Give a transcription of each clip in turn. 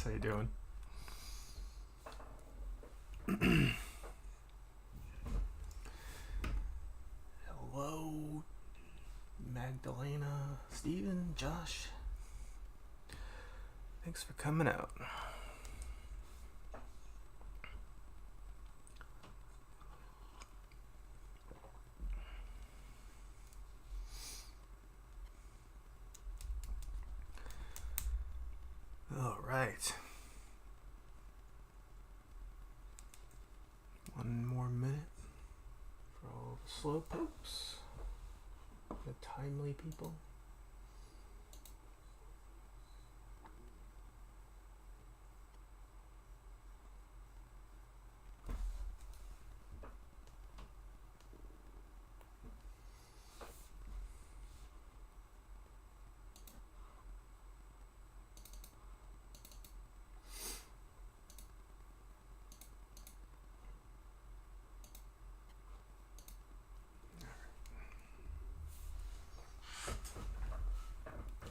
guys, how you doing? Hello, Magdalena, Steven, Josh. Thanks for coming out. All right. One more minute for all the slow pokes, the timely people.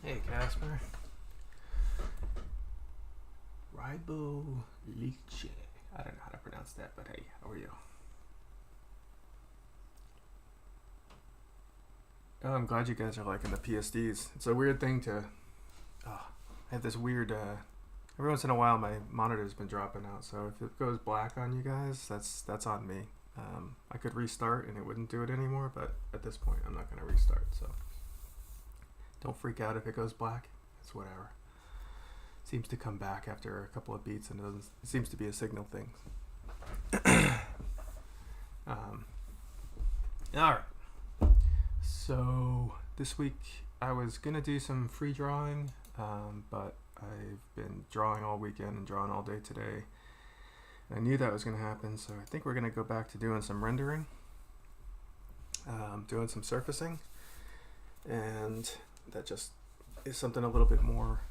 Hey, Casper. Ribo Liche. I don't know how to pronounce that, but hey, how are you? Oh, I'm glad you guys are liking the PSD s. It's a weird thing to... I have this weird... every once in a while my monitor's been dropping out, so if it goes black on you guys, that's on me. I could restart and it wouldn't do it anymore, but at this point I'm not going to restart, so... Don't freak out if it goes black. It's whatever. Seems to come back after a couple of beats, and it seems to be a signal thing. Alright. So, this week I was going to do some free drawing, but I've been drawing all weekend and drawing all day today. I knew that was going to happen, so I think we're going to go back to doing some rendering, doing some surfacing, and that just is something a little bit more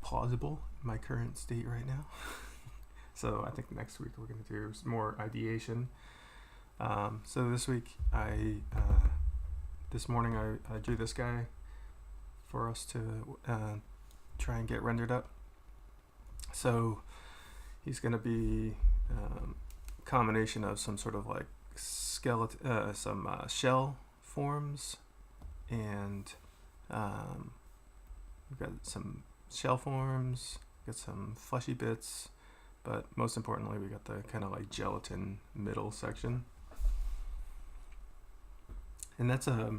plausible in my current state right now. So I think next week we're going to do some more ideation. So this week this morning I drew this guy for us to try and get rendered up. So he's going to be a combination of some sort of like skeleton, some shell forms, and we've got some shell forms, got some fleshy bits, but most importantly we got the kind of like gelatin middle section, and that's a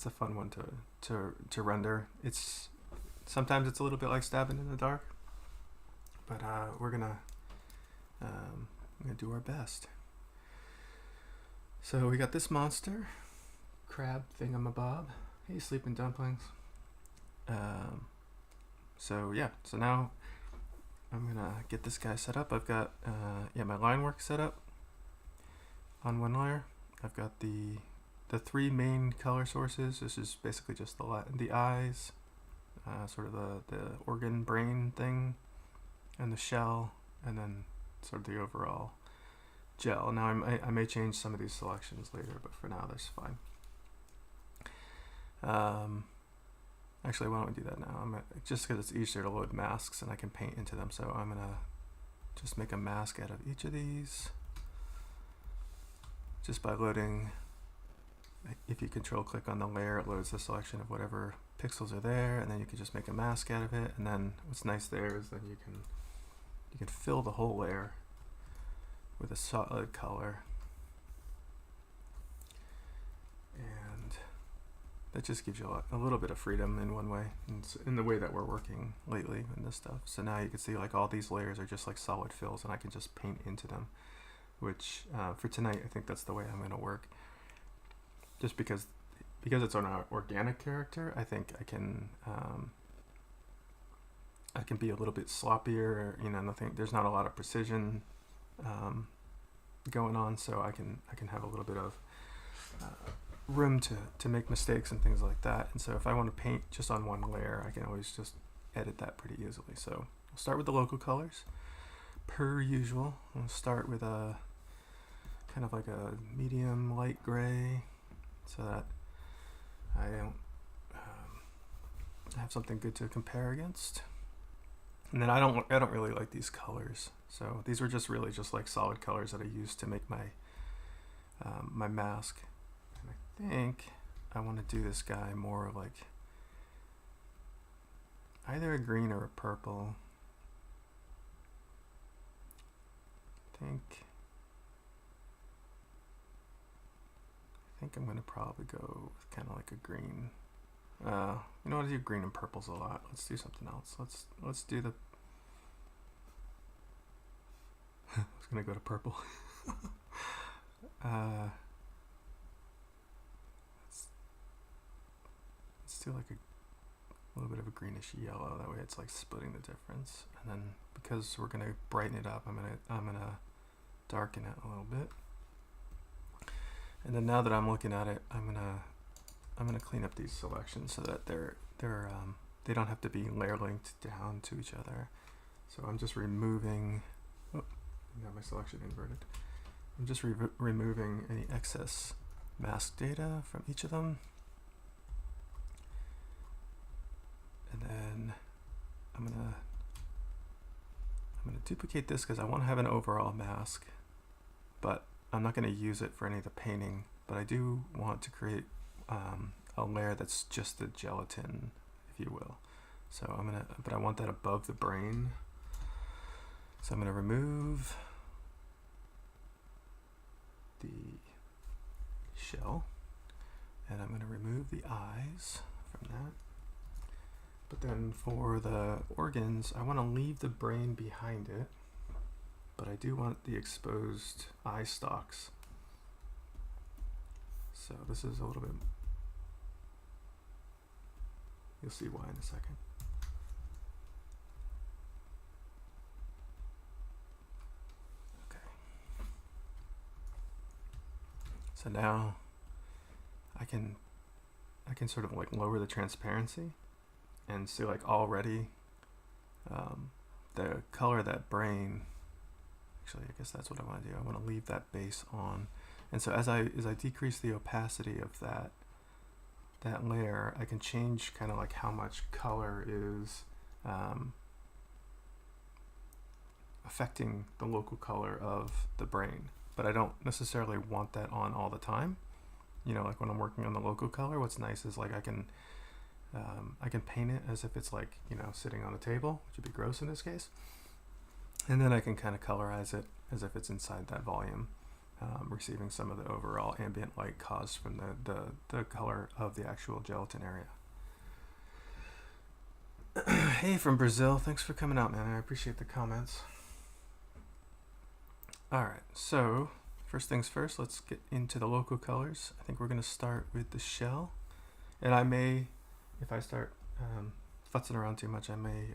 fun one to render. It's sometimes it's a little bit like stabbing in the dark, but we're gonna do our best. So we got this monster crab thingamabob. Hey, sleeping dumplings. So now I'm gonna get this guy set up. I've got my line work set up on one layer. I've got the three main color sources. This is basically just the eyes, sort of the organ brain thing, and the shell, and then sort of the overall gel. Now I may change some of these selections later, but for now that's fine. Actually, why don't we do that now? Just because it's easier to load masks and I can paint into them, so I'm gonna just make a mask out of each of these just by loading. If you control click on the layer, it loads the selection of whatever pixels are there, and then you can just make a mask out of it. And then what's nice there is then you can fill the whole layer with a solid color, and that just gives you a little bit of freedom in one way, in the way that we're working lately in this stuff. So now you can see like all these layers are just like solid fills, and I can just paint into them, which for tonight I think that's the way I'm going to work, just because it's on an organic character. I think I can be a little bit sloppier, there's not a lot of precision going on, so I can have a little bit of room to make mistakes and things like that. And so if I want to paint just on one layer, I can always just edit that pretty easily. So we'll start with the local colors per usual. We'll start with a kind of like a medium light gray, so that I don't have something good to compare against. And then I don't really like these colors. So these were just really just like solid colors that I used to make my my mask. And I think I want to do this guy more like either a green or a purple. I think I'm gonna probably go with kind of like a green. You know what? I do green and purples a lot. Let's do something else. Let's do the. I was gonna go to purple. Let's do like a little bit of a greenish yellow. That way, it's like splitting the difference. And then because we're gonna brighten it up, I'm gonna darken it a little bit. And then now that I'm looking at it, I'm gonna clean up these selections so that they don't have to be layer linked down to each other. So I'm just removing. Oh, I got my selection inverted. I'm just removing any excess mask data from each of them. And then I'm gonna duplicate this because I want to have an overall mask, but I'm not going to use it for any of the painting. But I do want to create a layer that's just the gelatin, if you will. So but I want that above the brain. So I'm gonna remove the shell, and I'm gonna remove the eyes from that. But then for the organs, I want to leave the brain behind it, but I do want the exposed eye stalks. So this is a little bit, you'll see why in a second. Okay. So now I can sort of like lower the transparency and see like already the color of that brain. Actually, I guess that's what I want to do. I want to leave that base on. And so as I decrease the opacity of that layer, I can change kind of like how much color is affecting the local color of the brain. But I don't necessarily want that on all the time. You know, like when I'm working on the local color, what's nice is like I can paint it as if it's like, you know, sitting on a table, which would be gross in this case. And then I can kind of colorize it as if it's inside that volume, receiving some of the overall ambient light caused from the color of the actual gelatin area. Hey, from Brazil, thanks for coming out, man. I appreciate the comments. All right, so first things first, let's get into the local colors. I think we're going to start with the shell. And I may, if I start futzing around too much, I may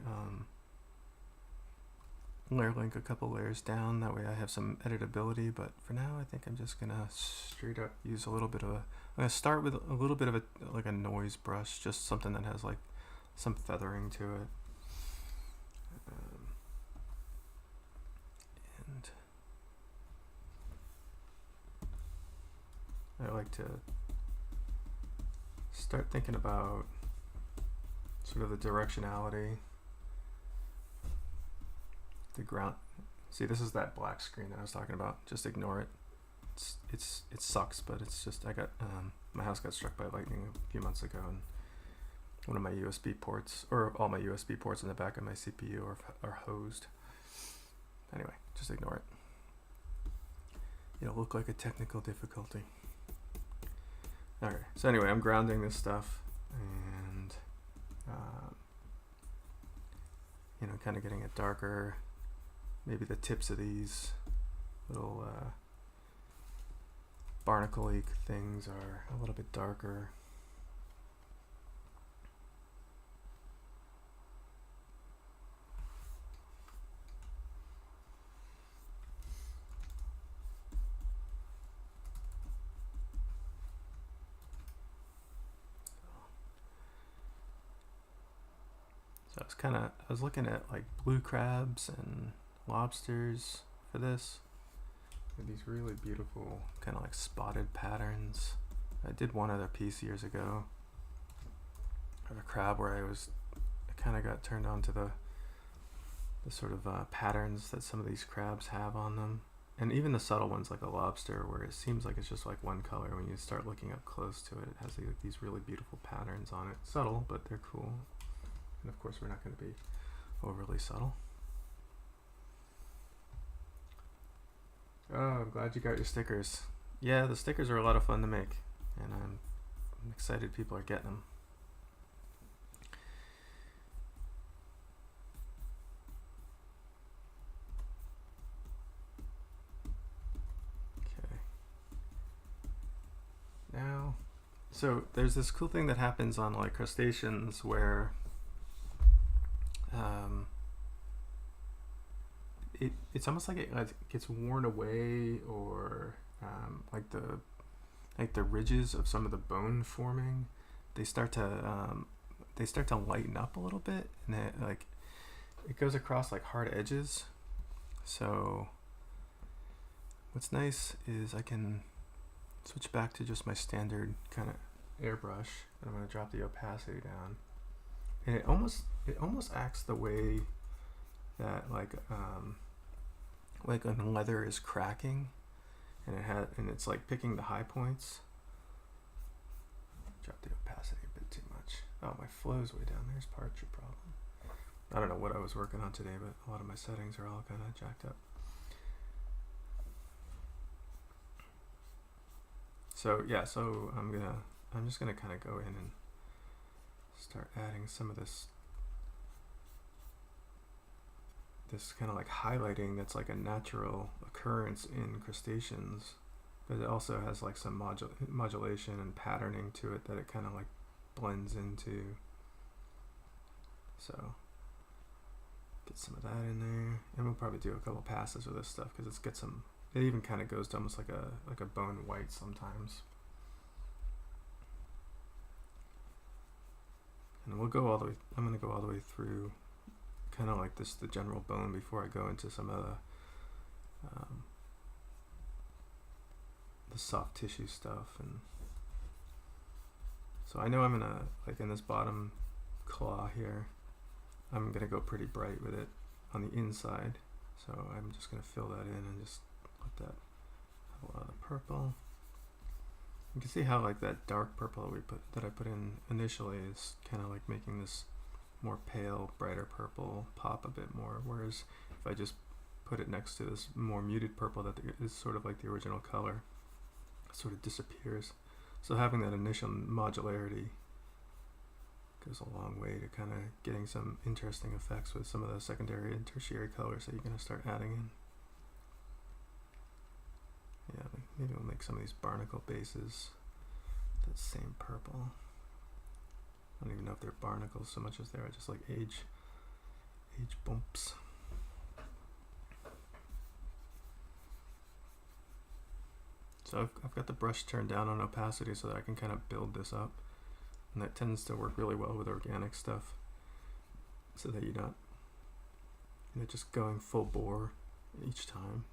layer link a couple layers down. That way I have some editability. But for now, I think I'm just going to straight up use a little bit of I'm going to start with a little bit of like a noise brush, just something that has like some feathering to it. And I like to start thinking about sort of the directionality, the ground. See, this is that black screen that I was talking about. Just ignore it. It sucks, but it's just I got my house got struck by lightning a few months ago, and one of my USB ports, or all my USB ports in the back of my CPU are hosed. Anyway, just ignore it. It'll look like a technical difficulty. Alright, so anyway, I'm grounding this stuff and, you know, kind of getting it darker. Maybe the tips of these little barnacle-y things are a little bit darker. So I was looking at like blue crabs and lobsters for this. These really beautiful kind of like spotted patterns. I did one other piece years ago. a crab where I kind of got turned on to the sort of patterns that some of these crabs have on them. And even the subtle ones like a lobster, where it seems like it's just like one color, when you start looking up close to it, it has like these really beautiful patterns on it. Subtle, but they're cool. And of course we're not going to be overly subtle. Oh, I'm glad you got your stickers. Yeah, the stickers are a lot of fun to make, and I'm excited people are getting them. Now, so there's this cool thing that happens on like crustaceans where it's almost like it gets worn away, or like the ridges of some of the bone forming, they start to lighten up a little bit, and it goes across like hard edges. So what's nice is I can switch back to just my standard kind of airbrush. I'm going to drop the opacity down, and it almost acts the way that like when leather is cracking, and it's like picking the high points. Drop the opacity a bit too much. Oh, my flow's way down. There's part of your problem. I don't know what I was working on today, but a lot of my settings are all kind of jacked up. So yeah, I'm just gonna kind of go in and start adding some of this kind of like highlighting that's like a natural occurrence in crustaceans, but it also has like some modulation and patterning to it that it kind of like blends into. So get some of that in there, and we'll probably do a couple passes with this stuff because it even kind of goes to almost like a bone white sometimes. And we'll go all the way. I'm going to go all the way through, kind of like the general bone, before I go into some of the soft tissue stuff. And so I know I'm gonna, like in this bottom claw here, I'm gonna go pretty bright with it on the inside. So I'm just gonna fill that in and just let that have a lot of the purple. You can see how like that dark purple that I put in initially is kind of like making this more pale, brighter purple pop a bit more, whereas if I just put it next to this more muted purple that is sort of like the original color, it sort of disappears. So having that initial modularity goes a long way to kind of getting some interesting effects with some of the secondary and tertiary colors that you're going to start adding in. Yeah, maybe we'll make some of these barnacle bases that same purple. I don't even know if they're barnacles so much as they're just like age bumps. So I've got the brush turned down on opacity so that I can kind of build this up, and that tends to work really well with organic stuff, so that you're not just going full bore each time.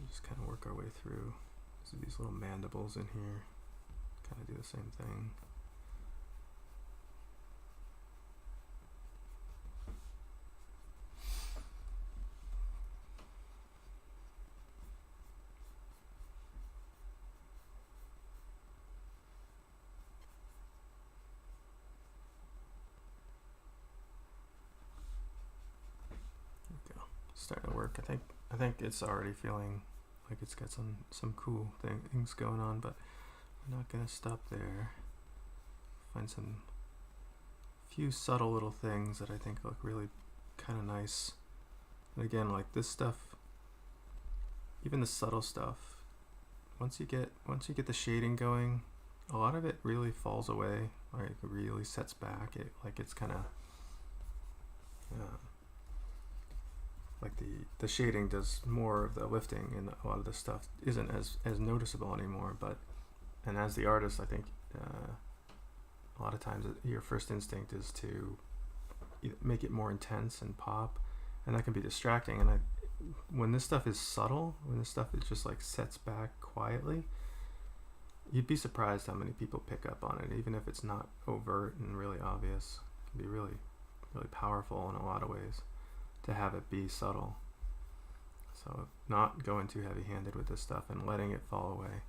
Just kind of work our way through. So these little mandibles in here kind of do the same thing. There we go. Starting to work. I think it's already feeling like it's got some cool things going on, but we're not gonna stop there. Find some few subtle little things that I think look really kind of nice. And again, like this stuff, even the subtle stuff, once you get the shading going, a lot of it really falls away. Like it really sets back. It's kind of like the shading does more of the lifting, and a lot of this stuff isn't as noticeable anymore. And as the artist, I think a lot of times your first instinct is to make it more intense and pop, and that can be distracting. And when this stuff is subtle, when this stuff is just like sets back quietly, you'd be surprised how many people pick up on it, even if it's not overt and really obvious. It can be really, really powerful in a lot of ways to have it be subtle. So not going too heavy-handed with this stuff and letting it fall away.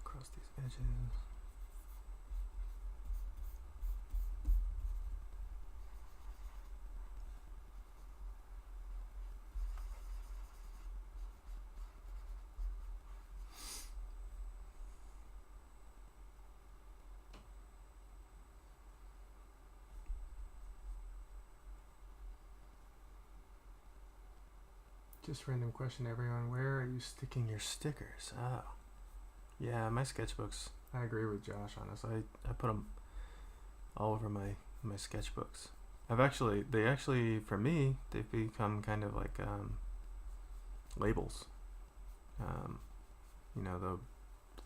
Across these edges. Just random question, everyone. Where are you sticking your stickers? Oh, yeah, my sketchbooks. I agree with Josh on this. I put them all over my sketchbooks. They actually, for me, they've become kind of like labels. The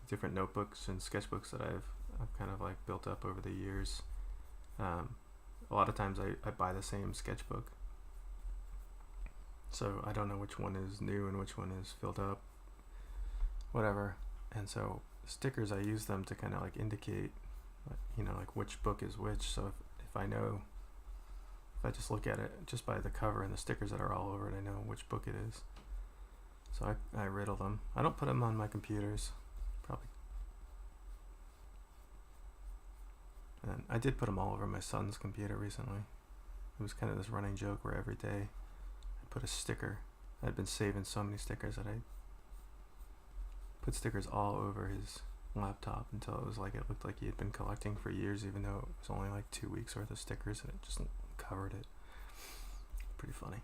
different notebooks and sketchbooks that I've kind of like built up over the years. A lot of times I buy the same sketchbook. So I don't know which one is new and which one is filled up, whatever. And so stickers, I use them to kind of like indicate, like which book is which. So if I know, if I just look at it just by the cover and the stickers that are all over it, I know which book it is. So I riddle them. I don't put them on my computers, probably. And I did put them all over my son's computer recently. It was kind of this running joke where every day put a sticker. I'd been saving so many stickers that I put stickers all over his laptop until it was like it looked like he had been collecting for years, even though it was only like 2 weeks worth of stickers, and it just covered it. Pretty funny.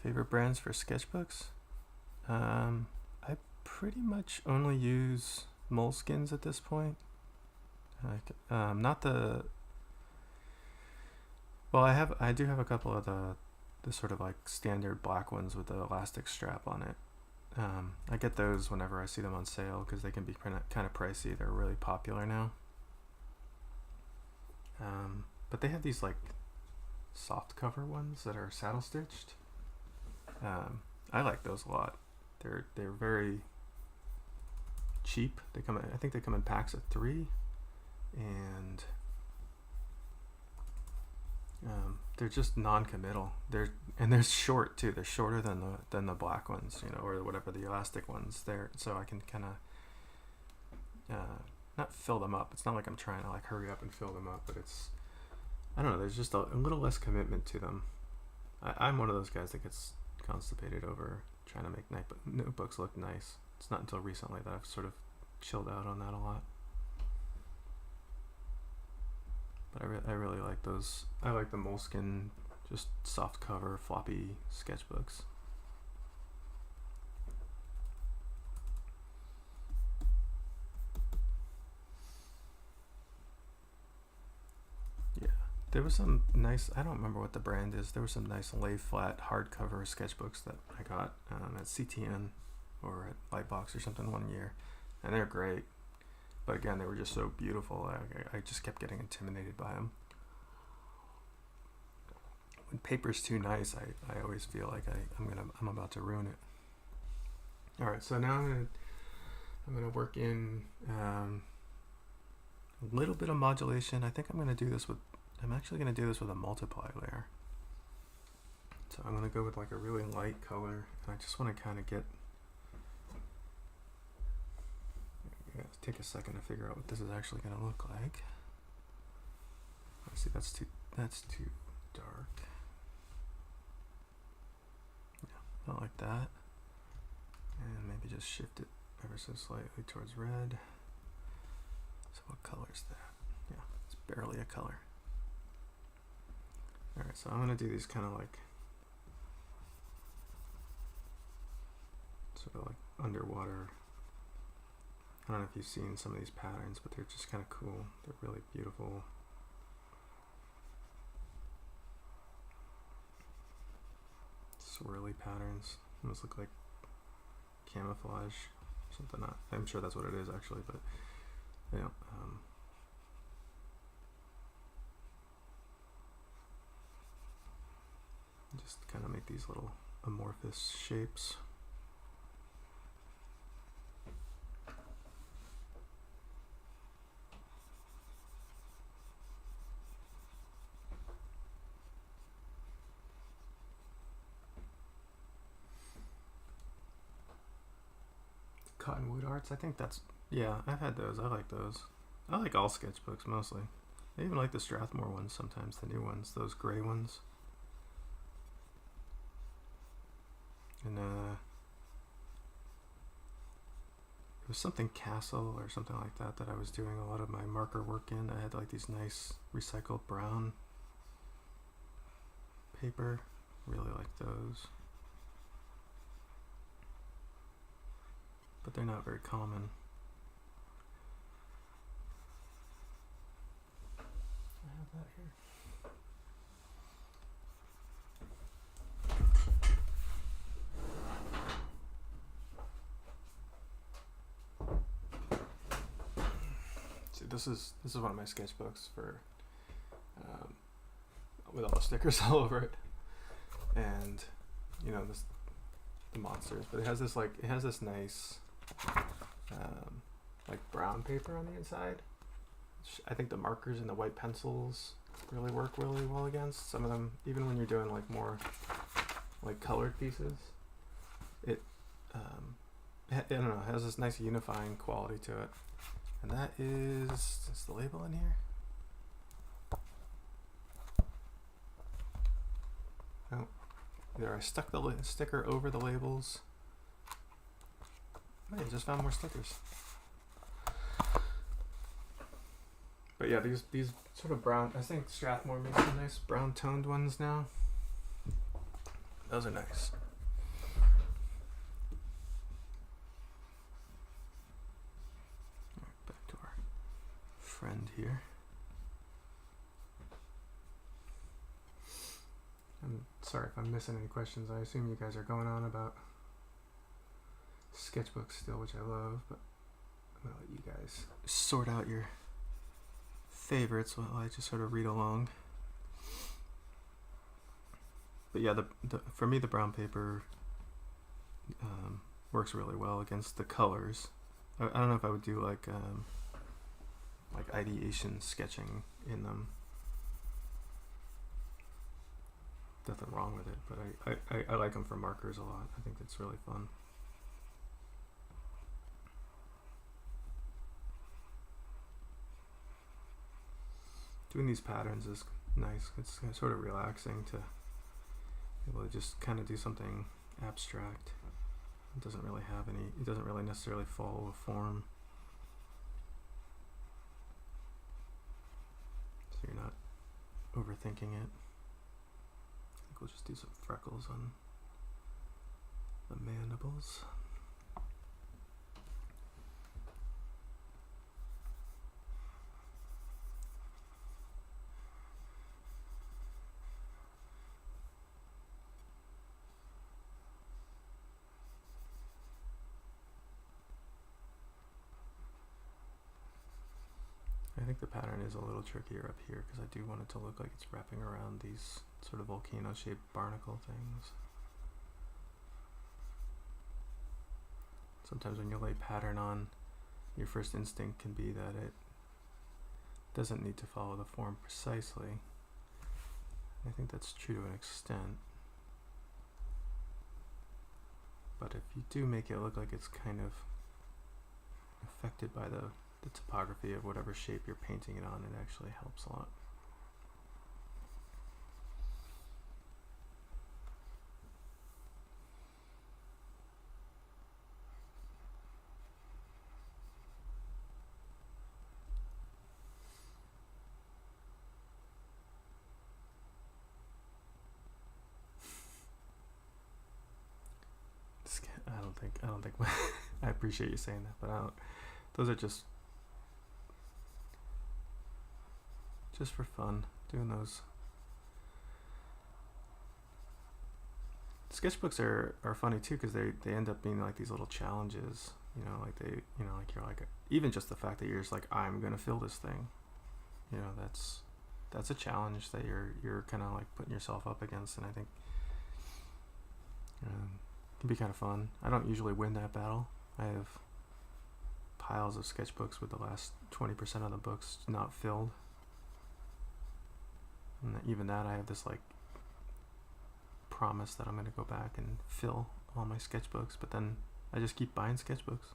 Favorite brands for sketchbooks? I pretty much only use Moleskines at this point. Not the. Well, I do have a couple of the sort of like standard black ones with the elastic strap on it. I get those whenever I see them on sale because they can be kind of pricey. They're really popular now. But they have these like soft cover ones that are saddle stitched. I like those a lot. They're very cheap. I think they come in packs of 3, and they're just non-committal. They're short too. They're shorter than the black ones, or whatever the elastic ones. So I can kind of not fill them up. It's not like I'm trying to like hurry up and fill them up, but I don't know. There's just a little less commitment to them. I'm one of those guys that gets constipated over trying to make notebooks look nice. It's not until recently that I've sort of chilled out on that a lot. But I really like those. I like the Moleskine, just soft cover, floppy sketchbooks. There was some nice, I don't remember what the brand is, there were some nice lay flat hardcover sketchbooks that I got at CTN or at Lightbox or something one year, and they're great. But again, they were just so beautiful, I just kept getting intimidated by them. When paper's too nice, I always feel like I'm about to ruin it. All right, so now I'm gonna work in a little bit of modulation. I think I'm actually going to do this with a multiply layer. So I'm going to go with like a really light color, and I just want to kind of take a second to figure out what this is actually going to look like. Let's see, that's too dark. Yeah, not like that. And maybe just shift it ever so slightly towards red. So what color is that? Yeah, it's barely a color. Alright, so I'm going to do these kind of like sort of like underwater I don't know if you've seen some of these patterns, but they're just kind of cool. They're really beautiful. Swirly patterns. Almost look like camouflage. Something not. I'm sure that's what it is actually, but you know, just kind of make these little amorphous shapes. Cottonwood Arts, I think that's, yeah, I've had those. I like those. I like all sketchbooks mostly. I even like the Strathmore ones sometimes, the new ones, those gray ones. And it was something Castle or something like that I was doing a lot of my marker work in. I had like these nice recycled brown paper. Really like those. But they're not very common. I have that here. See, this is one of my sketchbooks for with all the stickers all over it, and you know the monsters. But it has this nice like brown paper on the inside. I think the markers and the white pencils really work really well against some of them, even when you're doing like more like colored pieces. It I don't know, it has this nice unifying quality to it. And that is the label in here? Oh, either I stuck the sticker over the labels. I just found more stickers. But yeah, these sort of brown, I think Strathmore makes some nice brown toned ones now. Those are nice. Alright, back to our friend here. I'm sorry if I'm missing any questions. I assume you guys are going on about sketchbooks still, which I love, but I'm gonna let you guys sort out your favorites while I just sort of read along. But yeah, the for me the brown paper works really well against the colors. I don't know if I would do like ideation sketching in them. Nothing wrong with it, but I like them for markers a lot. I think it's really fun. Doing these patterns is nice. It's sort of relaxing to be able to just kind of do something abstract. It doesn't really have any, it doesn't really necessarily follow a form. So you're not overthinking it. I think we'll just do some freckles on the mandibles. I think the pattern is a little trickier up here because I do want it to look like it's wrapping around these sort of volcano-shaped barnacle things. Sometimes when you lay pattern on, your first instinct can be that it doesn't need to follow the form precisely. I think that's true to an extent. But if you do make it look like it's kind of affected by the topography of whatever shape you're painting it on, it actually helps a lot. I don't think I appreciate you saying that, but those are just for fun, doing those. Sketchbooks are funny too, because they end up being like these little challenges, you know, like like you're like, even just the fact that you're just like, I'm gonna fill this thing, you know, that's a challenge that you're kind of like putting yourself up against, and I think it can be kind of fun. I don't usually win that battle. I have piles of sketchbooks with the last 20% of the books not filled, and even that I have this like promise that I'm going to go back and fill all my sketchbooks, but then I just keep buying sketchbooks.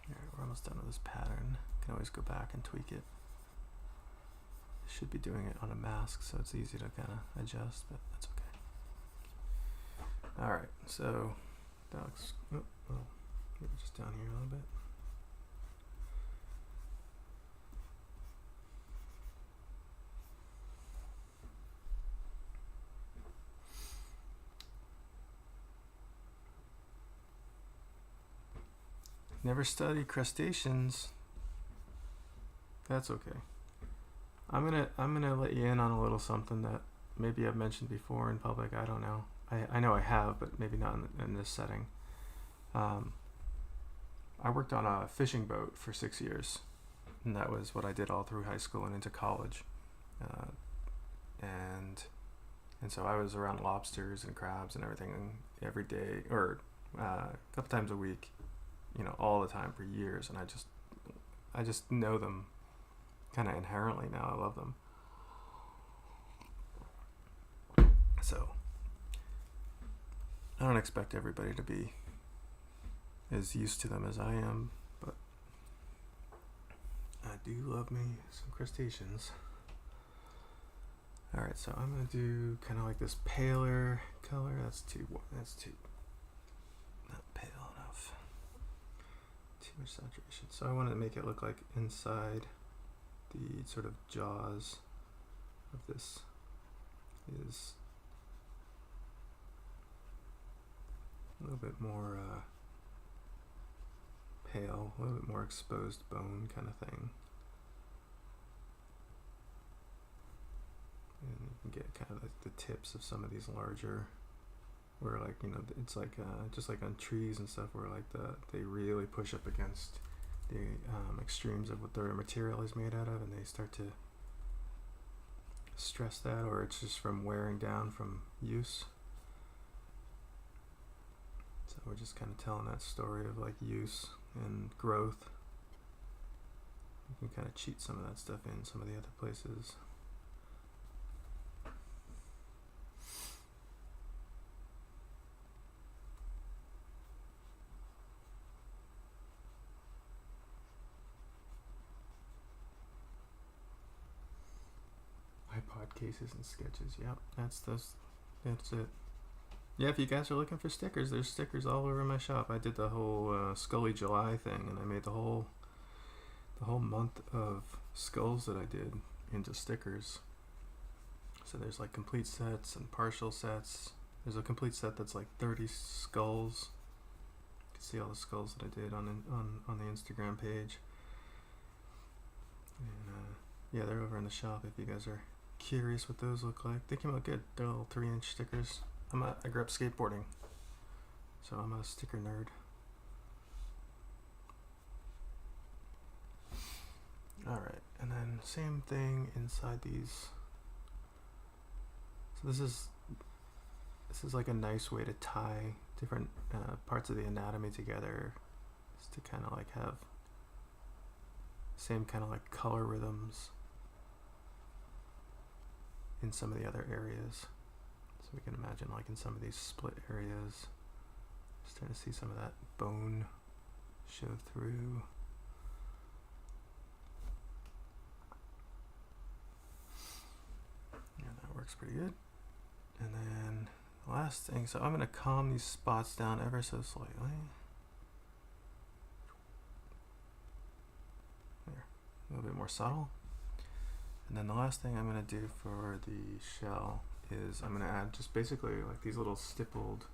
Alright, we're almost done with this pattern. Can always go back and tweak it. Should be doing it on a mask, so it's easy to kind of adjust, but that's okay. Alright, so that looks, maybe just down here a little bit. Never studied crustaceans. That's okay. I'm gonna let you in on a little something that maybe I've mentioned before in public. I don't know. I know I have, but maybe not in this setting. I worked on a fishing boat for 6 years, and that was what I did all through high school and into college. And so I was around lobsters and crabs and everything every day, or a couple times a week, you know, all the time for years. And I just know them kind of inherently now. I love them. So I don't expect everybody to be as used to them as I am, but I do love me some crustaceans. Alright, so I'm going to do kind of like this paler color. That's too not pale enough. Too much saturation. So I wanted to make it look like inside the sort of jaws of this is a little bit more pale, a little bit more exposed bone kind of thing. And you can get kind of like the tips of some of these larger, where like, you know, it's like just like on trees and stuff, where like they really push up against the extremes of what their material is made out of, and they start to stress that, or it's just from wearing down from use. So we're just kind of telling that story of like use and growth. You can kind of cheat some of that stuff in some of the other places. iPod cases and sketches. Yep, that's it. Yeah, if you guys are looking for stickers, there's stickers all over my shop. I did the whole Scully July thing, and I made the whole month of skulls that I did into stickers. So there's like complete sets and partial sets. There's a complete set that's like 30 skulls. You can see all the skulls that I did on the Instagram page. And yeah, they're over in the shop if you guys are curious what those look like. They came out good. They're little 3-inch stickers. I grew up skateboarding, so I'm a sticker nerd. Alright, and then same thing inside these. So this is like a nice way to tie different parts of the anatomy together, just to kind of like have same kind of like color rhythms in some of the other areas. So we can imagine like in some of these split areas, starting to see some of that bone show through. Yeah, that works pretty good. And then the last thing, so I'm going to calm these spots down ever so slightly. a little bit more subtle. And then the last thing I'm going to do for the shell is I'm going to add just basically like these little stippled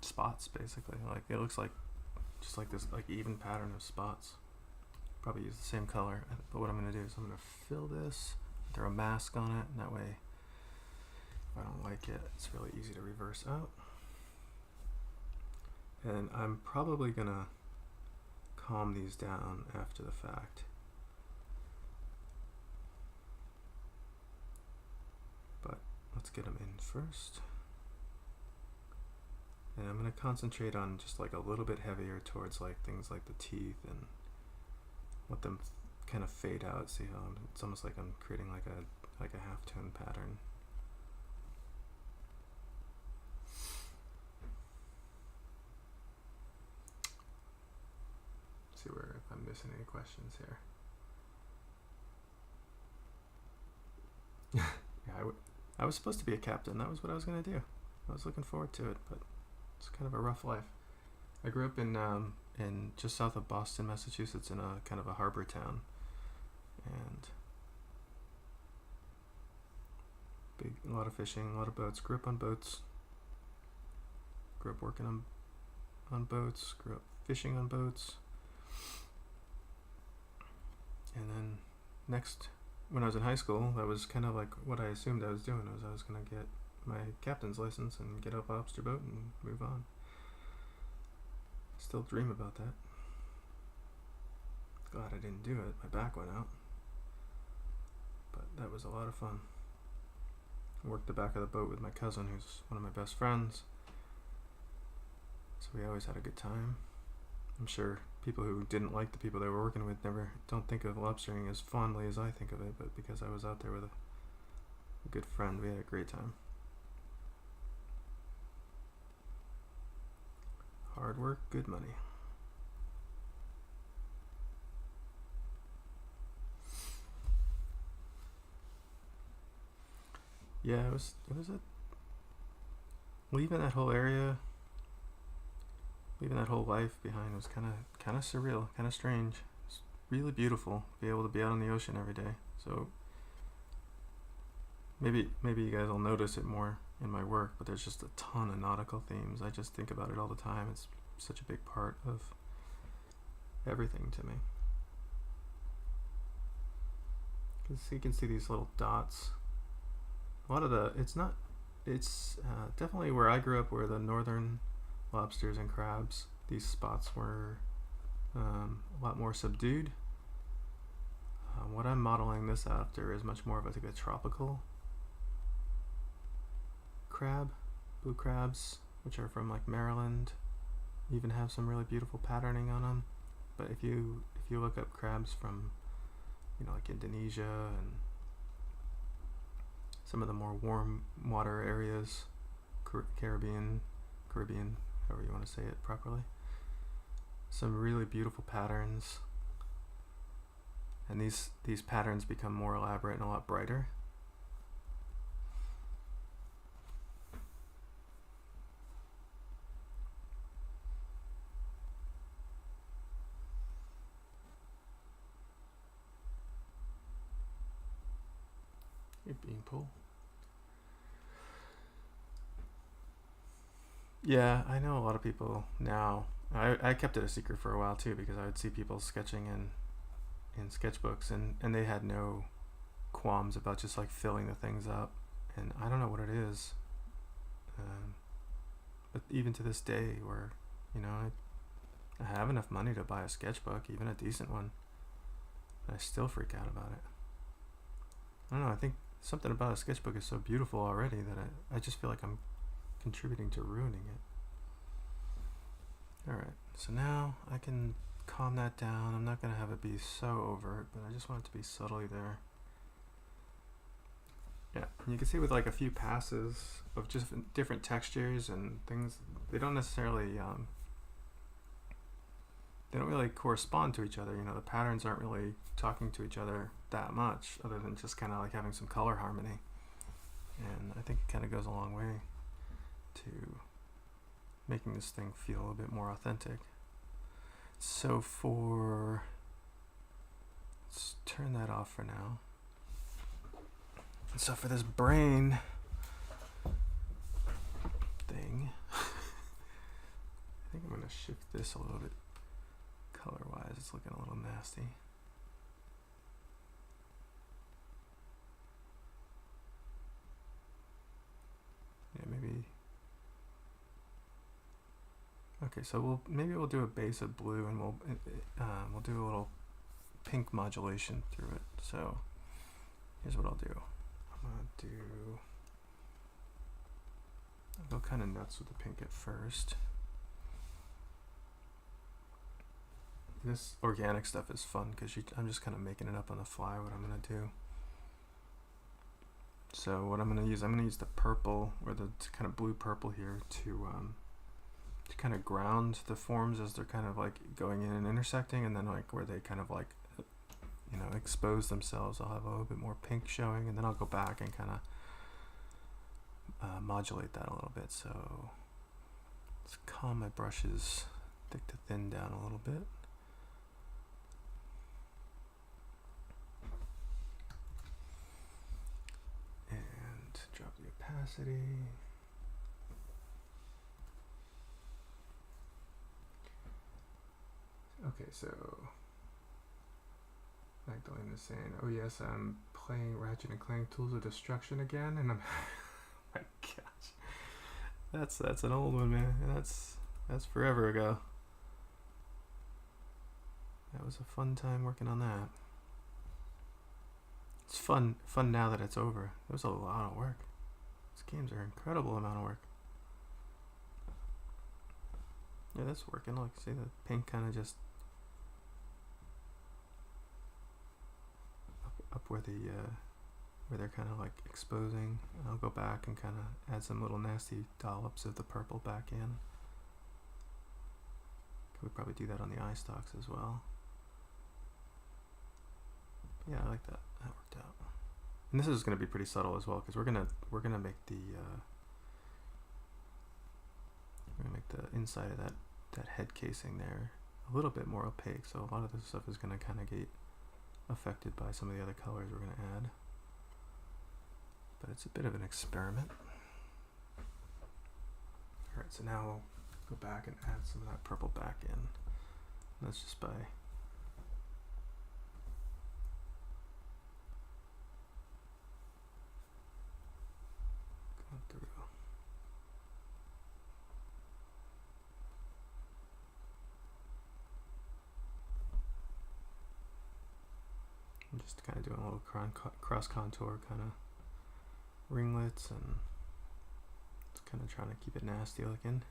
spots, basically. Like it looks like just like this like even pattern of spots. Probably use the same color, but what I'm going to do is I'm going to fill this, throw a mask on it, and that way if I don't like it, it's really easy to reverse out. And I'm probably going to calm these down after the fact. But let's get them in first. And I'm going to concentrate on just like a little bit heavier towards like things like the teeth and let them kind of fade out. See how it's almost like I'm creating like a halftone pattern. See where if I'm missing any questions here. Yeah, I was supposed to be a captain. That was what I was going to do. I was looking forward to it, but it's kind of a rough life. I grew up in just south of Boston, Massachusetts, in a kind of a harbor town, and a lot of fishing, a lot of boats. Grew up on boats. Grew up working on boats. Grew up fishing on boats. And then next, when I was in high school, that was kind of like what I assumed I was doing. I was going to get my captain's license and get a lobster boat and move on. Still dream about that. Glad I didn't do it. My back went out. But that was a lot of fun. I worked the back of the boat with my cousin, who's one of my best friends. So we always had a good time. I'm sure people who didn't like the people they were working with don't think of lobstering as fondly as I think of it, but because I was out there with a good friend, we had a great time. Hard work, good money. Yeah, it was leaving that whole area, leaving that whole life behind was kind of surreal, kind of strange. It's really beautiful to be able to be out on the ocean every day. So maybe you guys will notice it more in my work, but there's just a ton of nautical themes. I just think about it all the time. It's such a big part of everything to me. You can see these little dots. A lot of it's definitely where I grew up, where the northern lobsters and crabs, these spots were a lot more subdued. What I'm modeling this after is much more of a tropical crab. Blue crabs, which are from like Maryland, even have some really beautiful patterning on them. But if you look up crabs from like Indonesia and some of the more warm water areas, Caribbean, however you want to say it properly, some really beautiful patterns, and these patterns become more elaborate and a lot brighter. You're being pulled. Yeah, I know a lot of people now. I kept it a secret for a while too, because I would see people sketching in sketchbooks, and they had no qualms about just like filling the things up. And I don't know what it is, but even to this day, where I have enough money to buy a sketchbook, even a decent one, I still freak out about it. I don't know, I think something about a sketchbook is so beautiful already that I just feel like I'm contributing to ruining it. Alright, so now I can calm that down. I'm not going to have it be so overt, but I just want it to be subtly there. Yeah, and you can see with like a few passes of just different textures and things, they don't necessarily they don't really correspond to each other. The patterns aren't really talking to each other that much, other than just kind of like having some color harmony. And I think it kind of goes a long way to making this thing feel a bit more authentic. So let's turn that off for now. So for this brain thing, I think I'm going to shift this a little bit color-wise. It's looking a little nasty. Yeah, maybe. Okay, so maybe we'll do a base of blue, and we'll do a little pink modulation through it. So here's what I'll do. I'll go kind of nuts with the pink at first. This organic stuff is fun because I'm just kind of making it up on the fly what I'm going to do. So what I'm going to use the purple, or the kind of blue purple here, to kind of ground the forms as they're kind of like going in and intersecting, and then like where they kind of like, you know, expose themselves, I'll have a little bit more pink showing, and then I'll go back and kind of modulate that a little bit. So let's calm my brushes thick to thin down a little bit. And drop the opacity. Okay, so Magdalene is saying, "Oh yes, I'm playing Ratchet and Clank Tools of Destruction again," and I'm, oh my gosh, that's an old one, man. That's forever ago. That was a fun time working on that. It's fun now that it's over. It was a lot of work. These games are an incredible amount of work. Yeah, that's working. Look, see the pink kind of just up where they're kind of like exposing. And I'll go back and kind of add some little nasty dollops of the purple back in. Could we probably do that on the eye stalks as well? Yeah, I like that. That worked out. And this is going to be pretty subtle as well, because we're gonna make the inside of that head casing there a little bit more opaque. So a lot of this stuff is going to kind of get affected by some of the other colors we're going to add. But it's a bit of an experiment. All right, so now we'll go back and add some of that purple back in. And that's just by going through. I'm just kind of doing a little cross contour kind of ringlets, and just kind of trying to keep it nasty looking.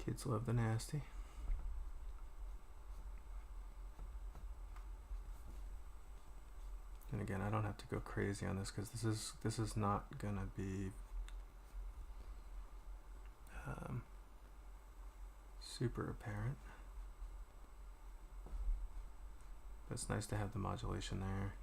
Kids love the nasty. And again, I don't have to go crazy on this because this is not gonna be super apparent. But it's nice to have the modulation there.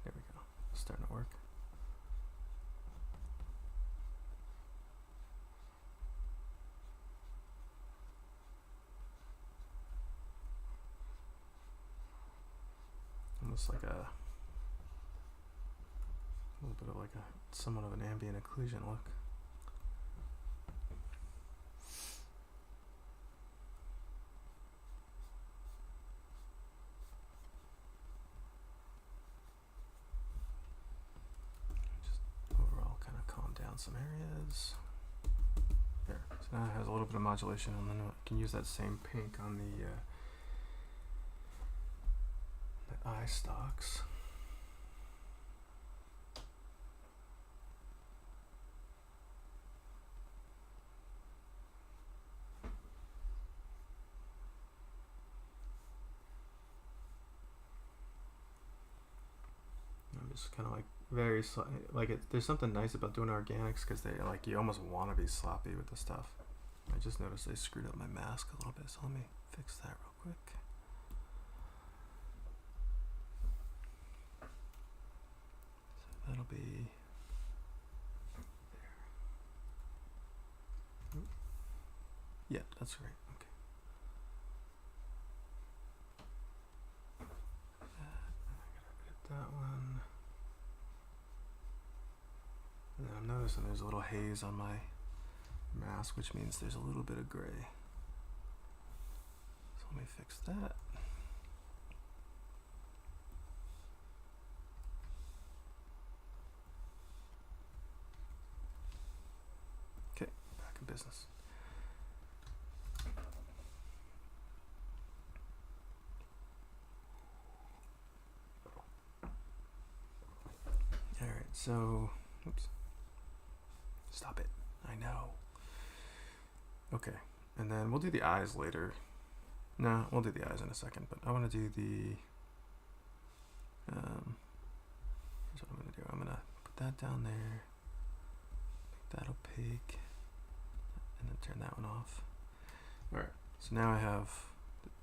There we go. It's starting to work. Almost like a little bit of like somewhat of an ambient occlusion look. Just overall kind of calm down some areas. There. So now it has a little bit of modulation, and then I can use that same pink on the eye stalks. Just kind of like very like there's something nice about doing organics because they like you almost want to be sloppy with the stuff. I just noticed they screwed up my mask a little bit, so let me fix that real quick. that'll be there. Yeah, that's right. Okay. That one. And then I'm noticing there's a little haze on my mask, which means there's a little bit of gray. So let me fix that. Okay, back in business. All right, so, oops. Stop it. I know. Okay, and then we'll do the eyes later. No, we'll do the eyes in a second, but I want to do the, here's what I'm going to do. I'm going to put that down there, make that opaque, and then turn that one off. All right, so now I have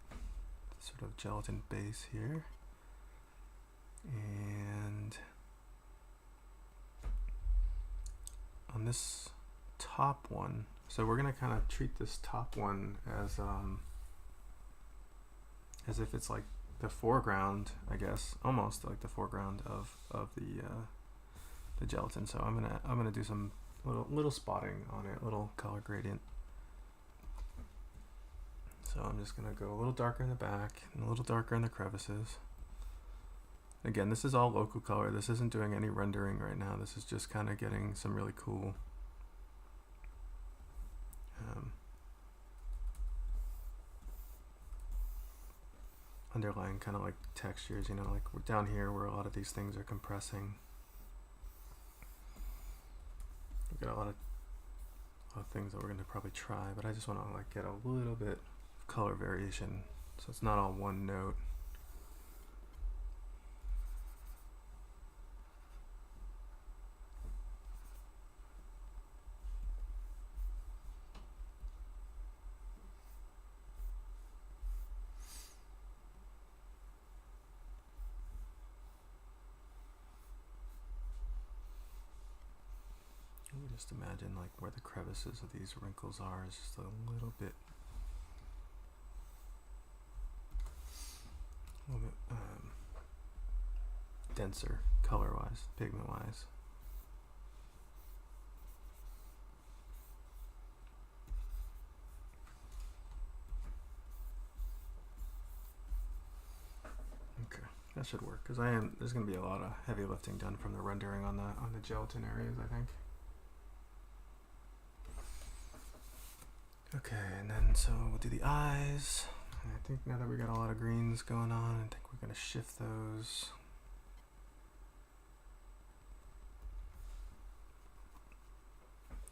the sort of gelatin base here, and on this top one, so we're gonna kind of treat this top one as if it's like the foreground, I guess, almost like the foreground of the gelatin. So I'm gonna do some little spotting on it, little color gradient. So I'm just gonna go a little darker in the back and a little darker in the crevices. Again, this is all local color. This isn't doing any rendering right now. This is just kind of getting some really cool underlying kind of like textures, you know, like we're down here where a lot of these things are compressing. We've got a lot of things that we're going to probably try, but I just want to like get a little bit of color variation so it's not all one note. Just imagine like where the crevices of these wrinkles are is just a little bit denser color-wise, pigment-wise. Okay, that should work because there's going to be a lot of heavy lifting done from the rendering on the gelatin areas, I think. Okay, and then so we'll do the eyes. And I think now that we got a lot of greens going on, I think we're going to shift those.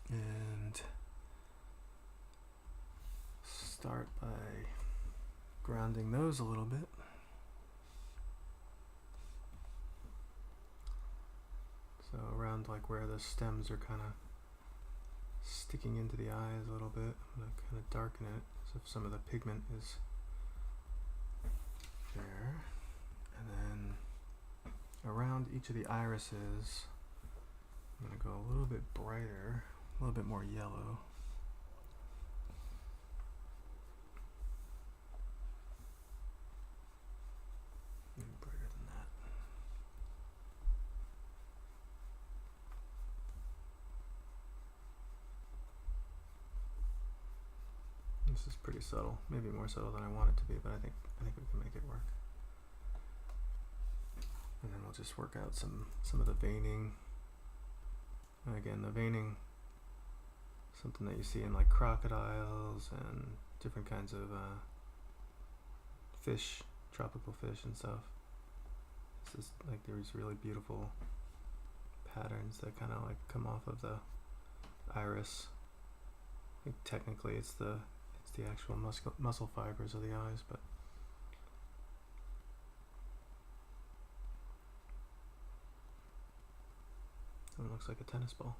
And start by grounding those a little bit. So around like where the stems are kind of sticking into the eyes a little bit. I'm going to kind of darken it so if some of the pigment is there. And then around each of the irises, I'm going to go a little bit brighter, a little bit more yellow. Maybe brighter than that. This is pretty subtle, maybe more subtle than I want it to be, but I think we can make it work. And then we'll just work out some of the veining. And again, the veining, something that you see in like crocodiles and different kinds of fish, tropical fish and stuff. This is like these really beautiful patterns that kind of like come off of the iris. I think technically it's the actual muscle fibers of the eyes, but it looks like a tennis ball.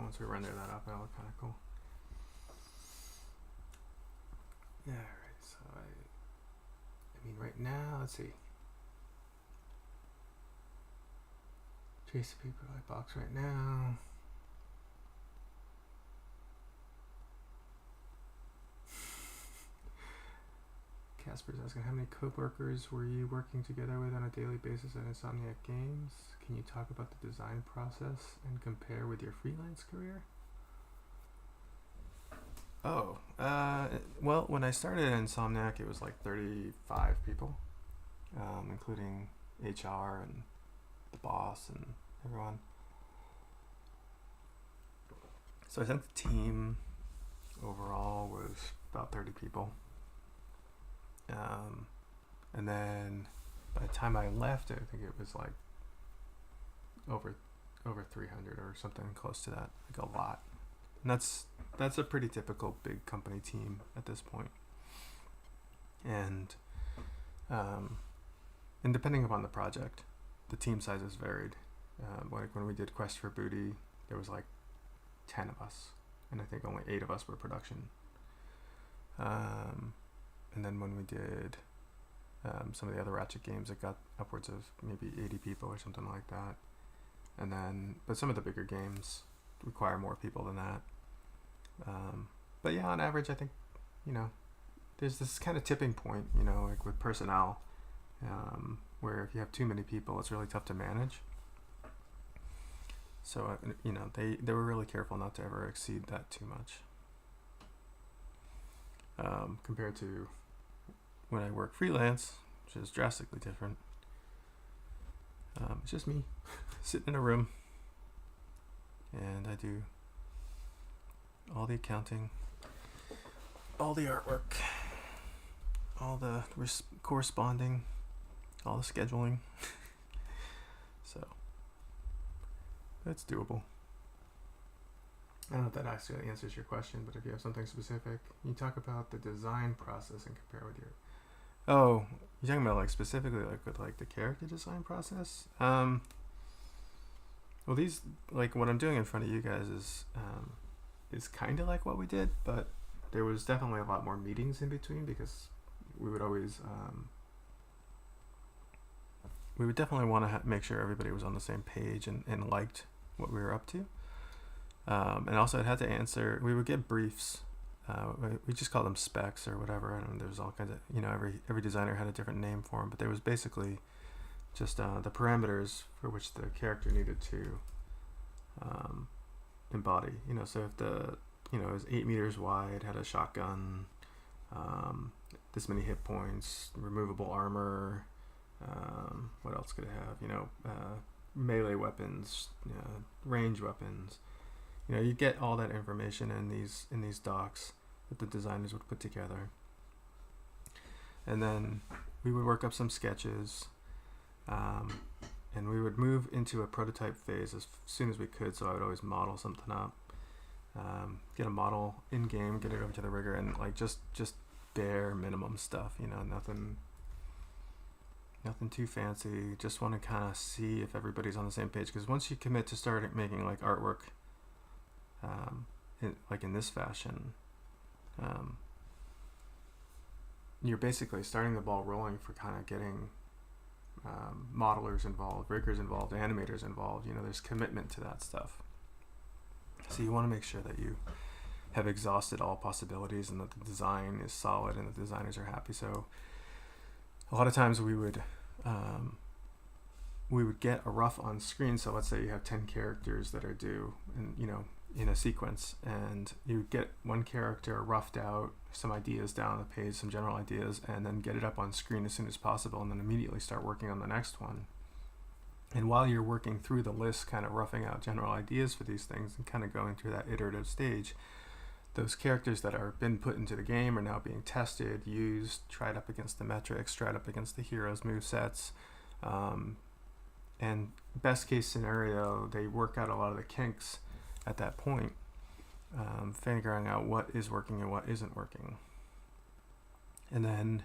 once we render that up, it'll look kind of cool. Yeah, alright, so I mean right now, let's see. Trace the paper light box right now. Casper's asking, how many co-workers were you working together with on a daily basis at Insomniac Games? Can you talk about the design process and compare with your freelance career? Oh, well, when I started at Insomniac, it was like 35 people, including HR and the boss and everyone. So I think the team overall was about 30 people. And then by the time I left, I think it was like over 300 or something close to that, like a lot. And that's a pretty typical big company team at this point. And depending upon the project, the team sizes varied. Like when we did Quest for Booty, there was like 10 of us, and I think only 8 of us were production. And then when we did some of the other Ratchet games, it got upwards of maybe 80 people or something like that. And then, but some of the bigger games require more people than that. But yeah, on average, I think, there's this kind of tipping point, like with personnel, where if you have too many people, it's really tough to manage. So, they were really careful not to ever exceed that too much. Compared to when I work freelance, which is drastically different. It's just me sitting in a room, and I do all the accounting, all the artwork, all the corresponding, all the scheduling. So that's doable. I don't know if that actually answers your question, but if you have something specific, you talk about the design process and compare with your... Oh, you're talking about like specifically like with like the character design process? Well, these, like what I'm doing in front of you guys is kind of like what we did, but there was definitely a lot more meetings in between, because we would always... we would definitely want to make sure everybody was on the same page and liked what we were up to. And also it had to answer, we would get briefs, we just called them specs or whatever. I don't know, there's all kinds of, every designer had a different name for them, but there was basically just the parameters for which the character needed to embody. So if it was 8 meters wide, had a shotgun, this many hit points, removable armor, what else could it have? Melee weapons, range weapons. You get all that information in these docs that the designers would put together, and then we would work up some sketches, and we would move into a prototype phase as soon as we could. So I would always model something up, get a model in game, get it over to the rigger, and like just bare minimum stuff. Nothing too fancy. Just want to kind of see if everybody's on the same page, because once you commit to start making like artwork, in this fashion, you're basically starting the ball rolling for kind of getting modelers involved, riggers involved, animators involved. There's commitment to that stuff. So you want to make sure that you have exhausted all possibilities and that the design is solid and the designers are happy. So a lot of times we would get a rough on screen. So let's say you have 10 characters that are due, and in a sequence, and you get one character roughed out, some ideas down on the page, some general ideas, and then get it up on screen as soon as possible, and then immediately start working on the next one. And while you're working through the list, kind of roughing out general ideas for these things and kind of going through that iterative stage, those characters that are been put into the game are now being tested, used, tried up against the metrics, tried up against the heroes' movesets, and best case scenario, they work out a lot of the kinks at that point, figuring out what is working and what isn't working. And then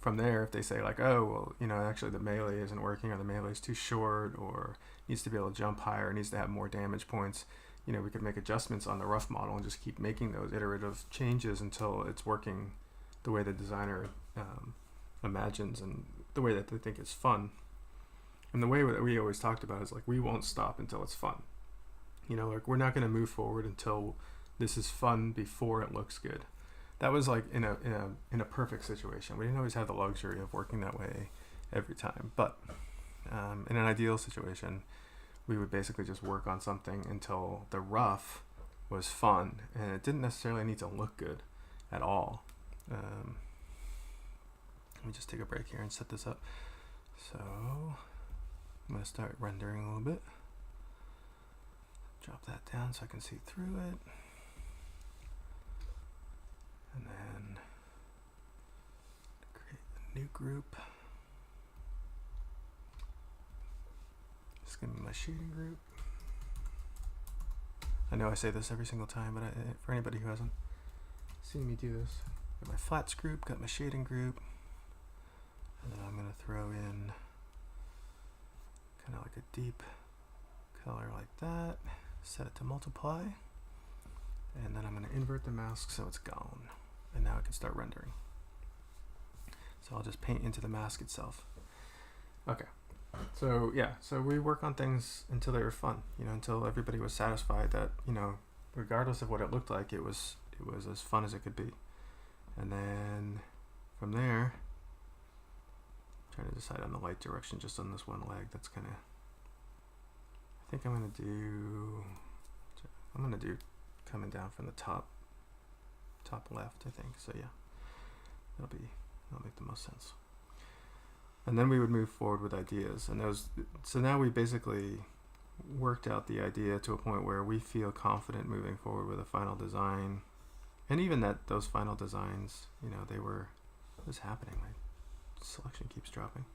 from there, if they say like, oh, well, actually the melee isn't working, or the melee is too short, or needs to be able to jump higher, needs to have more damage points, we could make adjustments on the rough model and just keep making those iterative changes until it's working the way the designer imagines and the way that they think is fun. And the way that we always talked about is like, we won't stop until it's fun. Like, we're not going to move forward until this is fun before it looks good. That was like in a perfect situation. We didn't always have the luxury of working that way every time, but in an ideal situation, we would basically just work on something until the rough was fun, and it didn't necessarily need to look good at all. Let me just take a break here and set this up. So I'm going to start rendering a little bit. Drop that down so I can see through it. And then create a new group. This is going to be my shading group. I know I say this every single time, but for anybody who hasn't seen me do this, got my flats group, got my shading group, and then I'm going to throw in kind of like a deep color like that, set it to multiply, and then I'm going to invert the mask so it's gone, and now I can start rendering. So I'll just paint into the mask itself. Okay. So yeah, so we work on things until they were fun, until everybody was satisfied that, regardless of what it looked like, it was as fun as it could be. And then from there, I'm trying to decide on the light direction just on this one leg. That's kind of, I think I'm going to do coming down from the top left, I think. So yeah, that'll make the most sense. And then we would move forward with ideas, and so now we basically worked out the idea to a point where we feel confident moving forward with a final design, and even that those final designs, it was happening. My selection keeps dropping.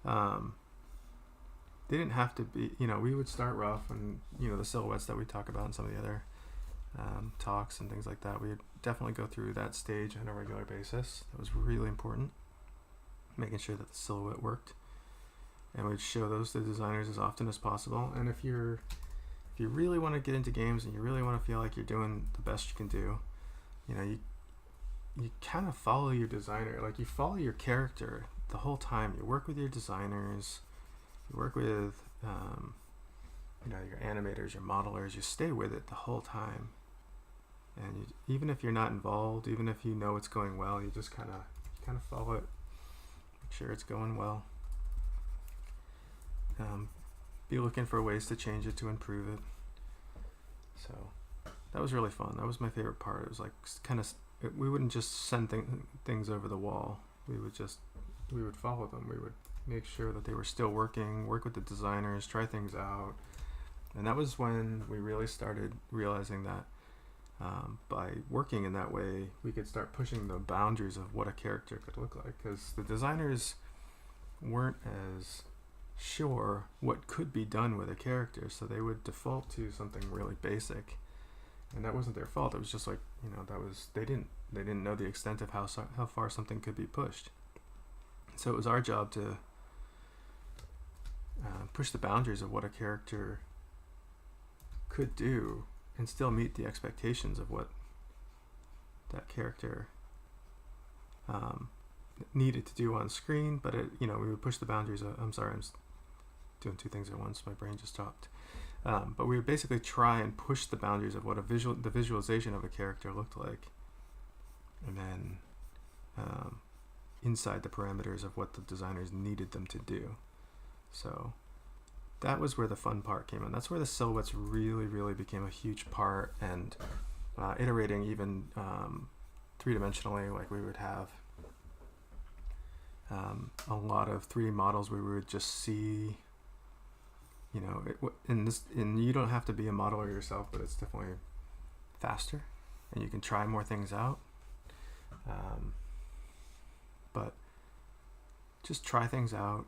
They didn't have to be, we would start rough, and the silhouettes that we talk about in some of the other talks and things like that, we would definitely go through that stage on a regular basis. That was really important, making sure that the silhouette worked, and we'd show those to designers as often as possible. And if you really want to get into games and you really want to feel like you're doing the best you can do, you kind of follow your designer, like you follow your character the whole time. You work with your designers, you work with your animators, your modelers. You stay with it the whole time, and even if you're not involved, even if it's going well, you just kind of follow it. Make sure it's going well. Be looking for ways to change it, to improve it. So that was really fun. That was my favorite part. It was like we wouldn't just send things over the wall. We would follow them. We would make sure that they were still working, work with the designers, try things out. And that was when we really started realizing that by working in that way, we could start pushing the boundaries of what a character could look like, because the designers weren't as sure what could be done with a character, so they would default to something really basic, and that wasn't their fault. It was just like, they didn't know the extent of how far something could be pushed. So it was our job to push the boundaries of what a character could do and still meet the expectations of what that character needed to do on screen. But we would push the boundaries of, I'm sorry, I'm doing two things at once, my brain just stopped. But we would basically try and push the boundaries of what the visualization of a character looked like, and then inside the parameters of what the designers needed them to do. So that was where the fun part came in. That's where the silhouettes really, really became a huge part, and iterating even three-dimensionally. Like, we would have a lot of 3D models where we would just see, and you don't have to be a modeler yourself, but it's definitely faster, and you can try more things out. But just try things out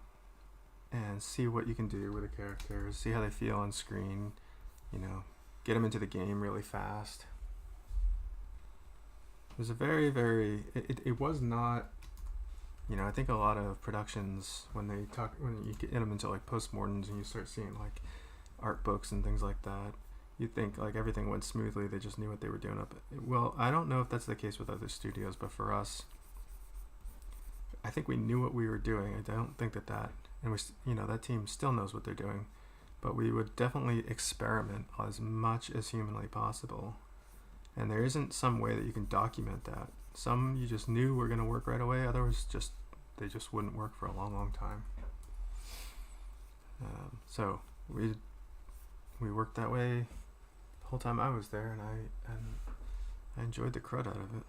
and see what you can do with the characters, see how they feel on screen, get them into the game really fast. It was a very, very, it was not, I think a lot of productions, when you get them into like postmortems and you start seeing like art books and things like that, you'd think like everything went smoothly. They just knew what they were doing. Well, I don't know if that's the case with other studios, but for us, I think we knew what we were doing. I don't think that and we, that team still knows what they're doing, but we would definitely experiment as much as humanly possible. And there isn't some way that you can document that. Some you just knew were going to work right away. Others they just wouldn't work for a long, long time. So we worked that way the whole time I was there, and I enjoyed the crud out of it.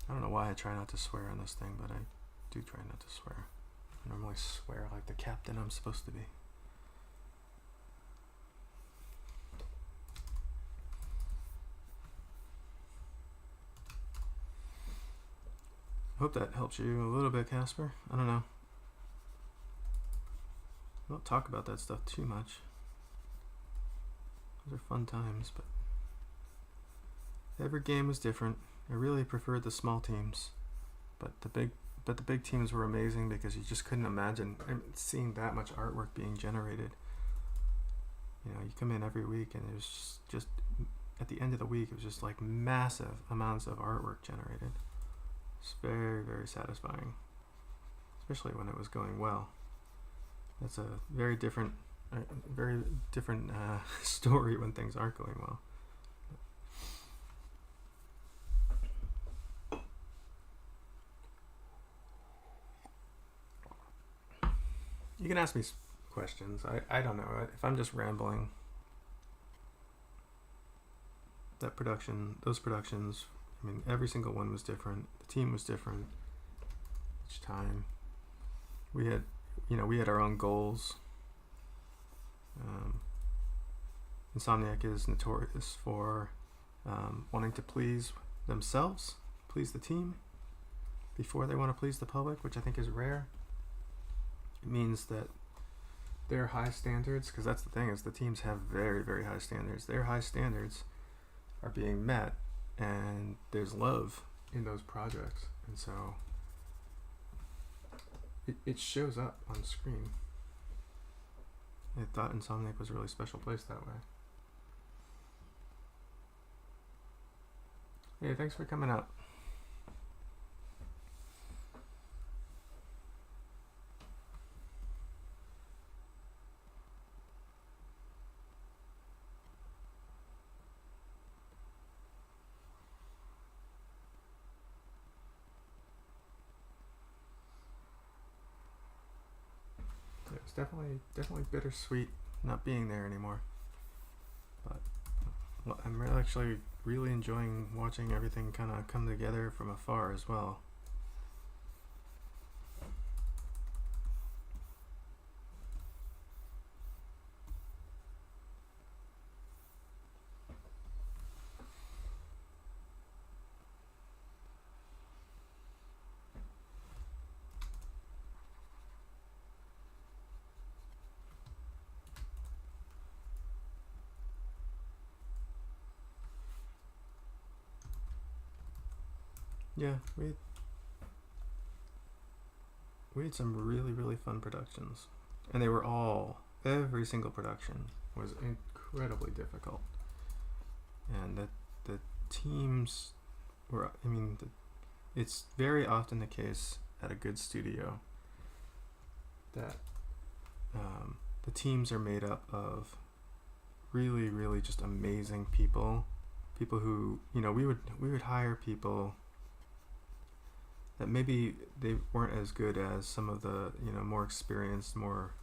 I don't know why I try not to swear on this thing, but I do try not to swear. I normally swear like the captain I'm supposed to be. Hope that helps you a little bit, Casper. I don't know. I don't talk about that stuff too much. Those are fun times, but every game was different. I really preferred the small teams, but the big teams were amazing because you just couldn't imagine seeing that much artwork being generated. You come in every week and it was just at the end of the week, it was just like massive amounts of artwork generated. It's very, very satisfying, especially when it was going well. That's a very different story when things aren't going well. You can ask me questions. I don't know. If I'm just rambling, those productions, every single one was different. The team was different each time. We had our own goals. Insomniac is notorious for wanting to please themselves, please the team, before they want to please the public, which I think is rare. It means that their high standards, because that's the thing, is the teams have very, very high standards. Their high standards are being met, and there's love in those projects, and so it shows up on screen. I thought Insomniac was a really special place that way. Hey, thanks for coming out. It's definitely bittersweet not being there anymore. But I'm actually really enjoying watching everything kind of come together from afar as well. Yeah, we had some really, really fun productions, and they were every single production was incredibly difficult, and the teams were, it's very often the case at a good studio that the teams are made up of really, really just amazing people who, we would hire people that maybe they weren't as good as some of the, more experienced, more,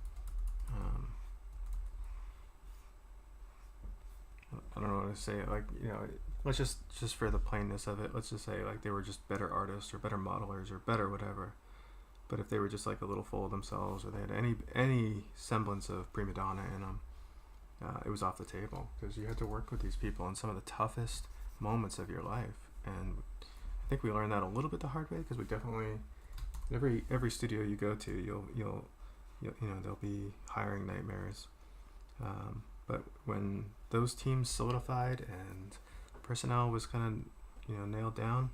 I don't know what to say, like, let's just for the plainness of it, let's just say like they were just better artists or better modelers or better whatever. But if they were just like a little full of themselves, or they had any semblance of prima donna in them, it was off the table, because you had to work with these people in some of the toughest moments of your life. And I think we learned that a little bit the hard way, because we definitely, every studio you go to, you'll they'll be hiring nightmares. But when those teams solidified and personnel was kind of nailed down,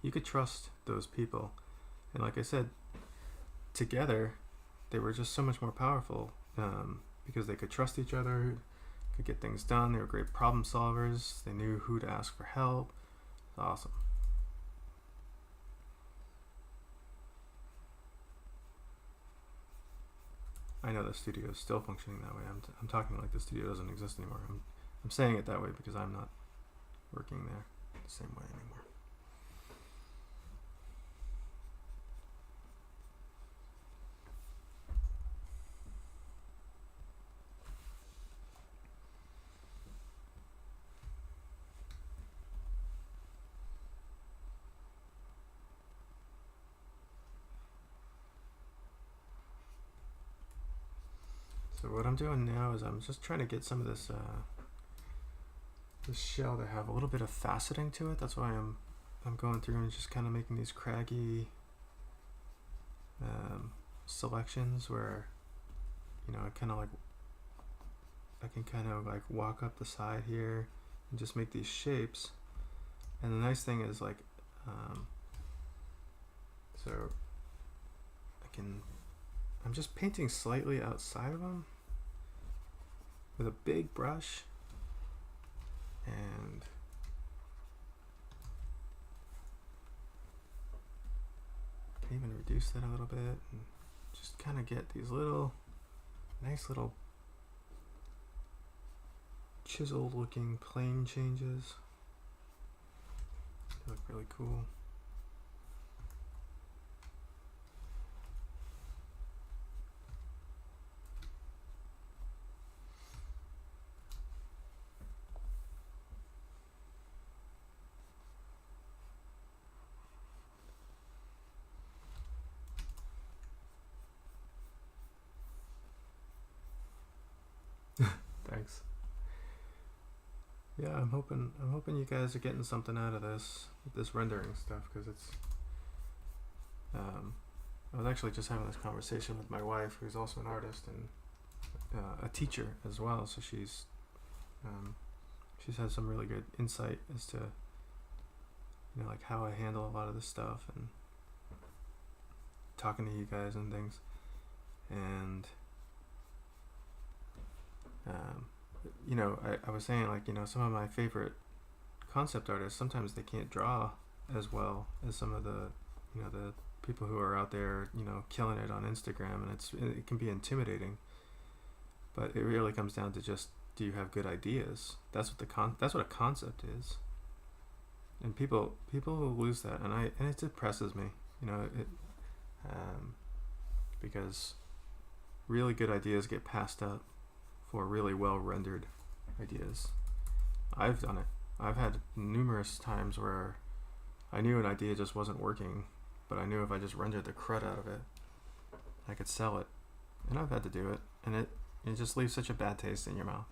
you could trust those people. And like I said, together they were just so much more powerful because they could trust each other, could get things done. They were great problem solvers. They knew who to ask for help. It's awesome. I know the studio is still functioning that way. I'm talking like the studio doesn't exist anymore. I'm saying it that way because I'm not working there the same way anymore. So what I'm doing now is I'm just trying to get some of this shell to have a little bit of faceting to it. That's why I'm going through and just kind of making these craggy selections where, you know, I can kind of like walk up the side here and just make these shapes. And the nice thing is like, so I'm just painting slightly outside of them with a big brush, and I can even reduce that a little bit and just kind of get these nice little chiseled looking plane changes. They look really cool. Thanks. Yeah, I'm hoping you guys are getting something out of this rendering stuff, because it's I was actually just having this conversation with my wife, who's also an artist and a teacher as well, so she's had some really good insight as to, you know, like how I handle a lot of this stuff and talking to you guys and things. And you know, I was saying, like, you know, some of my favorite concept artists, sometimes they can't draw as well as some of the, you know, the people who are out there, you know, killing it on Instagram, and it can be intimidating. But it really comes down to just, do you have good ideas? That's what a concept is. And people lose that, and it depresses me, you know, because really good ideas get passed up for really well rendered ideas. I've done it. I've had numerous times where I knew an idea just wasn't working, but I knew if I just rendered the crud out of it, I could sell it. And I've had to do it, and it just leaves such a bad taste in your mouth.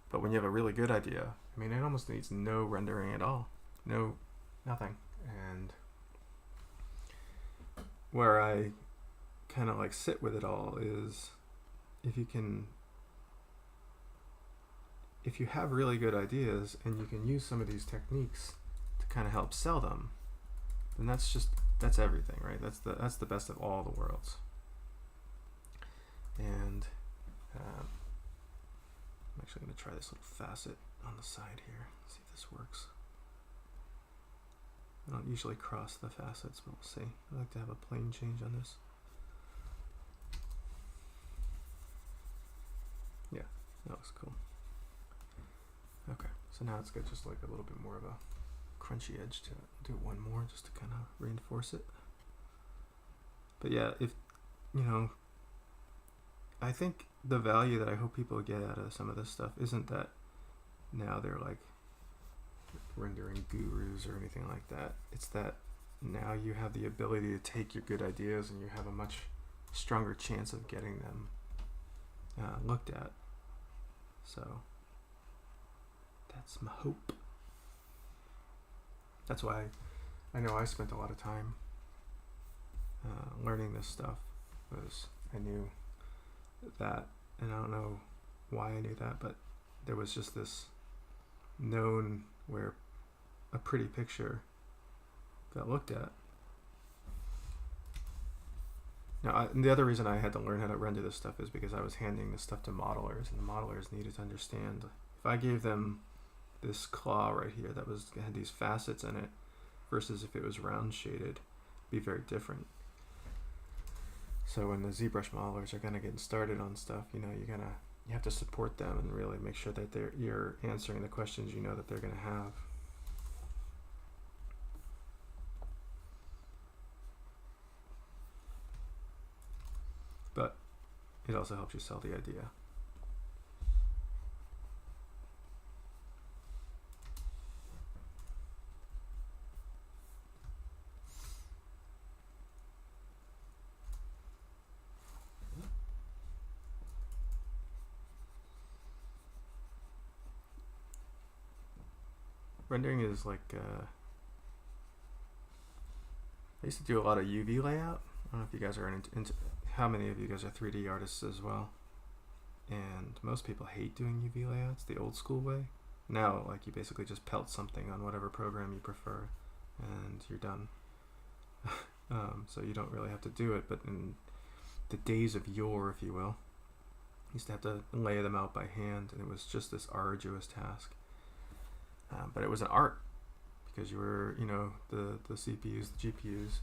But when you have a really good idea, I mean, it almost needs no rendering at all. Nothing. And where I kind of like sit with it all is, if you have really good ideas and you can use some of these techniques to kind of help sell them, then that's everything, right? That's the best of all the worlds. And I'm actually going to try this little facet on the side here, see if this works. I don't usually cross the facets, but we'll see. I like to have a plane change on this. Yeah, that looks cool. Okay, so now it's got just like a little bit more of a crunchy edge to it. I'll do one more just to kind of reinforce it. But yeah, if, you know, I think the value that I hope people get out of some of this stuff isn't that now they're like rendering gurus or anything like that. It's that now you have the ability to take your good ideas and you have a much stronger chance of getting them looked at. So that's my hope. That's why I know I spent a lot of time learning this stuff, was I knew that, and I don't know why I knew that, but there was just this known where a pretty picture got looked at. Now, and the other reason I had to learn how to render this stuff is because I was handing this stuff to modelers, and the modelers needed to understand. If I gave them this claw right here that had these facets in it, versus if it was round shaded, it'd be very different. So when the ZBrush modelers are kind of getting started on stuff, you have to support them and really make sure that you're answering the questions that they're going to have. But it also helps you sell the idea. Rendering is like, I used to do a lot of UV layout. I don't know if you guys are into how many of you guys are 3D artists as well. And most people hate doing UV layouts the old school way. Now, like, you basically just pelt something on whatever program you prefer and you're done. So you don't really have to do it, but in the days of yore, if you will, you used to have to lay them out by hand, and it was just this arduous task. But it was an art, because you were, the CPUs, the GPUs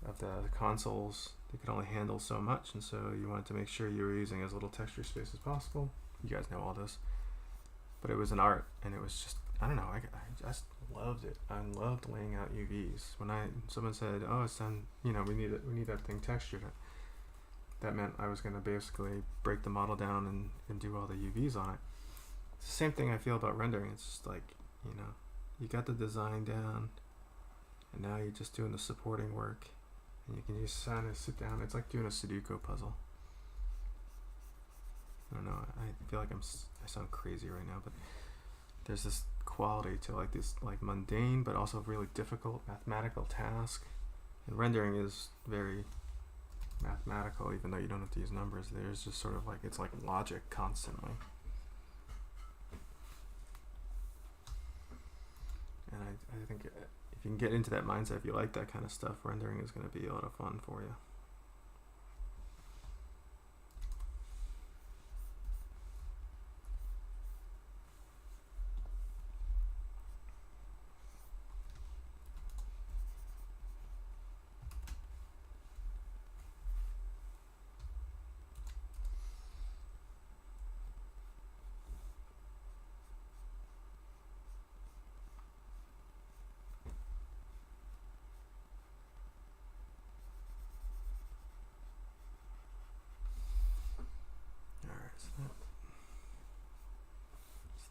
of the consoles, they could only handle so much, and so you wanted to make sure you were using as little texture space as possible. You guys know all this. But it was an art, and it was just, I don't know, I just loved it. I loved laying out UVs. When someone said, oh, it's done, we need that thing textured, that meant I was going to basically break the model down and do all the UVs on it. It's the same thing I feel about rendering. It's just like, you got the design down, and now you're just doing the supporting work, and you can just kind of sit down. It's like doing a Sudoku puzzle. I don't know, I feel like I sound crazy right now, but there's this quality to like this like mundane but also really difficult mathematical task. And rendering is very mathematical, even though you don't have to use numbers. There's just sort of like, it's like logic constantly. And I think if you can get into that mindset, if you like that kind of stuff, rendering is going to be a lot of fun for you.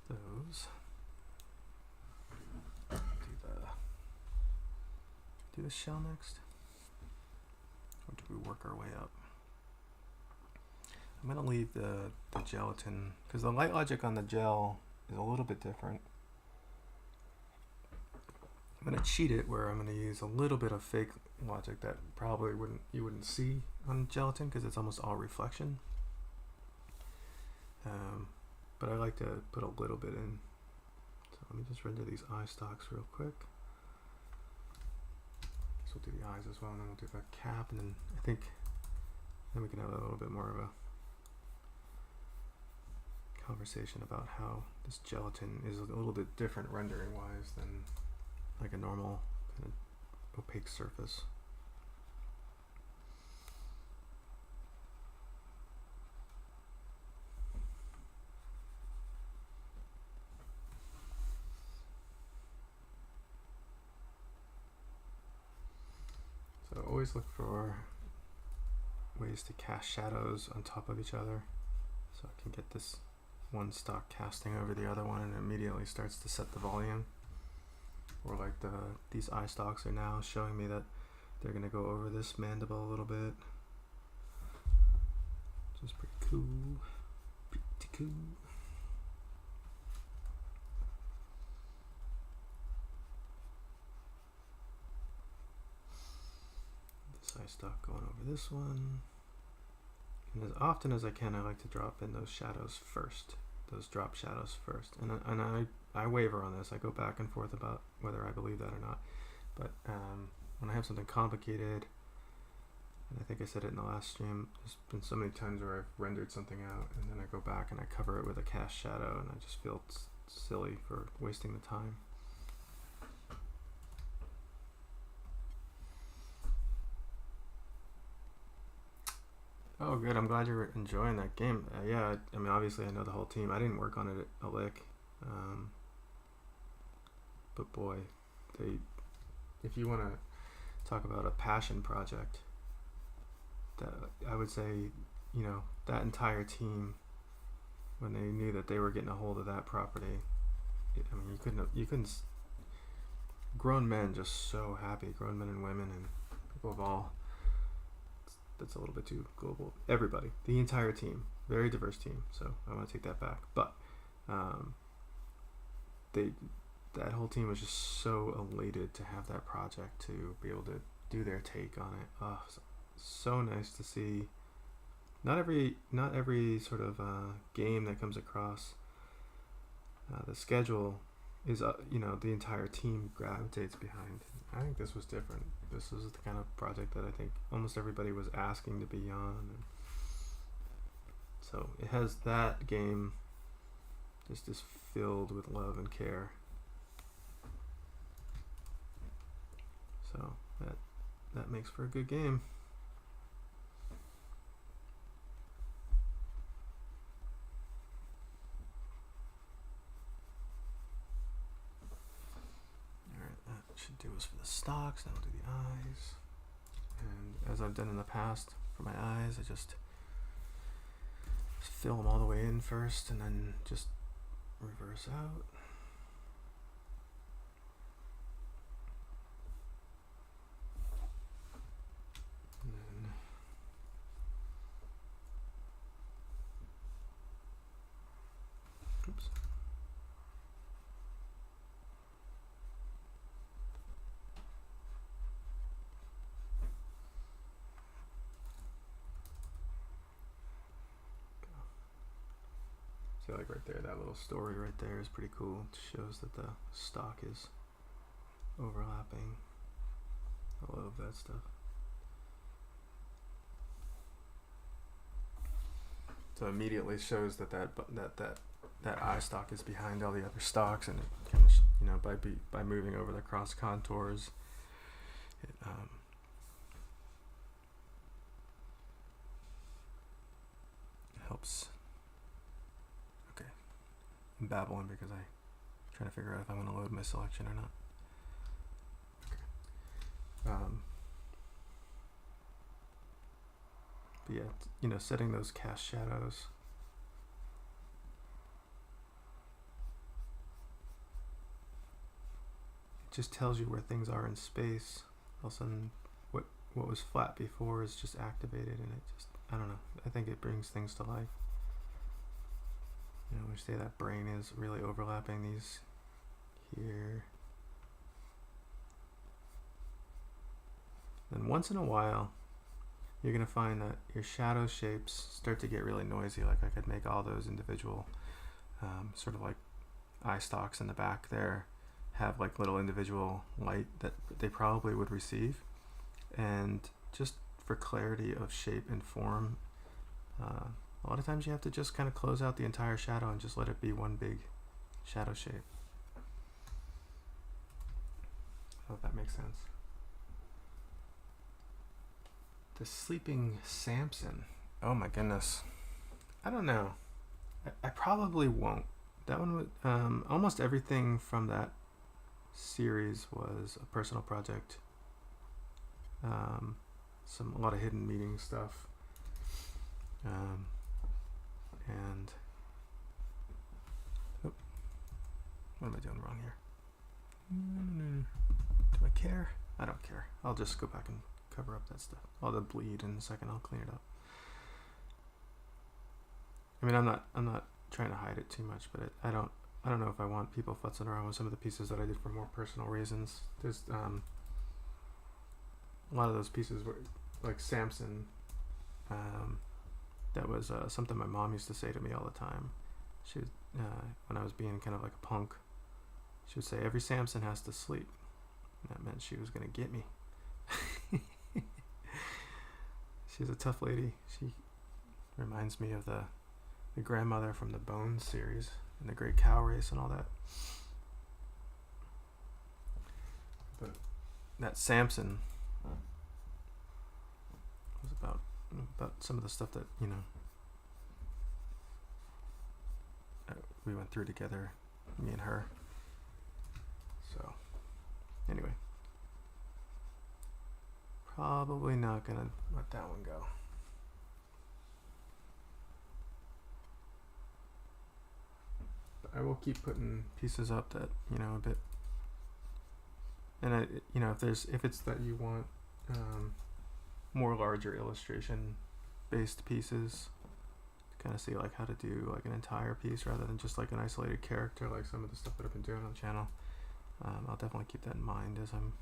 Those. Do the shell next, or do we work our way up? I'm gonna leave the gelatin, because the light logic on the gel is a little bit different. I'm gonna cheat it where I'm gonna use a little bit of fake logic that probably you wouldn't see on gelatin, because it's almost all reflection. But I like to put a little bit in. So let me just render these eye stalks real quick. So we'll do the eyes as well, and then we'll do the cap, and then I think then we can have a little bit more of a conversation about how this gelatin is a little bit different rendering wise than like a normal kind of opaque surface. So always look for ways to cast shadows on top of each other, so I can get this one stock casting over the other one, and it immediately starts to set the volume. Or like these eye stalks are now showing me that they're going to go over this mandible a little bit, which is pretty cool. Pretty cool. Eye stalk going over this one, and as often as I can, I like to drop in those shadows first, those drop shadows first, and I waver on this. I go back and forth about whether I believe that or not, but when I have something complicated, And I think I said it in the last stream. There's been so many times where I've rendered something out and then I go back and I cover it with a cast shadow, and I just feel silly for wasting the time. Oh, good. I'm glad you're enjoying that game. Yeah, I mean, obviously I know the whole team. I didn't work on it a lick. But boy, if you want to talk about a passion project, that I would say, that entire team, when they knew that they were getting a hold of that property, you couldn't. Grown men just so happy. Grown men and women and people of all. That's a little bit too global. Everybody, the entire team, very diverse team. So I want to take that back. But that whole team was just so elated to have that project, to be able to do their take on it. Oh, so nice to see. Not every sort of game that comes across the schedule is the entire team gravitates behind. I think this was different. This was the kind of project that I think almost everybody was asking to be on. And so it has that game just is filled with love and care. So that makes for a good game. Should do is for the stocks. Now we'll do the eyes. And as I've done in the past for my eyes, I just fill them all the way in first and then just reverse out. And then oops. See, like right there, that little story right there is pretty cool. It shows that the stock is overlapping. I love that stuff. So immediately shows that eye stock is behind all the other stocks, and it kind of, by moving over the cross contours, it helps. I'm babbling because I'm trying to figure out if I want to load my selection or not. Okay. But yeah, setting those cast shadows. It just tells you where things are in space. All of a sudden, what was flat before is just activated, and it just, I don't know. I think it brings things to life. We say that brain is really overlapping these here. Then once in a while, you're going to find that your shadow shapes start to get really noisy. Like I could make all those individual sort of like eye stalks in the back there have like little individual light that they probably would receive. And just for clarity of shape and form, a lot of times you have to just kind of close out the entire shadow and just let it be one big shadow shape. I hope that makes sense. The Sleeping Samson. Oh my goodness. I don't know. I probably won't. That one would, almost everything from that series was a personal project. A lot of hidden meaning stuff. And what am I doing wrong here? Do I care? I don't care. I'll just go back and cover up that stuff. All the bleed in a second. I'll clean it up. I mean, I'm not trying to hide it too much, but I don't know if I want people futzing around with some of the pieces that I did for more personal reasons. There's a lot of those pieces were like Samson. That was something my mom used to say to me all the time. She was, when I was being kind of like a punk, she would say, every Samson has to sleep. And that meant she was going to get me. She's a tough lady. She reminds me of the grandmother from the Bones series and the Great Cow Race and all that. But that Samson was about some of the stuff that, you know, we went through together, me and her. So, anyway. Probably not gonna let that one go. But I will keep putting pieces up that, you know, a bit. And I, you know, if it's that you want more larger illustration based pieces, kind of see like how to do like an entire piece rather than just like an isolated character, like some of the stuff that I've been doing on the channel. I'll definitely keep that in mind as I'm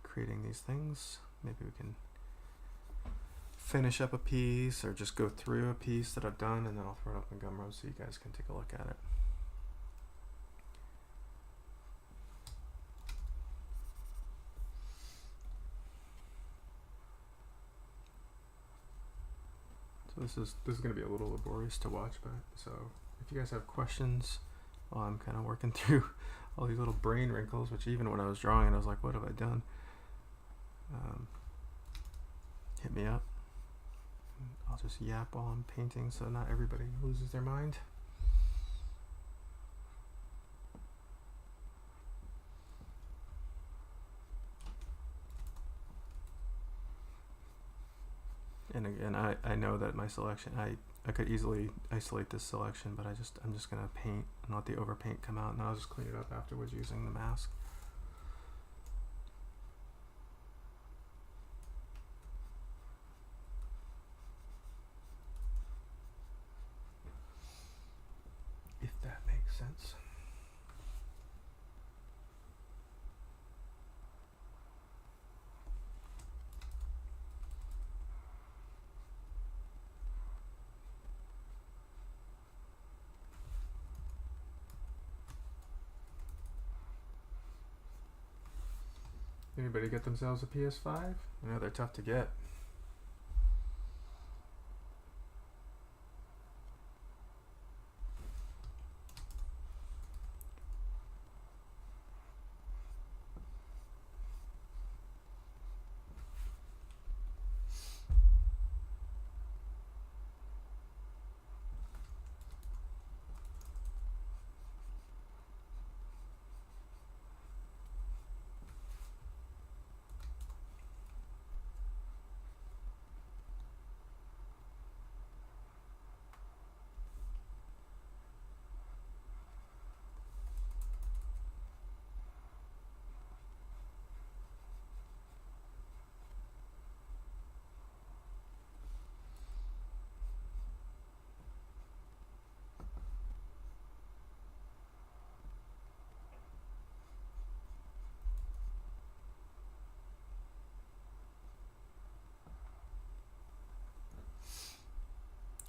creating these things. Maybe we can finish up a piece or just go through a piece that I've done, and then I'll throw it up in Gumroad so you guys can take a look at it. So this is going to be a little laborious to watch, but so if you guys have questions while I'm kind of working through all these little brain wrinkles, which even when I was drawing, I was like, what have I done? Hit me up. I'll just yap while I'm painting so not everybody loses their mind. And again, I know that my selection, I could easily isolate this selection, but I'm just gonna paint and let the overpaint come out, and I'll just clean it up afterwards using the mask. If that makes sense. Anybody get themselves a PS5? I know they're tough to get.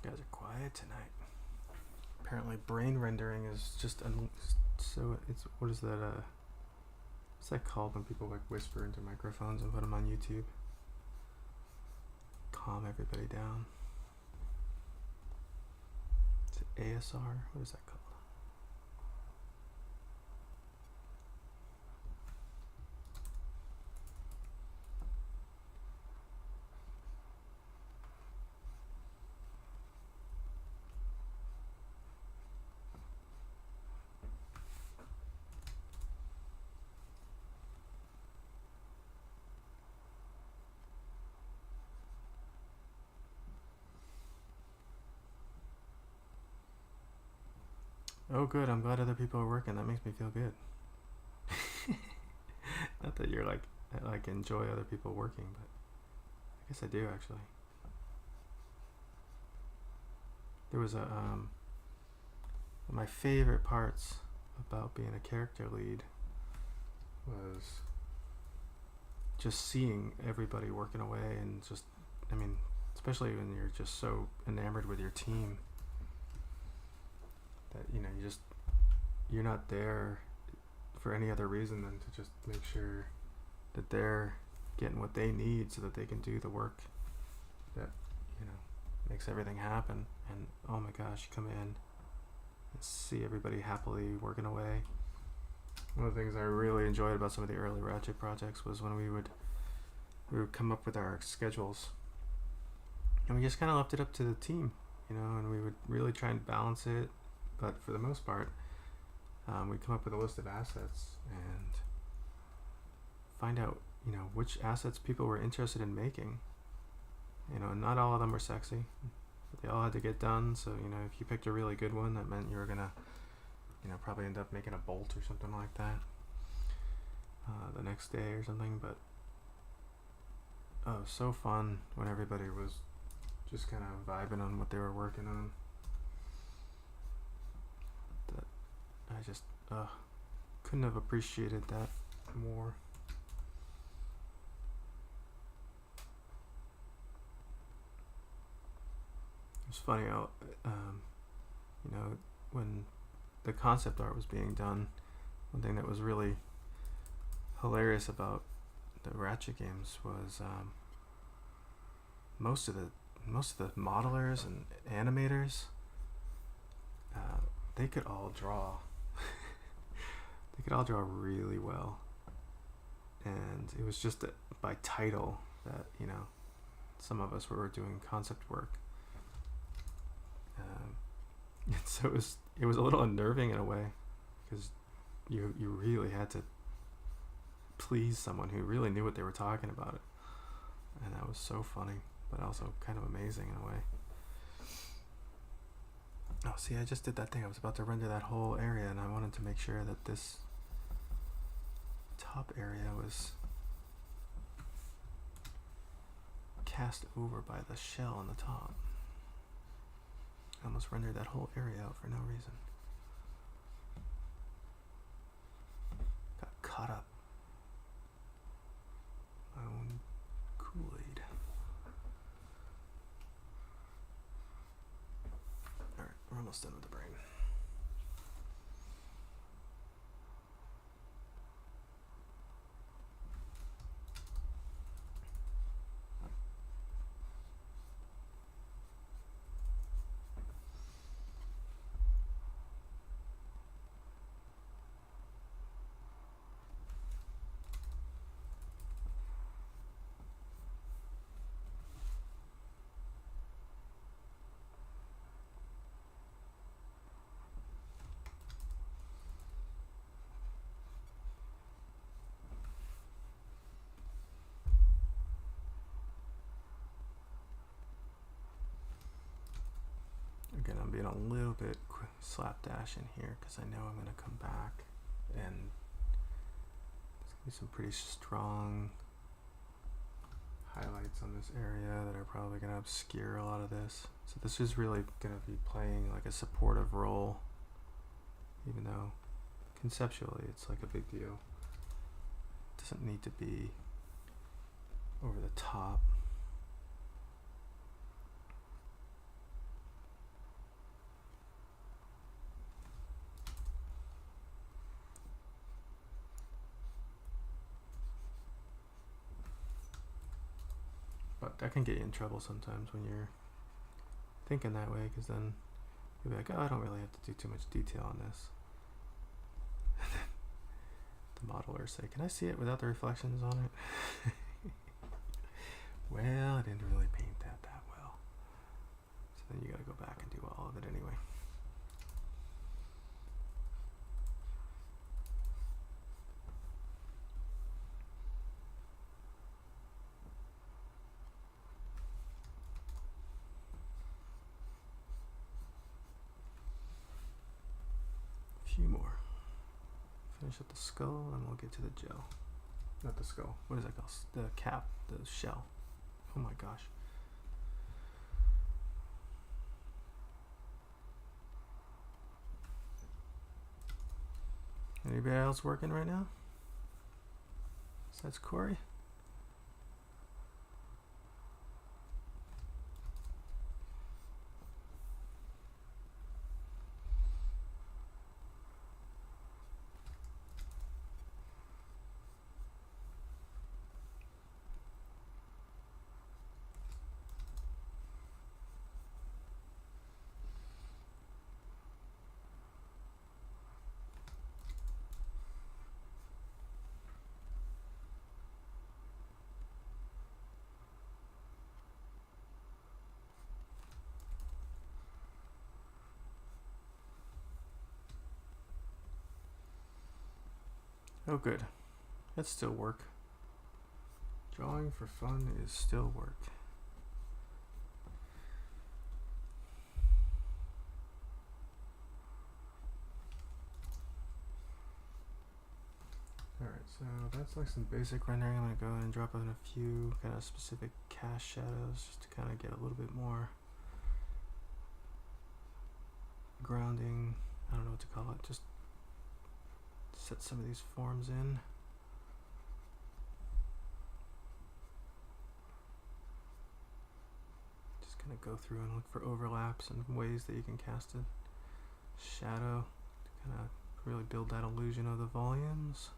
You guys are quiet tonight. Apparently brain rendering is just so it's what is that what's that called when people like whisper into microphones and put them on YouTube? Calm everybody down. Is it ASR? What is that called? Oh, good. I'm glad other people are working. That makes me feel good. Not that you're like enjoy other people working, but I guess I do actually. There was my favorite parts about being a character lead was just seeing everybody working away, and just, I mean, especially when you're just so enamored with your team that, you know, you're not there for any other reason than to just make sure that they're getting what they need so that they can do the work that, you know, makes everything happen. And oh my gosh, you come in and see everybody happily working away. One of the things I really enjoyed about some of the early Ratchet projects was when we would come up with our schedules, and we just kind of left it up to the team, you know, and we would really try and balance it. But for the most part, we'd come up with a list of assets and find out, you know, which assets people were interested in making. You know, not all of them were sexy, but they all had to get done. So, you know, if you picked a really good one, that meant you were gonna, you know, probably end up making a bolt or something like that the next day or something. But oh, so fun when everybody was just kind of vibing on what they were working on. That I just couldn't have appreciated that more. It's funny how, you know, when the concept art was being done, one thing that was really hilarious about the Ratchet games was most of the modelers and animators, they could all draw. They could all draw really well, and it was just by title that, you know, some of us were doing concept work. And so it was a little unnerving in a way, because you really had to please someone who really knew what they were talking about it, and that was so funny, but also kind of amazing in a way. Oh, see, I just did that thing. I was about to render that whole area, and I wanted to make sure that this top area was cast over by the shell on the top. I almost rendered that whole area out for no reason. Got caught up. My own Kool-Aid. Alright, we're almost done with the brain. Again, I'm being a little bit slapdash in here because I know I'm going to come back and there's going to be some pretty strong highlights on this area that are probably going to obscure a lot of this. So this is really going to be playing like a supportive role, even though conceptually it's like a big deal. It doesn't need to be over the top. But that can get you in trouble sometimes when you're thinking that way, because then you'll be like, oh, I don't really have to do too much detail on this. The modelers say, can I see it without the reflections on it? Well, I didn't really paint that well. So then you gotta go back and do all of it anyway. Few more. Finish up the skull and we'll get to the gel. Not the skull. What is that called? The cap, the shell. Oh my gosh. Anybody else working right now? Besides Corey? Oh, good. That's still work. Drawing for fun is still work. Alright, so that's like some basic rendering. I'm going to go ahead and drop in a few kind of specific cast shadows just to kind of get a little bit more grounding. I don't know what to call it. Just set some of these forms in. Just kind of go through and look for overlaps and ways that you can cast a shadow to kind of really build that illusion of the volumes.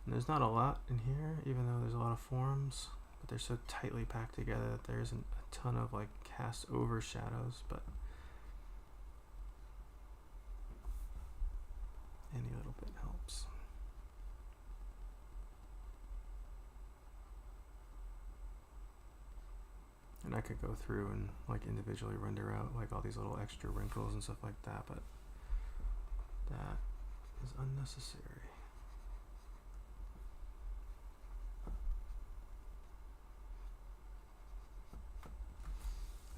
And there's not a lot in here, even though there's a lot of forms, but they're so tightly packed together that there isn't a ton of like cast over shadows, but any little bit helps. And I could go through and like individually render out like all these little extra wrinkles and stuff like that, but that is unnecessary.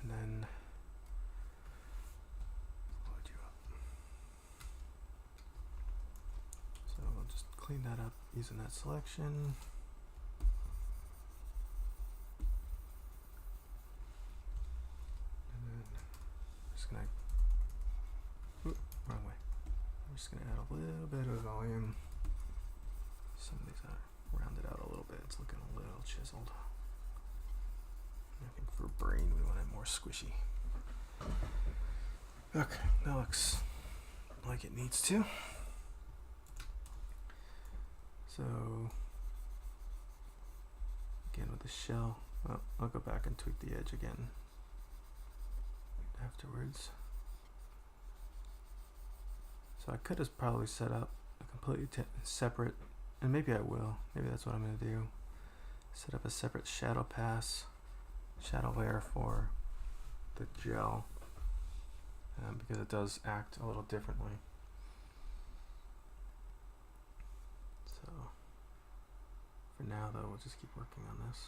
And then load you up. So we'll just clean that up using that selection. And then I'm just gonna, wrong way. I'm just gonna add a little bit of volume. Some of these are rounded out a little bit. It's looking a little chiseled. I think for brain we want it more squishy. Okay, that looks like it needs to. So again with the shell, I'll go back and tweak the edge again afterwards. So I could have probably set up a completely separate, and maybe I will, maybe that's what I'm going to do, set up a separate shadow layer for the gel, because it does act a little differently. So for now though, we'll just keep working on this.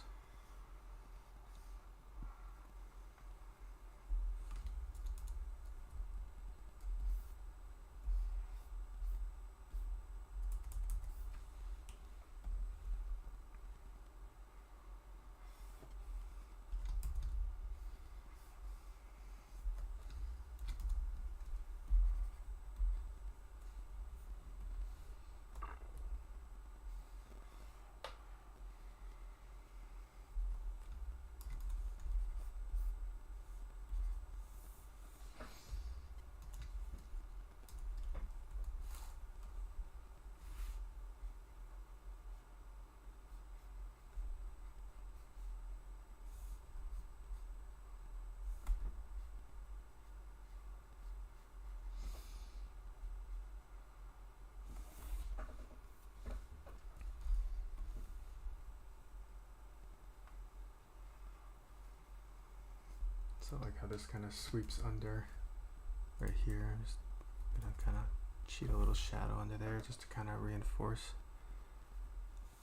So like how this kind of sweeps under right here. I'm just gonna kind of cheat a little shadow under there just to kind of reinforce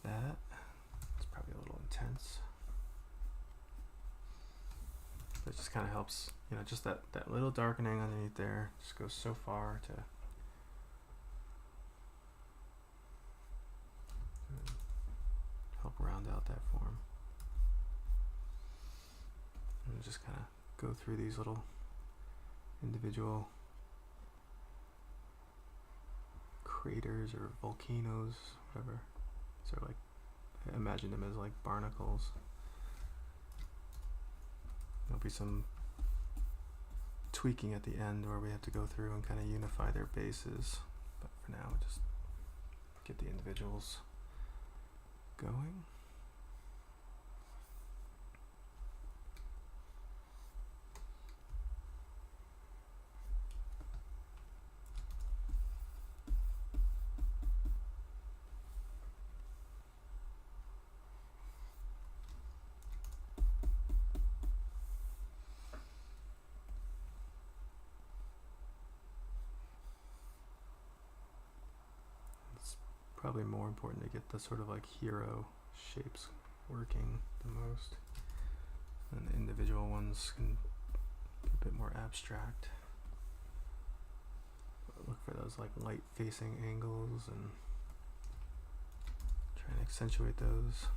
that. It's probably a little intense. But it just kind of helps, you know, just that little darkening underneath there just goes so far to help round out that form. And just kind of go through these little individual craters or volcanoes, whatever. So like, I imagine them as like barnacles. There'll be some tweaking at the end where we have to go through and kind of unify their bases. But for now, we'll just get the individuals going. probably more important to get the sort of like hero shapes working the most. And the individual ones can be a bit more abstract. Look for those like light facing angles and try and accentuate those.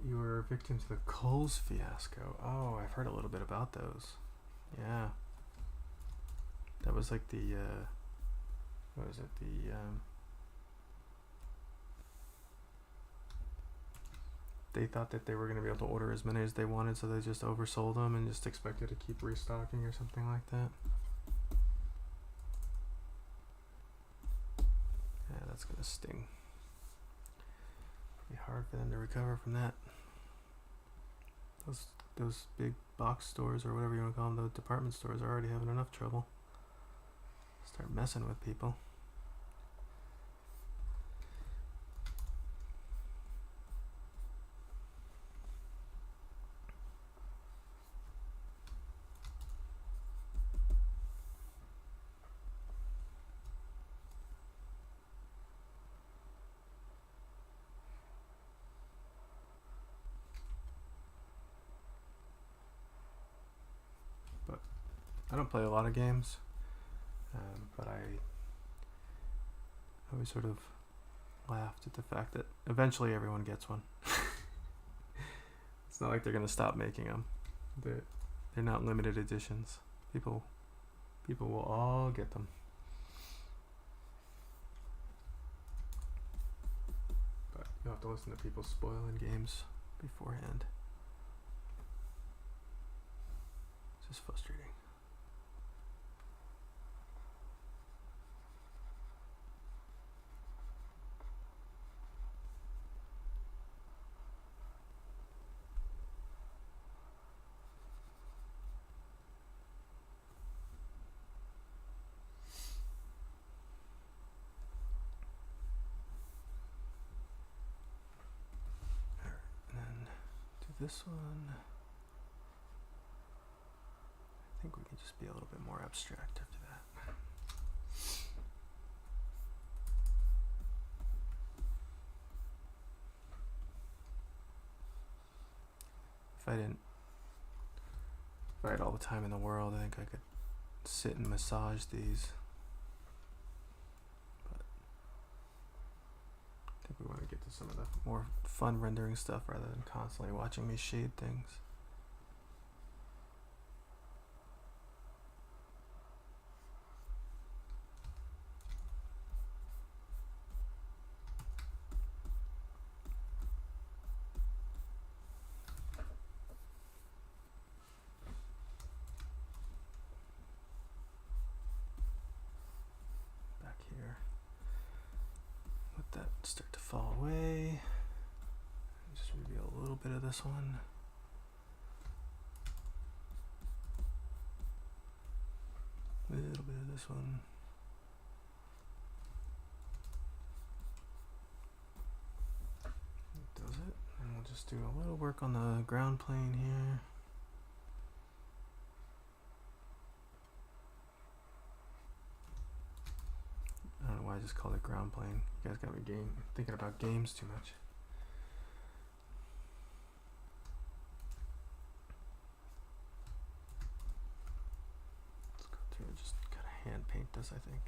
You were a victim to the Coles fiasco. Oh, I've heard a little bit about those. Yeah. That was like the what was it? They thought that they were going to be able to order as many as they wanted, so they just oversold them and just expected to keep restocking or something like that. Yeah, that's going to sting. Be hard for them to recover from that. Those big box stores, or whatever you want to call them, those department stores, are already having enough trouble. Start messing with people. I don't play a lot of games, but I always sort of laughed at the fact that eventually everyone gets one. It's not like they're going to stop making them. They're not limited editions. People will all get them. But you have to listen to people spoiling games beforehand. It's just frustrating. This one, I think we can just be a little bit more abstract after that. If I had all the time in the world, I think I could sit and massage these. But I think we want to get to some of the more fun rendering stuff rather than constantly watching me shade things. Back here, let that start to fall away. Just reveal a little bit of this one. A little bit of this one. That does it. And we'll just do a little work on the ground plane here. I don't know why I just called it ground plane. You guys got me thinking about games too much. Just gotta hand paint this, I think.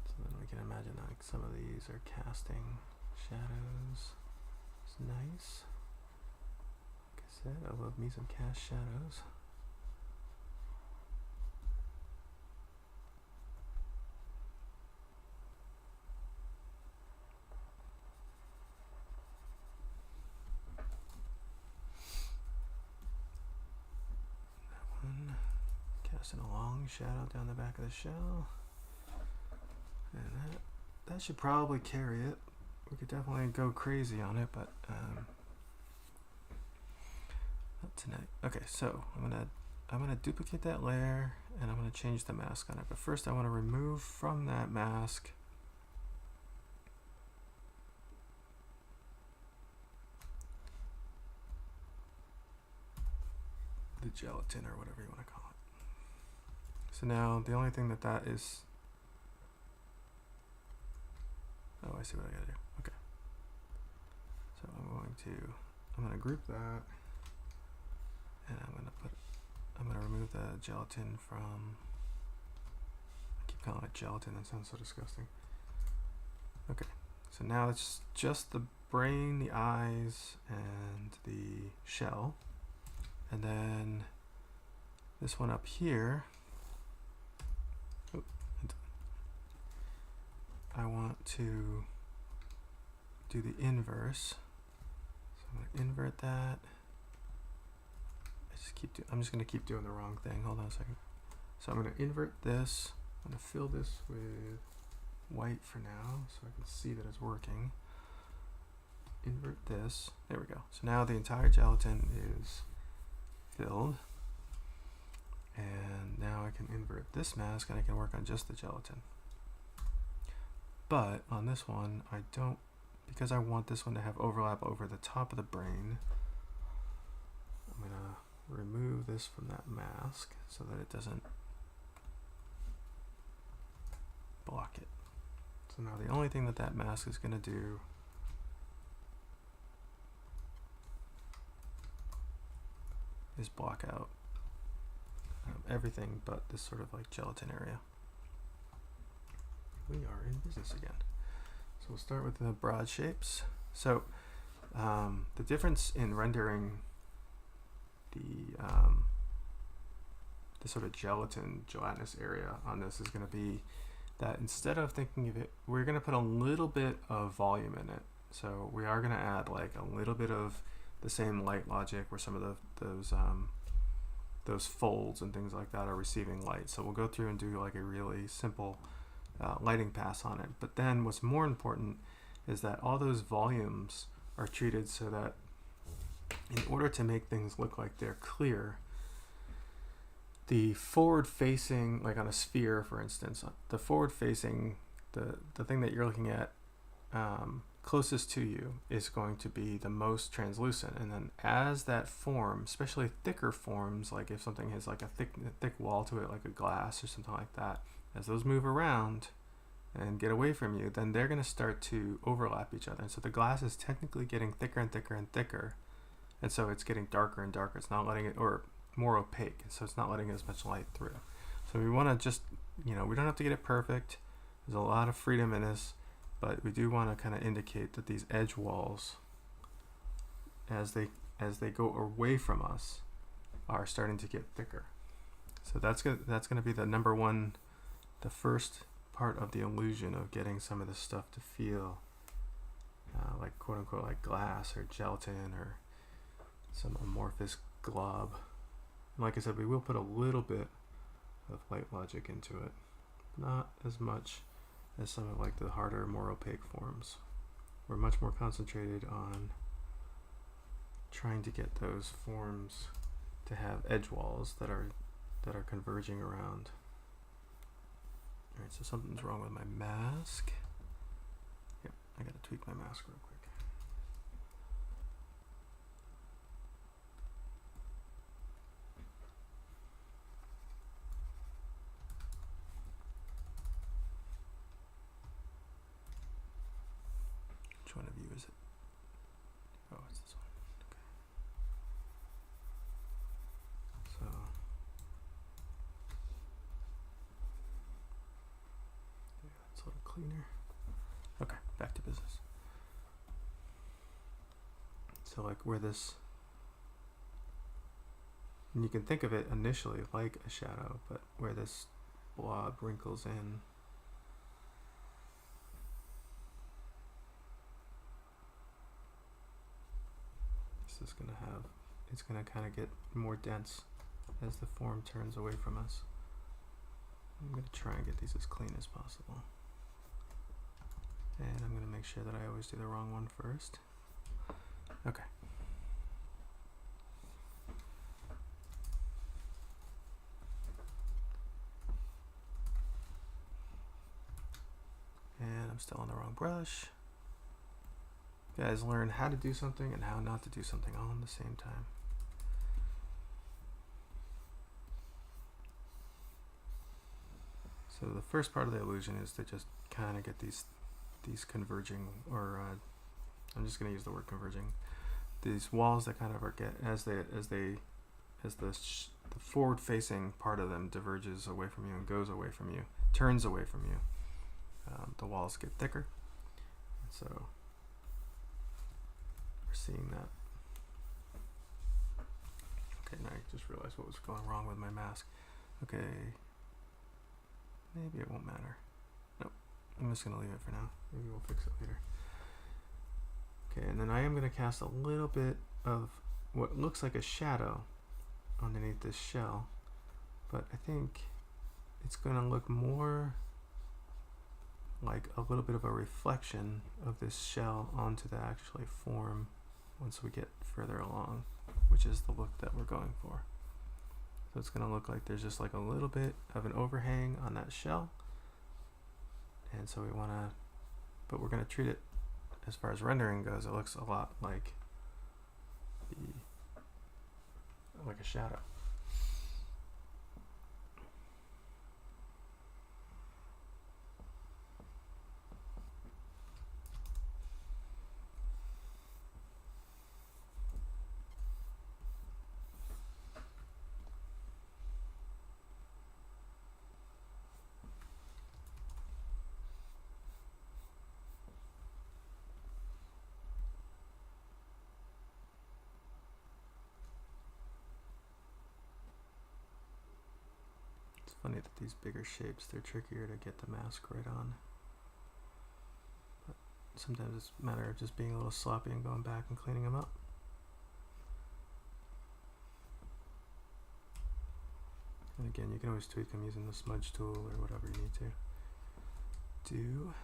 So then we can imagine like some of these are casting shadows. It's nice. I love me some cast shadows. casting a long shadow down the back of the shell. And that should probably carry it. We could definitely go crazy on it, but not tonight. Okay, so I'm gonna duplicate that layer and I'm gonna change the mask on it. But first I want to remove from that mask the gelatin or whatever you want to call it. So now the only thing that is, oh, I see what I gotta do. Okay. So I'm gonna group that, and I'm gonna remove the gelatin from, I keep calling it gelatin, that sounds so disgusting. Okay, so now it's just the brain, the eyes, and the shell. And then this one up here, I want to do the inverse. So I'm gonna invert that. I'm just gonna keep doing the wrong thing. Hold on a second. So I'm gonna invert this. I'm gonna fill this with white for now so I can see that it's working. Invert this. There we go. So now the entire gelatin is filled. And now I can invert this mask and I can work on just the gelatin. But on this one, I don't, because I want this one to have overlap over the top of the brain, I'm gonna remove this from that mask so that it doesn't block it. So now the only thing that mask is gonna do is block out everything but this sort of like gelatin area. We are in business again. So we'll start with the broad shapes. So the difference in rendering the sort of gelatinous area on this is going to be that instead of thinking of it, we're going to put a little bit of volume in it. So we are going to add like a little bit of the same light logic where some of those folds and things like that are receiving light. So we'll go through and do like a really simple lighting pass on it. But then what's more important is that all those volumes are treated so that in order to make things look like they're clear, the forward facing, like on a sphere for instance, the forward facing, the thing that you're looking at closest to you is going to be the most translucent. And then as that form, especially thicker forms, like if something has like a thick wall to it, like a glass or something like that, as those move around and get away from you, then they're going to start to overlap each other. And so the glass is technically getting thicker and thicker and thicker. And so it's getting darker and darker. It's not letting it, or more opaque. So it's not letting as much light through. So we want to just, we don't have to get it perfect. There's a lot of freedom in this, but we do want to kind of indicate that these edge walls, as they go away from us, are starting to get thicker. So that's going to be the number one, the first part of the illusion of getting some of this stuff to feel like quote unquote like glass or gelatin or some amorphous glob. And like I said, we will put a little bit of light logic into it, not as much as some of like the harder, more opaque forms. We're much more concentrated on trying to get those forms to have edge walls that are converging around. All right, so something's wrong with my mask. Yep, I gotta tweak my mask real quick. Which one of you is it? Oh, it's this one. Okay. So yeah, it's a little cleaner. Okay, back to business. So like where this, and you can think of it initially like a shadow, but where this blob wrinkles in, it's going to kind of get more dense as the form turns away from us. I'm going to try and get these as clean as possible. And I'm going to make sure that I always do the wrong one first. Okay. And I'm still on the wrong brush. You guys learn how to do something and how not to do something all at the same time. So the first part of the illusion is to just kind of get these converging, or I'm just going to use the word converging. These walls that kind of are as the forward-facing part of them diverges away from you and goes away from you, turns away from you. The walls get thicker, so we're seeing that. Okay, now I just realized what was going wrong with my mask. Okay, maybe it won't matter. Nope, I'm just gonna leave it for now. Maybe we'll fix it later. Okay, and then I am gonna cast a little bit of what looks like a shadow underneath this shell, but I think it's gonna look more like a little bit of a reflection of this shell onto the actually form once we get further along, which is the look that we're going for. So it's going to look like there's just like a little bit of an overhang on that shell, and so we want to, but we're going to treat it, as far as rendering goes, it looks a lot like a shadow. Funny that these bigger shapes, they're trickier to get the mask right on. But sometimes it's a matter of just being a little sloppy and going back and cleaning them up. And again, you can always tweak them using the smudge tool or whatever you need to do.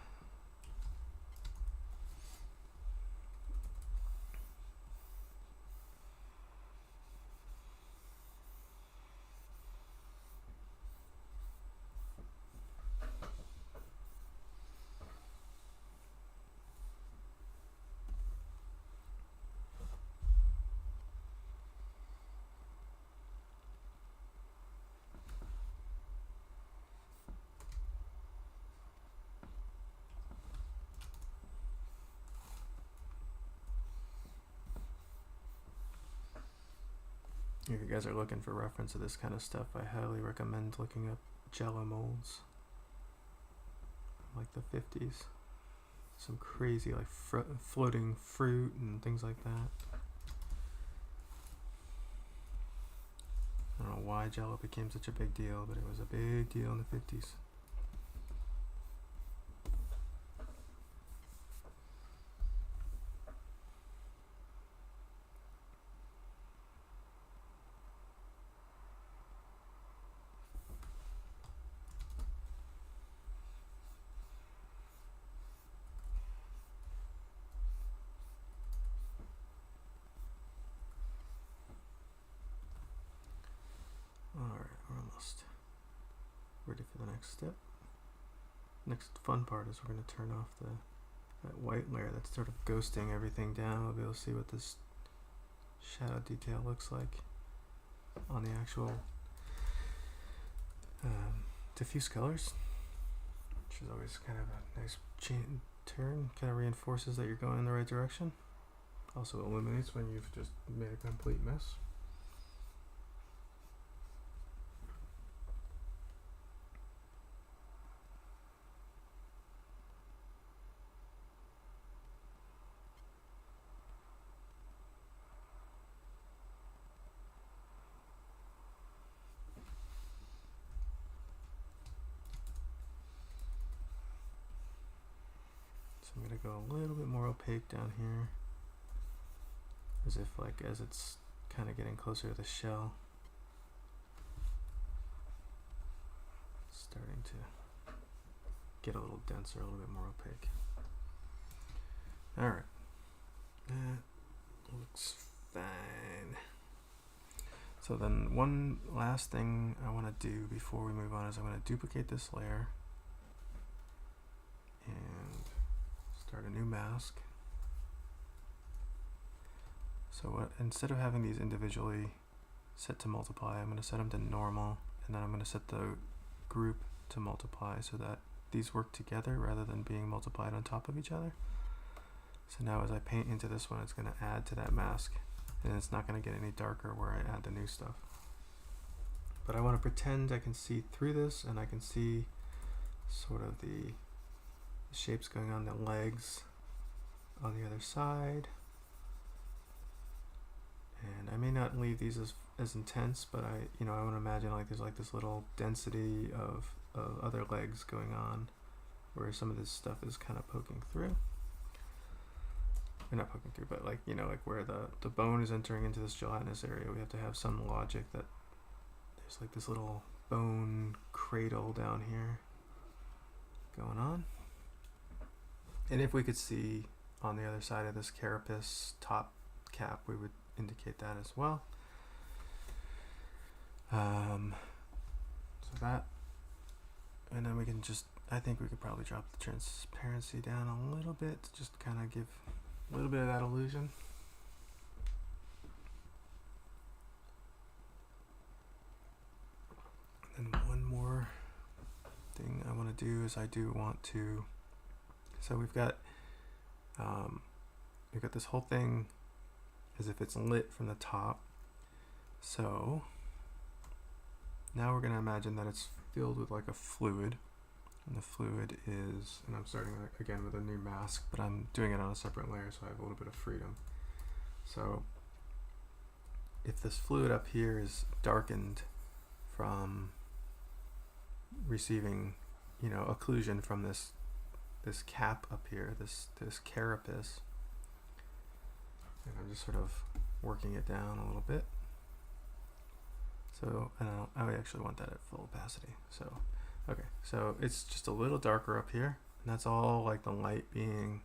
If you guys are looking for reference to this kind of stuff, I highly recommend looking up Jello molds, like the 50s. Some crazy like floating fruit and things like that. I don't know why Jello became such a big deal, but it was a big deal in the 50s. Alright, we're almost ready for the next step. Next fun part is we're going to turn off that white layer that's sort of ghosting everything down. We'll be able to see what this shadow detail looks like on the actual diffuse colors, which is always kind of a nice turn. Kind of reinforces that you're going in the right direction. Also illuminates when you've just made a complete mess. So I'm going to go a little bit more opaque down here, as if like as it's kind of getting closer to the shell. Just starting to get a little denser, a little bit more opaque. Alright. That looks fine. So then one last thing I want to do before we move on is I'm going to duplicate this layer and start a new mask. So instead of having these individually set to multiply, I'm going to set them to normal, and then I'm going to set the group to multiply so that these work together rather than being multiplied on top of each other. So now as I paint into this one, it's going to add to that mask, and it's not going to get any darker where I add the new stuff. But I want to pretend I can see through this, and I can see sort of the shapes going on the legs on the other side. And I may not leave these as intense, but I want to imagine like there's like this little density of other legs going on where some of this stuff is kind of poking through. Or not poking through, but like, like where the bone is entering into this gelatinous area, we have to have some logic that there's like this little bone cradle down here going on. And if we could see on the other side of this carapace top cap, we would indicate that as well. So that, and then we can just, I think we could probably drop the transparency down a little bit to just kind of give a little bit of that illusion. And one more thing I want to do is I do want to, so we've got this whole thing as if it's lit from the top. So now we're going to imagine that it's filled with like a fluid, and the fluid is, and I'm starting again with a new mask, but I'm doing it on a separate layer so I have a little bit of freedom. So if this fluid up here is darkened from receiving, occlusion from this cap up here, this carapace, and I'm just sort of working it down a little bit. So, and I actually want that at full opacity. So, okay, so it's just a little darker up here, and that's all like the light being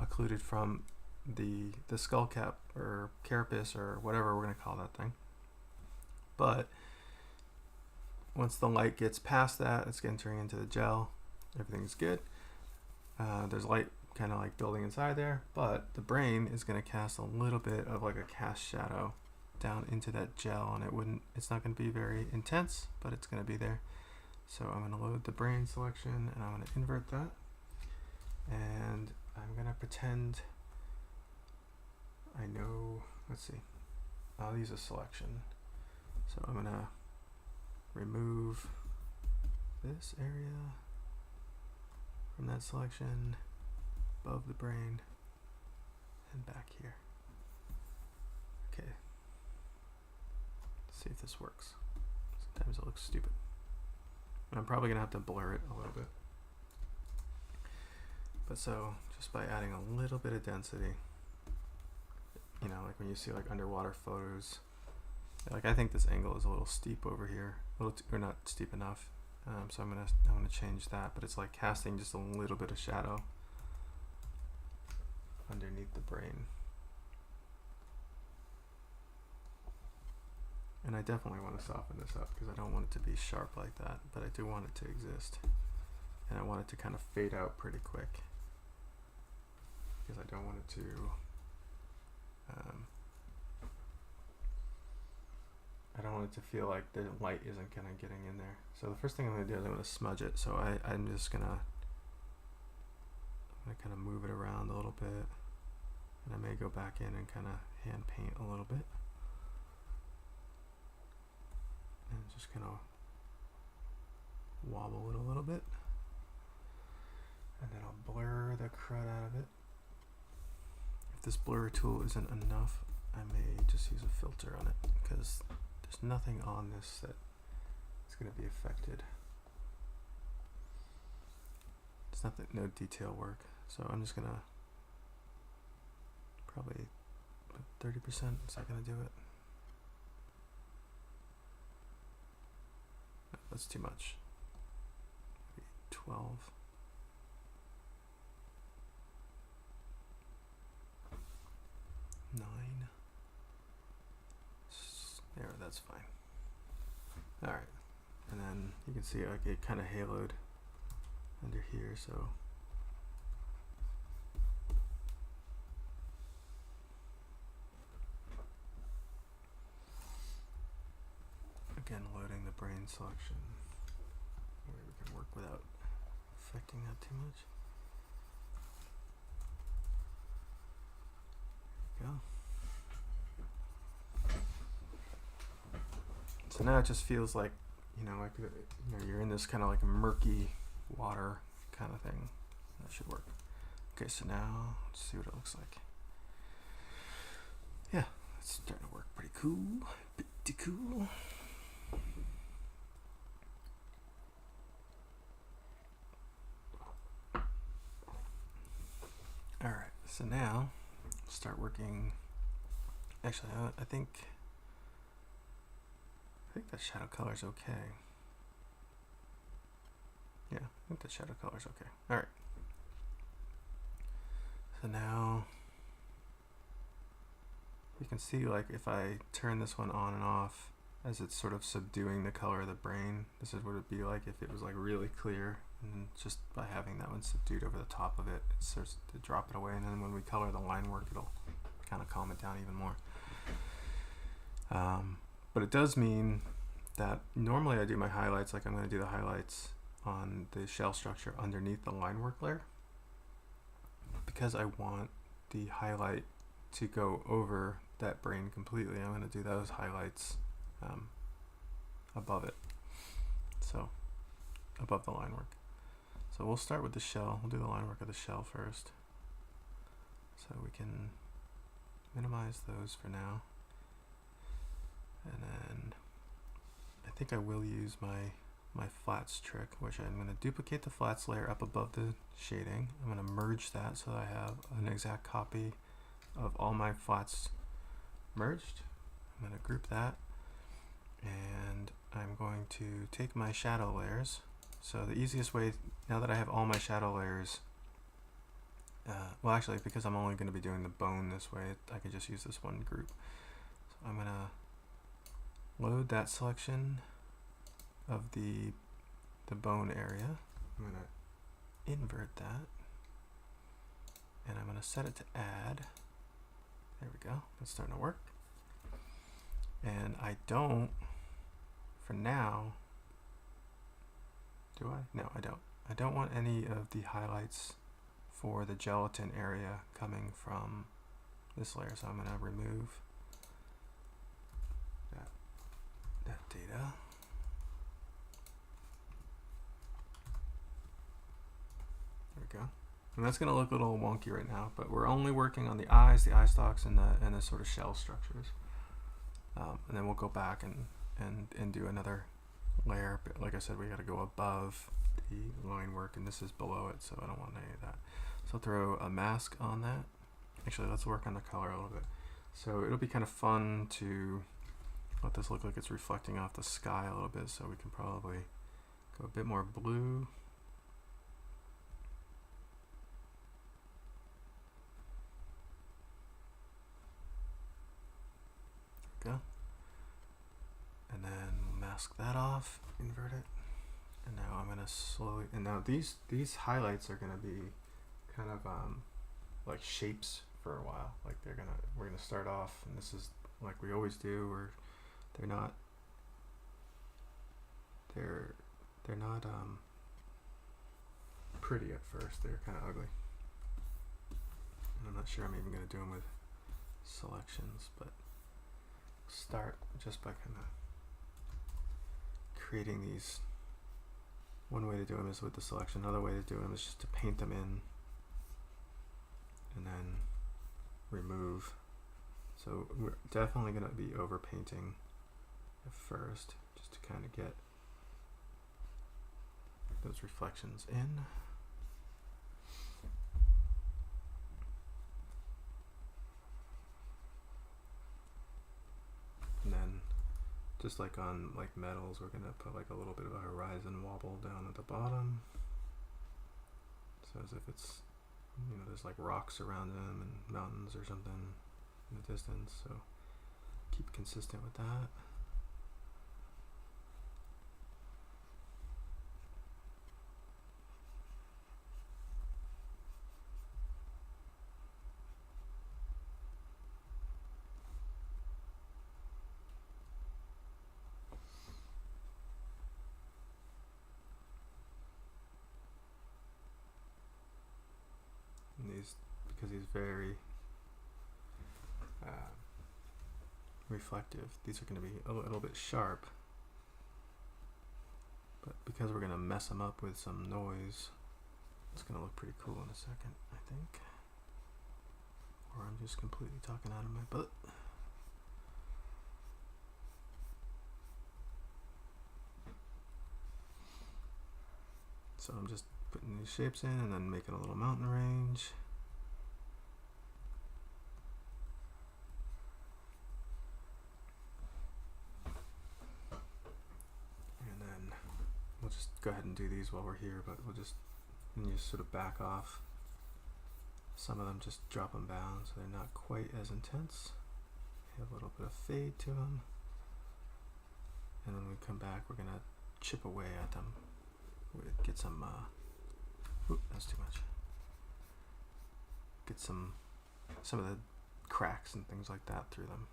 occluded from the skull cap or carapace or whatever we're going to call that thing. But once the light gets past that, it's entering into the gel. Everything's good. There's light kind of like building inside there, but the brain is going to cast a little bit of like a cast shadow down into that gel, and it's not going to be very intense, but it's going to be there. So I'm going to load the brain selection, and I'm going to invert that, and I'm going to pretend I know, let's see, I'll use a selection. So I'm going to remove this area from that selection above the brain and back here. Okay, let's see if this works. Sometimes it looks stupid. I'm probably gonna have to blur it a little bit. But so just by adding a little bit of density, like when you see like underwater photos, like I think this angle is a little steep over here, or not steep enough. So I'm gonna change that, but it's like casting just a little bit of shadow underneath the brain. And I definitely want to soften this up because I don't want it to be sharp like that, but I do want it to exist. And I want it to kind of fade out pretty quick because I don't want it to I don't want it to feel like the light isn't kind of getting in there. So the first thing I'm going to do is I'm going to smudge it. So I'm just going to kind of move it around a little bit, and I may go back in and kind of hand paint a little bit, and just kind of wobble it a little bit, and then I'll blur the crud out of it. If this blur tool isn't enough, I may just use a filter on it because there's nothing on this that is going to be affected. It's no detail work. So I'm just going to probably put 30%. Is that going to do it? No, that's too much. 12. Nine. There, that's fine. Alright. And then you can see like it kind of haloed under here, so again loading the brain selection where we can work without affecting that too much. There we go. So now it just feels like, like you're in this kind of like a murky water kind of thing. That should work. Okay, so now let's see what it looks like. Yeah, it's starting to work pretty cool. Pretty cool. Alright, so now start working. Actually, I think that shadow color is okay. Yeah, I think the shadow color is okay. Alright. So now you can see, like, if I turn this one on and off as it's sort of subduing the color of the brain, this is what it'd be like if it was like really clear, and just by having that one subdued over the top of it, it starts to drop it away, and then when we color the line work, it'll kind of calm it down even more. But it does mean that normally I do my highlights, like I'm going to do the highlights on the shell structure underneath the line work layer, because I want the highlight to go over that brain completely. I'm going to do those highlights above it, so above the line work. So we'll start with the shell. We'll do the line work of the shell first, so we can minimize those for now. And then I think I will use my flats trick, which I'm going to duplicate the flats layer up above the shading. I'm going to merge that so that I have an exact copy of all my flats merged. I'm going to group that, and I'm going to take my shadow layers. So the easiest way, now that I have all my shadow layers, well actually, because I'm only going to be doing the bone this way, I can just use this one group. So I'm going to load that selection of the bone area. I'm going to invert that, and I'm going to set it to add. There we go. That's starting to work. And I don't, for now, do I? No, I don't. I don't want any of the highlights for the gelatin area coming from this layer, so I'm going to remove that data. There we go. And that's going to look a little wonky right now, but we're only working on the eyes, the eye stalks, and the sort of shell structures. And then we'll go back and do another layer. But like I said, we got to go above the line work, and this is below it, so I don't want any of that. So I'll throw a mask on that. Actually, let's work on the color a little bit. So it'll be kind of fun to let this look like it's reflecting off the sky a little bit, so we can probably go a bit more blue. There we go. And then mask that off, invert it. And now I'm gonna slowly, and now these highlights are gonna be kind of like shapes for a while. Like we're gonna start off, and this is like we always do, where they're not pretty at first. They're kind of ugly. And I'm not sure I'm even gonna do them with selections, but start just by kind of creating these. One way to do them is with the selection. Another way to do them is just to paint them in and then remove. So we're definitely going to be over painting at first, just to kind of get those reflections in. And then just like on like metals, we're going to put like a little bit of a horizon wobble down at the bottom. So as if it's, you know, there's like rocks around them and mountains or something in the distance. So keep consistent with that. And these, because he's very reflective, these are going to be a little bit sharp, but because we're going to mess them up with some noise, it's going to look pretty cool in a second, I think. Or I'm just completely talking out of my butt. So I'm just putting these shapes in and then making a little mountain range. And then we'll just go ahead and do these while we're here, but we'll just sort of back off. Some of them just drop them down so they're not quite as intense. They have a little bit of fade to them. And when we come back, we're going to chip away at them. We'll get some, oop, that's too much. Get some of the cracks and things like that through them.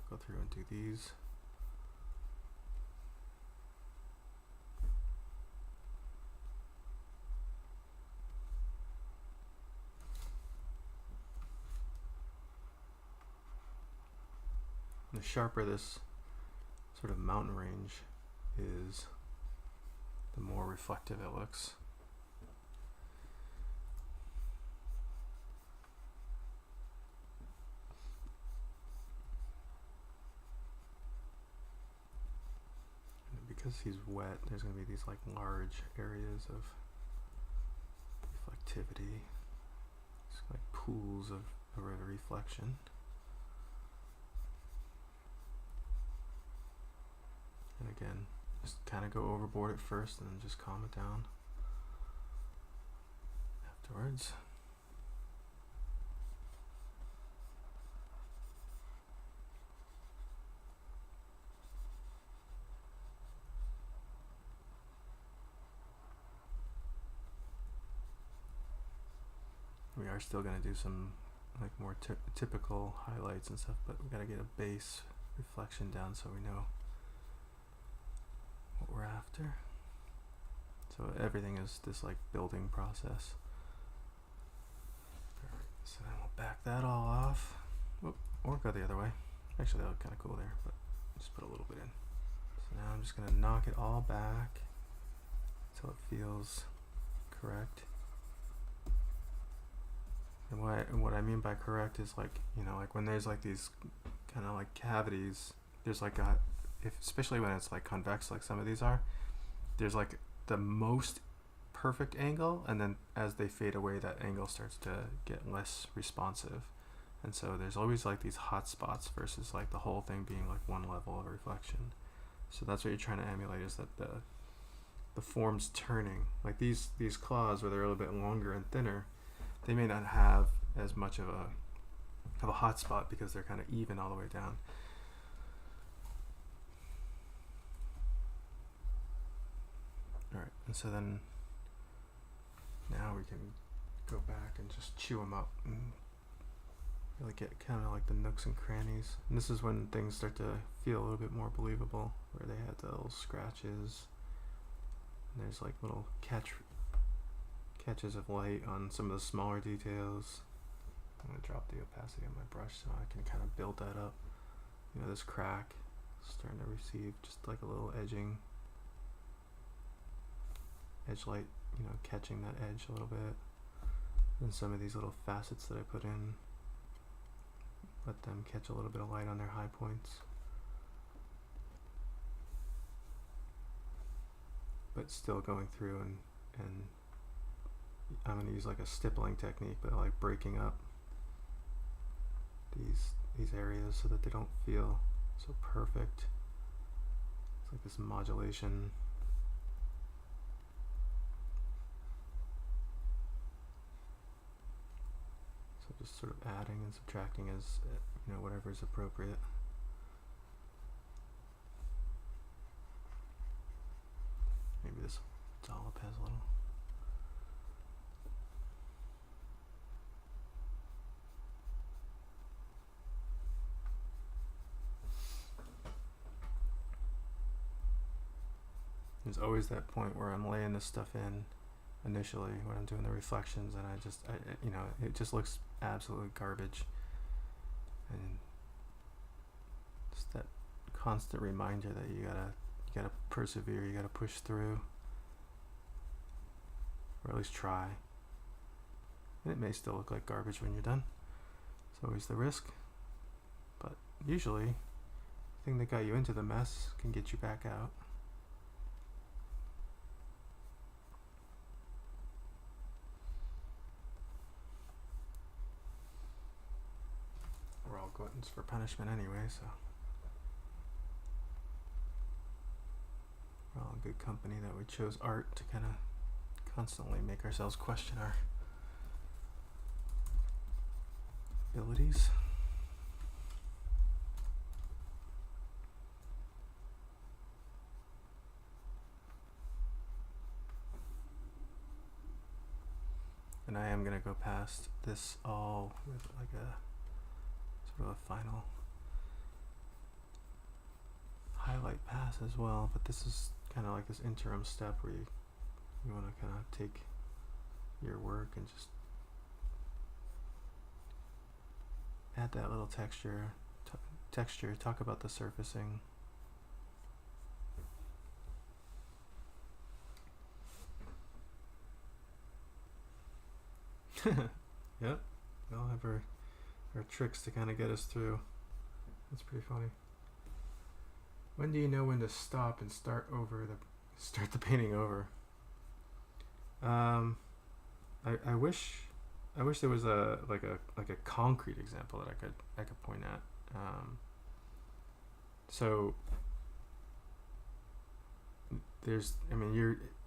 Go through and do these. The sharper this sort of mountain range is, the more reflective it looks. And because he's wet, there's going to be these like large areas of reflectivity. It's like pools of reflection. And again, just kind of go overboard at first and then just calm it down afterwards. We are still going to do some like more typical highlights and stuff, but we got to get a base reflection down so we know what we're after. So everything is this like building process. Alright, so then we'll back that all off. Oop, or go the other way. Actually, that would kind of cool there, but just put a little bit in. So now I'm just going to knock it all back until it feels correct. And what I mean by correct is like, you know, like when there's like these kind of like cavities, there's like a, especially when it's like convex like some of these are, there's like the most perfect angle, and then as they fade away, that angle starts to get less responsive. And so there's always like these hot spots versus like the whole thing being like one level of reflection. So that's what you're trying to emulate, is that the form's turning. Like these claws, where they're a little bit longer and thinner, they may not have as much of a hot spot because they're kind of even all the way down. Alright, and so then now we can go back and just chew them up and really get kind of like the nooks and crannies. And this is when things start to feel a little bit more believable, where they had the little scratches and there's like little catches of light on some of the smaller details. I'm going to drop the opacity on my brush so I can kind of build that up. You know, this crack starting to receive just like a little edge light, you know, catching that edge a little bit. And some of these little facets that I put in, let them catch a little bit of light on their high points. But still going through and I'm going to use like a stippling technique, but like breaking up these areas so that they don't feel so perfect. It's like this modulation. just sort of adding and subtracting as whatever is appropriate. Maybe this dollop has a little. There's always that point where I'm laying this stuff in initially when I'm doing the reflections, and it just looks absolutely garbage. And just that constant reminder that you gotta persevere, you gotta push through, or at least try. And it may still look like garbage when you're done. It's always the risk, but usually the thing that got you into the mess can get you back out. We're all gluttons for punishment anyway, so we're all in good company that we chose art to kind of constantly make ourselves question our abilities. And I am going to go past this all with like a sort of a final highlight pass as well, but this is kind of like this interim step where you want to kind of take your work and just add that little texture, talk about the surfacing. Yep, we all have our tricks to kind of get us through. That's pretty funny. When do you know when to stop and start the painting over? I wish there was a concrete example that I could point at. So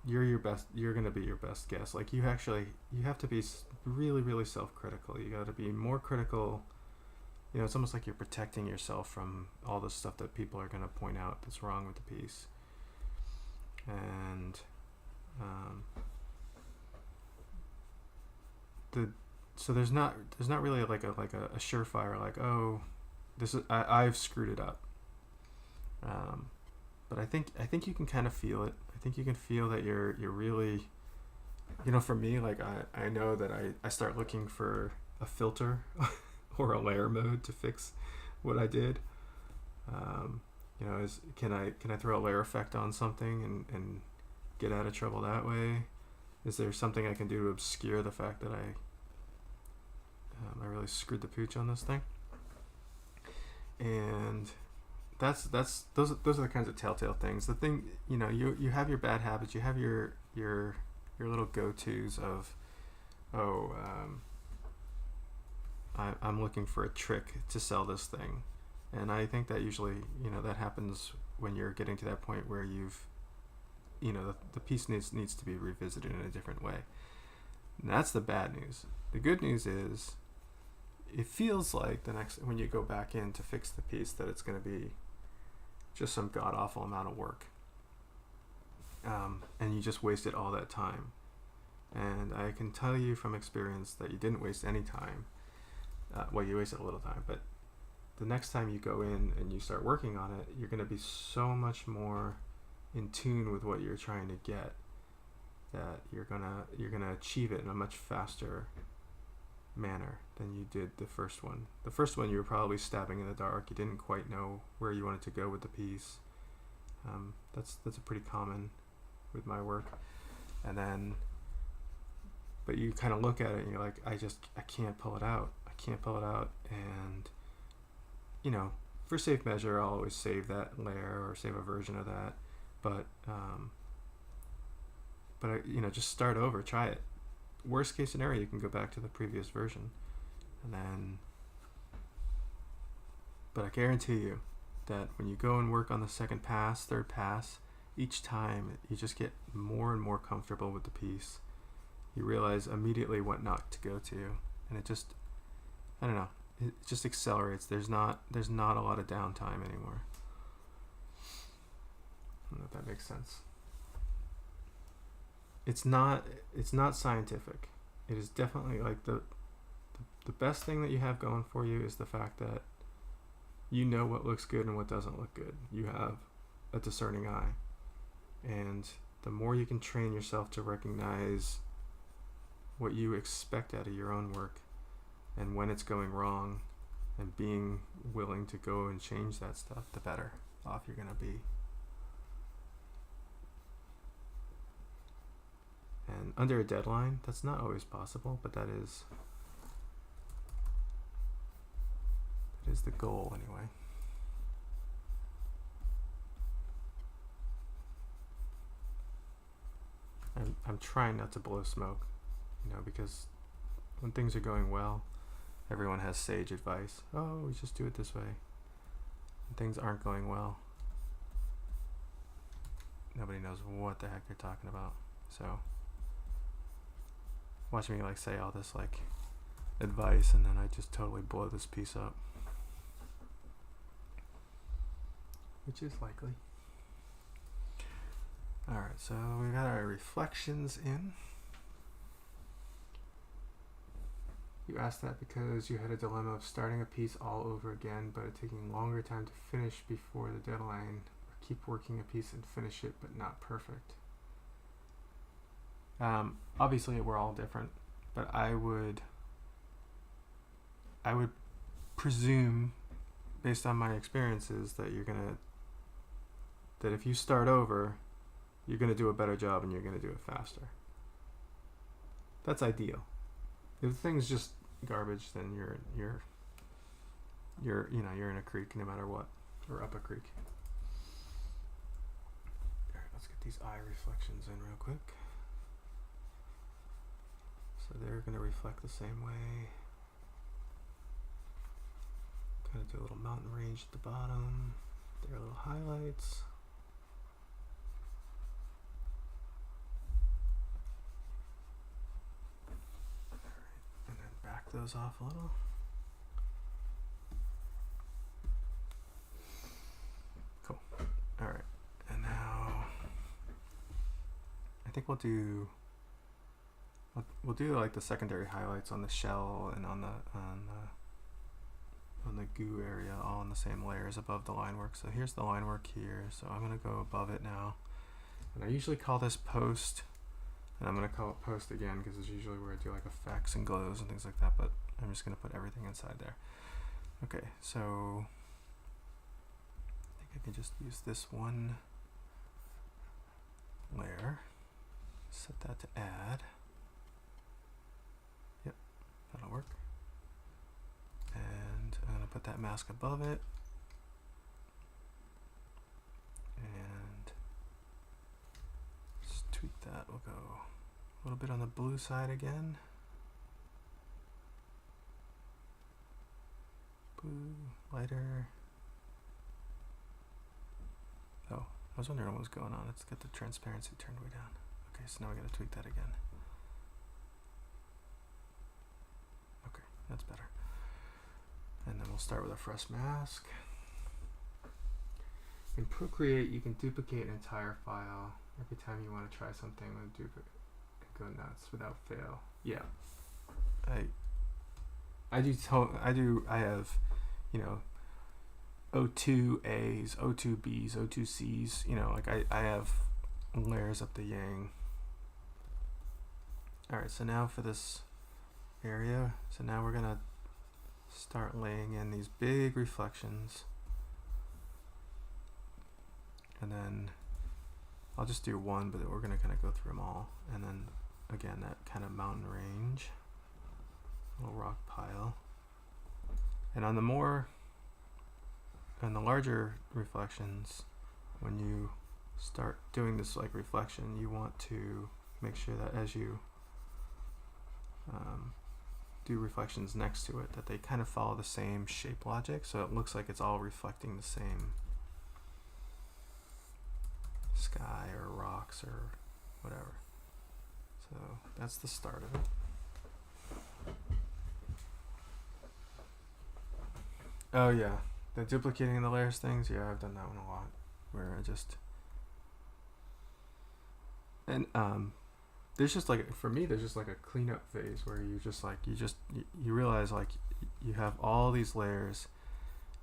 you're your best. You're gonna be your best guess. Like you have to be really, really self-critical. You got to be more critical. It's almost like you're protecting yourself from all the stuff that people are gonna point out that's wrong with the piece. And so there's not really like a surefire like, oh, I've screwed it up. But I think you can kind of feel it. I think you can feel that you're really, for me, like I know that I start looking for a filter or a layer mode to fix what I did. Can I throw a layer effect on something and get out of trouble that way? Is there something I can do to obscure the fact that I really screwed the pooch on this thing? And those are the kinds of telltale things. The thing, you have your bad habits, you have your little go-tos of, I'm looking for a trick to sell this thing. And I think that usually, that happens when you're getting to that point where you've, the piece needs to be revisited in a different way. And that's the bad news. The good news is it feels like when you go back in to fix the piece that it's going to be just some god-awful amount of work. And you just wasted all that time. And I can tell you from experience that you didn't waste any time. You wasted a little time, but the next time you go in and you start working on it, you're going to be so much more in tune with what you're trying to get that you're gonna achieve it in a much faster manner than you did the first one. The first one you were probably stabbing in the dark. You didn't quite know where you wanted to go with the piece. That's a pretty common with my work. And then, but you kind of look at it and you're like, I can't pull it out. I can't pull it out. And for safe measure, I'll always save that layer or save a version of that. But just start over, try it. Worst case scenario, you can go back to the previous version, but I guarantee you that when you go and work on the second pass, third pass, each time you just get more and more comfortable with the piece. You realize immediately what not to go to, and I don't know. It just accelerates. There's not a lot of downtime anymore. I don't know if that makes sense. It's not scientific. It is definitely like the best thing that you have going for you is the fact that you know what looks good and what doesn't look good. You have a discerning eye. And the more you can train yourself to recognize what you expect out of your own work and when it's going wrong and being willing to go and change that stuff, the better off you're going to be. And under a deadline, that's not always possible, but that is the goal anyway. I'm trying not to blow smoke, because when things are going well, everyone has sage advice. Oh, we just do it this way. When things aren't going well, nobody knows what the heck they're talking about. So watch me say all this advice, and then I just totally blow this piece up, which is likely. Alright, so we got our reflections in. You asked that because you had a dilemma of starting a piece all over again, but it taking longer time to finish before the deadline, or keep working a piece and finish it, but not perfect. Obviously, we're all different, but I would presume, based on my experiences, that that if you start over, you're gonna do a better job and you're gonna do it faster. That's ideal. If the thing's just garbage, then you're in a creek no matter what, or up a creek. All right, let's get these eye reflections in real quick. So they're gonna reflect the same way. Kind of do a little mountain range at the bottom. There are little highlights. Back those off a little. Cool. All right, and now I think we'll do the secondary highlights on the shell and on the goo area, all in the same layers above the line work. So here's the line work here. So I'm gonna go above it now, and I usually call this post. And I'm going to call it post again because it's usually where I do effects and glows and things like that, but I'm just going to put everything inside there. Okay, so I think I can just use this one layer, set that to add. Yep, that'll work. And I'm going to put that mask above it. And just tweak that. We'll go a little bit on the blue side again. Blue, lighter. Oh, I was wondering what was going on. Let's get the transparency turned way down. Okay, so now we got to tweak that again. Okay, that's better. And then we'll start with a fresh mask. In Procreate, you can duplicate an entire file. Every time you want to try something with duplicate, go nuts without fail. Yeah, I have, O2As, O2Bs, O2Cs. I have layers up the yang. All right, so now for this area, so now we're gonna start laying in these big reflections, and then I'll just do one, but we're gonna kind of go through them all, and then again that kind of mountain range, little rock pile, and on the larger reflections, when you start doing this reflection, you want to make sure that as you do reflections next to it, that they kind of follow the same shape logic, so it looks like it's all reflecting the same sky or rocks or whatever. So that's the start of it. Oh yeah, the duplicating the layers things. Yeah, I've done that one a lot, where I just and there's just like for me, there's just like a cleanup phase where you just like you realize like you have all these layers,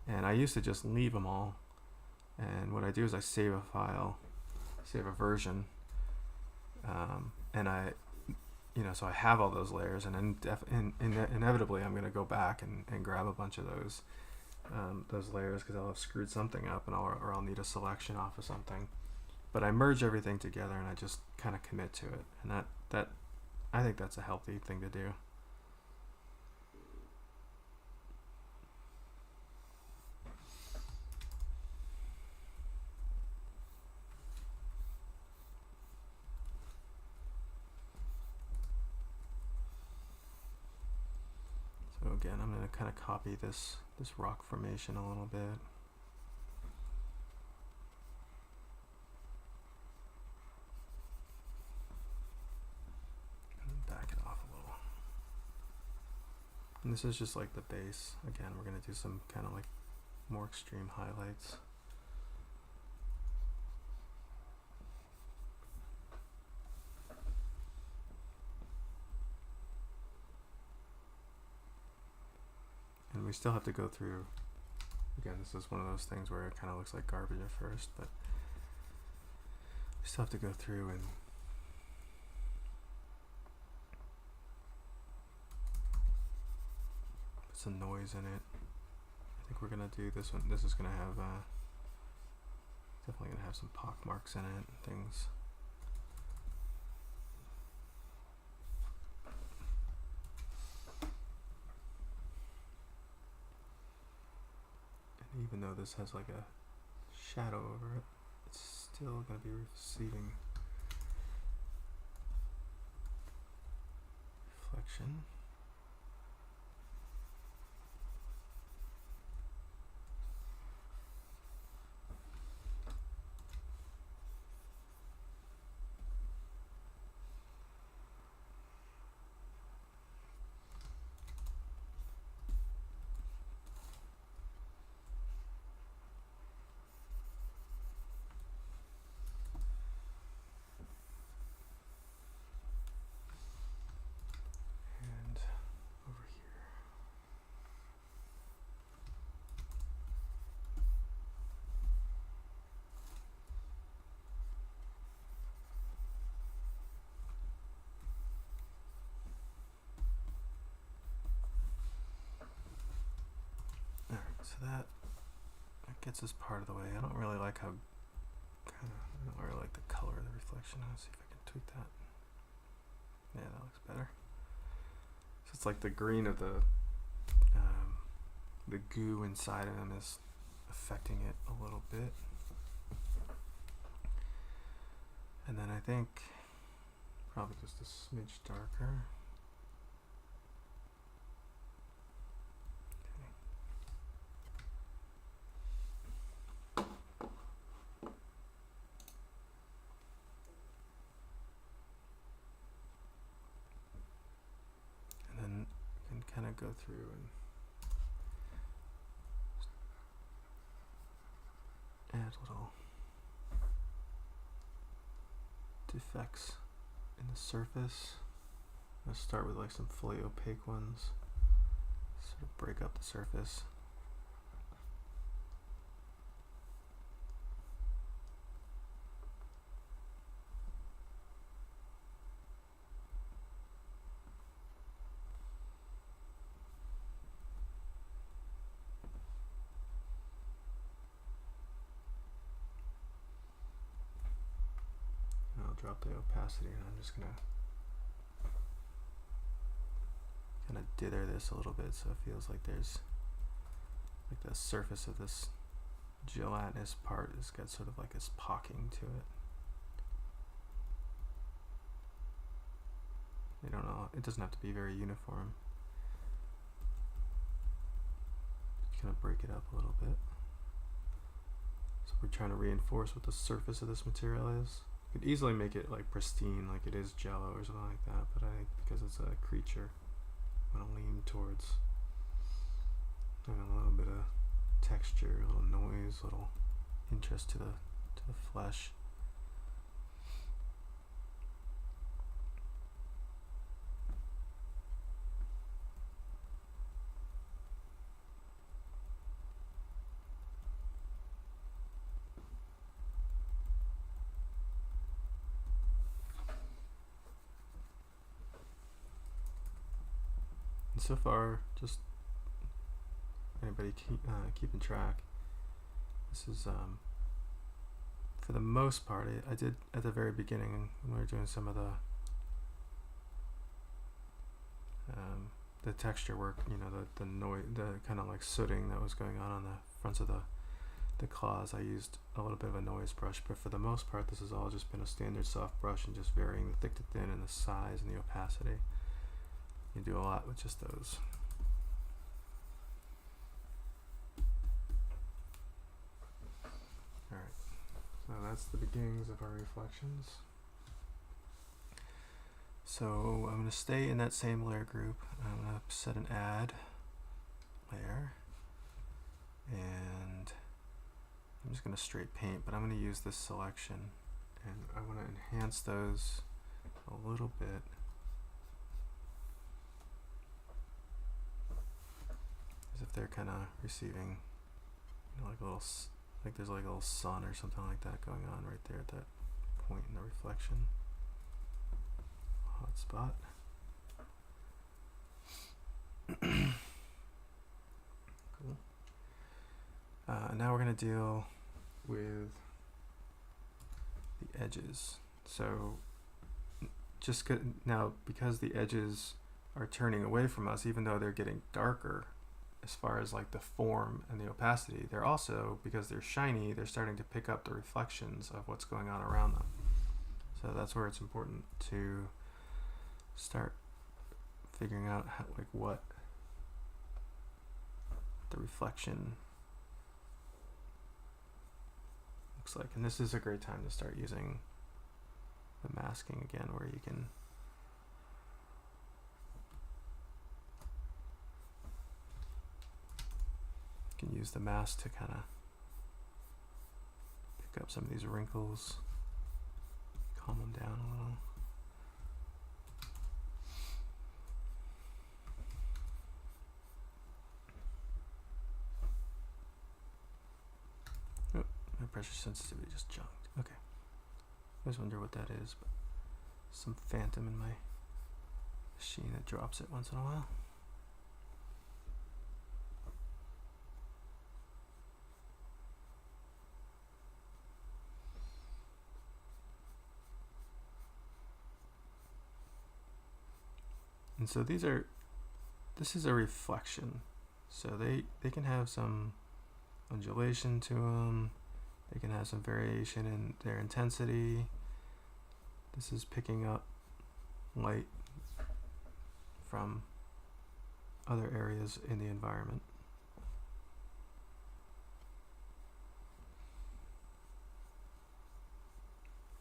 and I used to just leave them all, and what I do is I save a file, save a version, and I so I have all those layers, and then inevitably I'm going to go back and grab a bunch of those layers because I'll have screwed something up, and I'll need a selection off of something. But I merge everything together, and I just kind of commit to it, and that I think that's a healthy thing to do. So again, I'm going to kind of copy this rock formation a little bit. And back it off a little. And this is just like the base. Again, we're going to do some kind of like more extreme highlights. And we still have to go through, again, this is one of those things where it kind of looks like garbage at first, but we still have to go through and put some noise in it. I think we're going to do this one. This is going to have, definitely going to have some pock marks in it and things. Even though this has like a shadow over it, it's still going to be receiving reflection. So that gets us part of the way. I don't really like how I don't really like the color of the reflection. Let's see if I can tweak that. Yeah, that looks better. So it's like the green of the goo inside of them is affecting it a little bit. And then I think probably just a smidge darker. Kind of go through and add little defects in the surface. I'll start with like some fully opaque ones, sort of break up the surface. Drop the opacity, and I'm just gonna kind of dither this a little bit so it feels like there's like the surface of this gelatinous part has got sort of like this pocking to it. You don't know, it doesn't have to be very uniform. Just kind of break it up a little bit. So we're trying to reinforce what the surface of this material is. You could easily make it like pristine, like it is jello or something like that, but I think because it's a creature, I'm going to lean towards having a little bit of texture, a little noise, a little interest to the flesh. And so far, just anybody keeping track, this is for the most part, I did at the very beginning when we were doing some of the texture work, you know, the noise, the kind of like sooting that was going on the fronts of the claws. I used a little bit of a noise brush, but for the most part, this has all just been a standard soft brush and just varying the thick to thin and the size and the opacity. You do a lot with just those. Alright, so that's the beginnings of our reflections. So I'm going to stay in that same layer group. I'm going to set an add layer, and I'm just going to straight paint, but I'm going to use this selection, and I want to enhance those a little bit. As if they're kind of receiving, you know, like a little, like there's like a little sun or something like that going on right there at that point in the reflection. Hot spot. Cool. Now we're going to deal with the edges. So just now, because the edges are turning away from us, even though they're getting darker as far as like the form and the opacity, they're also, because they're shiny, they're starting to pick up the reflections of what's going on around them. So that's where it's important to start figuring out how, like, what the reflection looks like. And this is a great time to start using the masking again, where you can use the mask to kind of pick up some of these wrinkles, calm them down a little. Oh, my pressure sensitivity just jumped. Okay. I always wonder what that is, but some phantom in my machine that drops it once in a while. And so this is a reflection. So they can have some undulation to them. They can have some variation in their intensity. This is picking up light from other areas in the environment.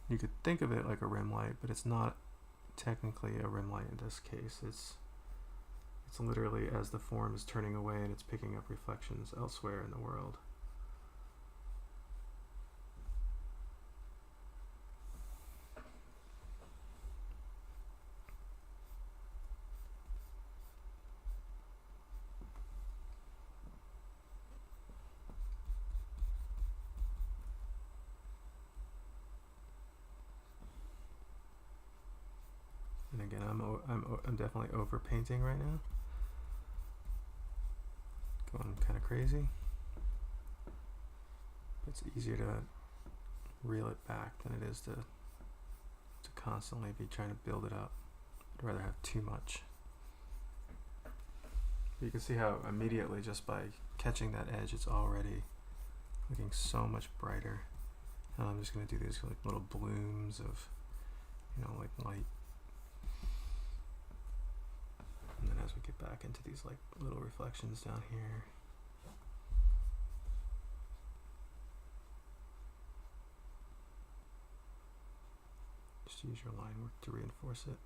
You could think of it like a rim light, but it's not technically a rim light in this case. It's literally as the form is turning away and it's picking up reflections elsewhere in the world. And again, I'm definitely over painting right now. Going kind of crazy. It's easier to reel it back than it is to constantly be trying to build it up. I'd rather have too much. You can see how immediately, just by catching that edge, it's already looking so much brighter. And I'm just going to do these like little blooms of, you know, like light. And then as we get back into these like little reflections down here, just use your line work to reinforce it.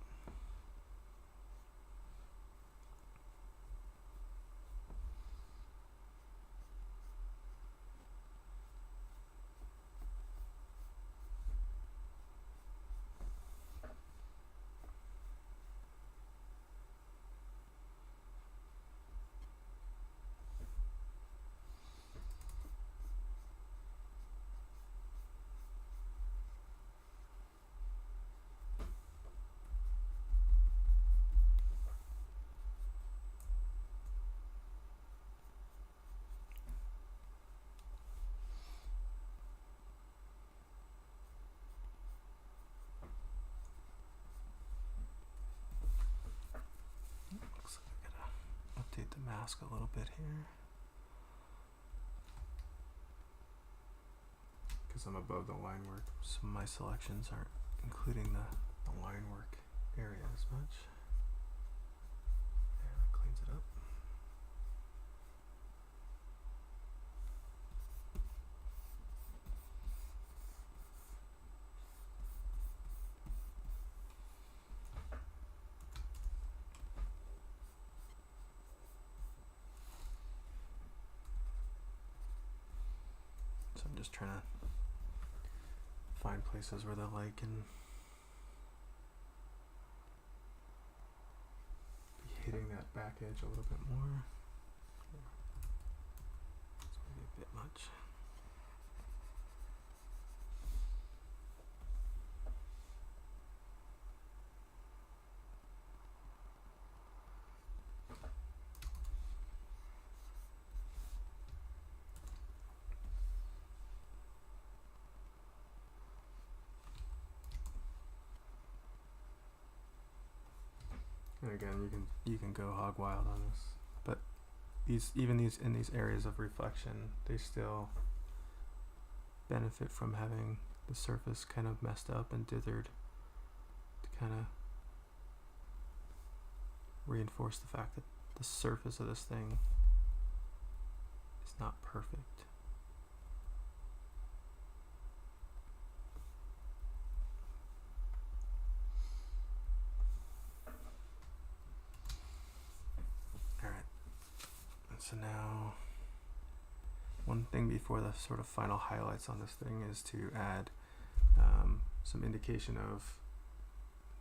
mask a little bit here. Because I'm above the line work, so my selections aren't including the line work area as much. Yeah, that cleans it up. So I'm just trying to find places where the light can be hitting that back edge a little bit more. It's maybe a bit much. And again, you can go hog wild on this, but in these areas of reflection, they still benefit from having the surface kind of messed up and dithered to kind of reinforce the fact that the surface of this thing is not perfect. So now, one thing before the sort of final highlights on this thing is to add some indication of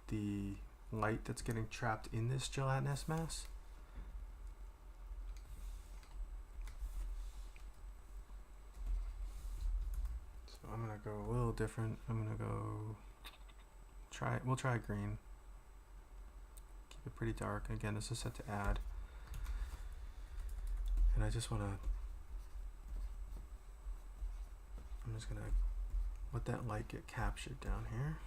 the light that's getting trapped in this gelatinous mass. So I'm gonna go a little different. I'm gonna go we'll try green. Keep it pretty dark. Again, this is set to add. And I just want to, I'm just going to let that light get captured down here.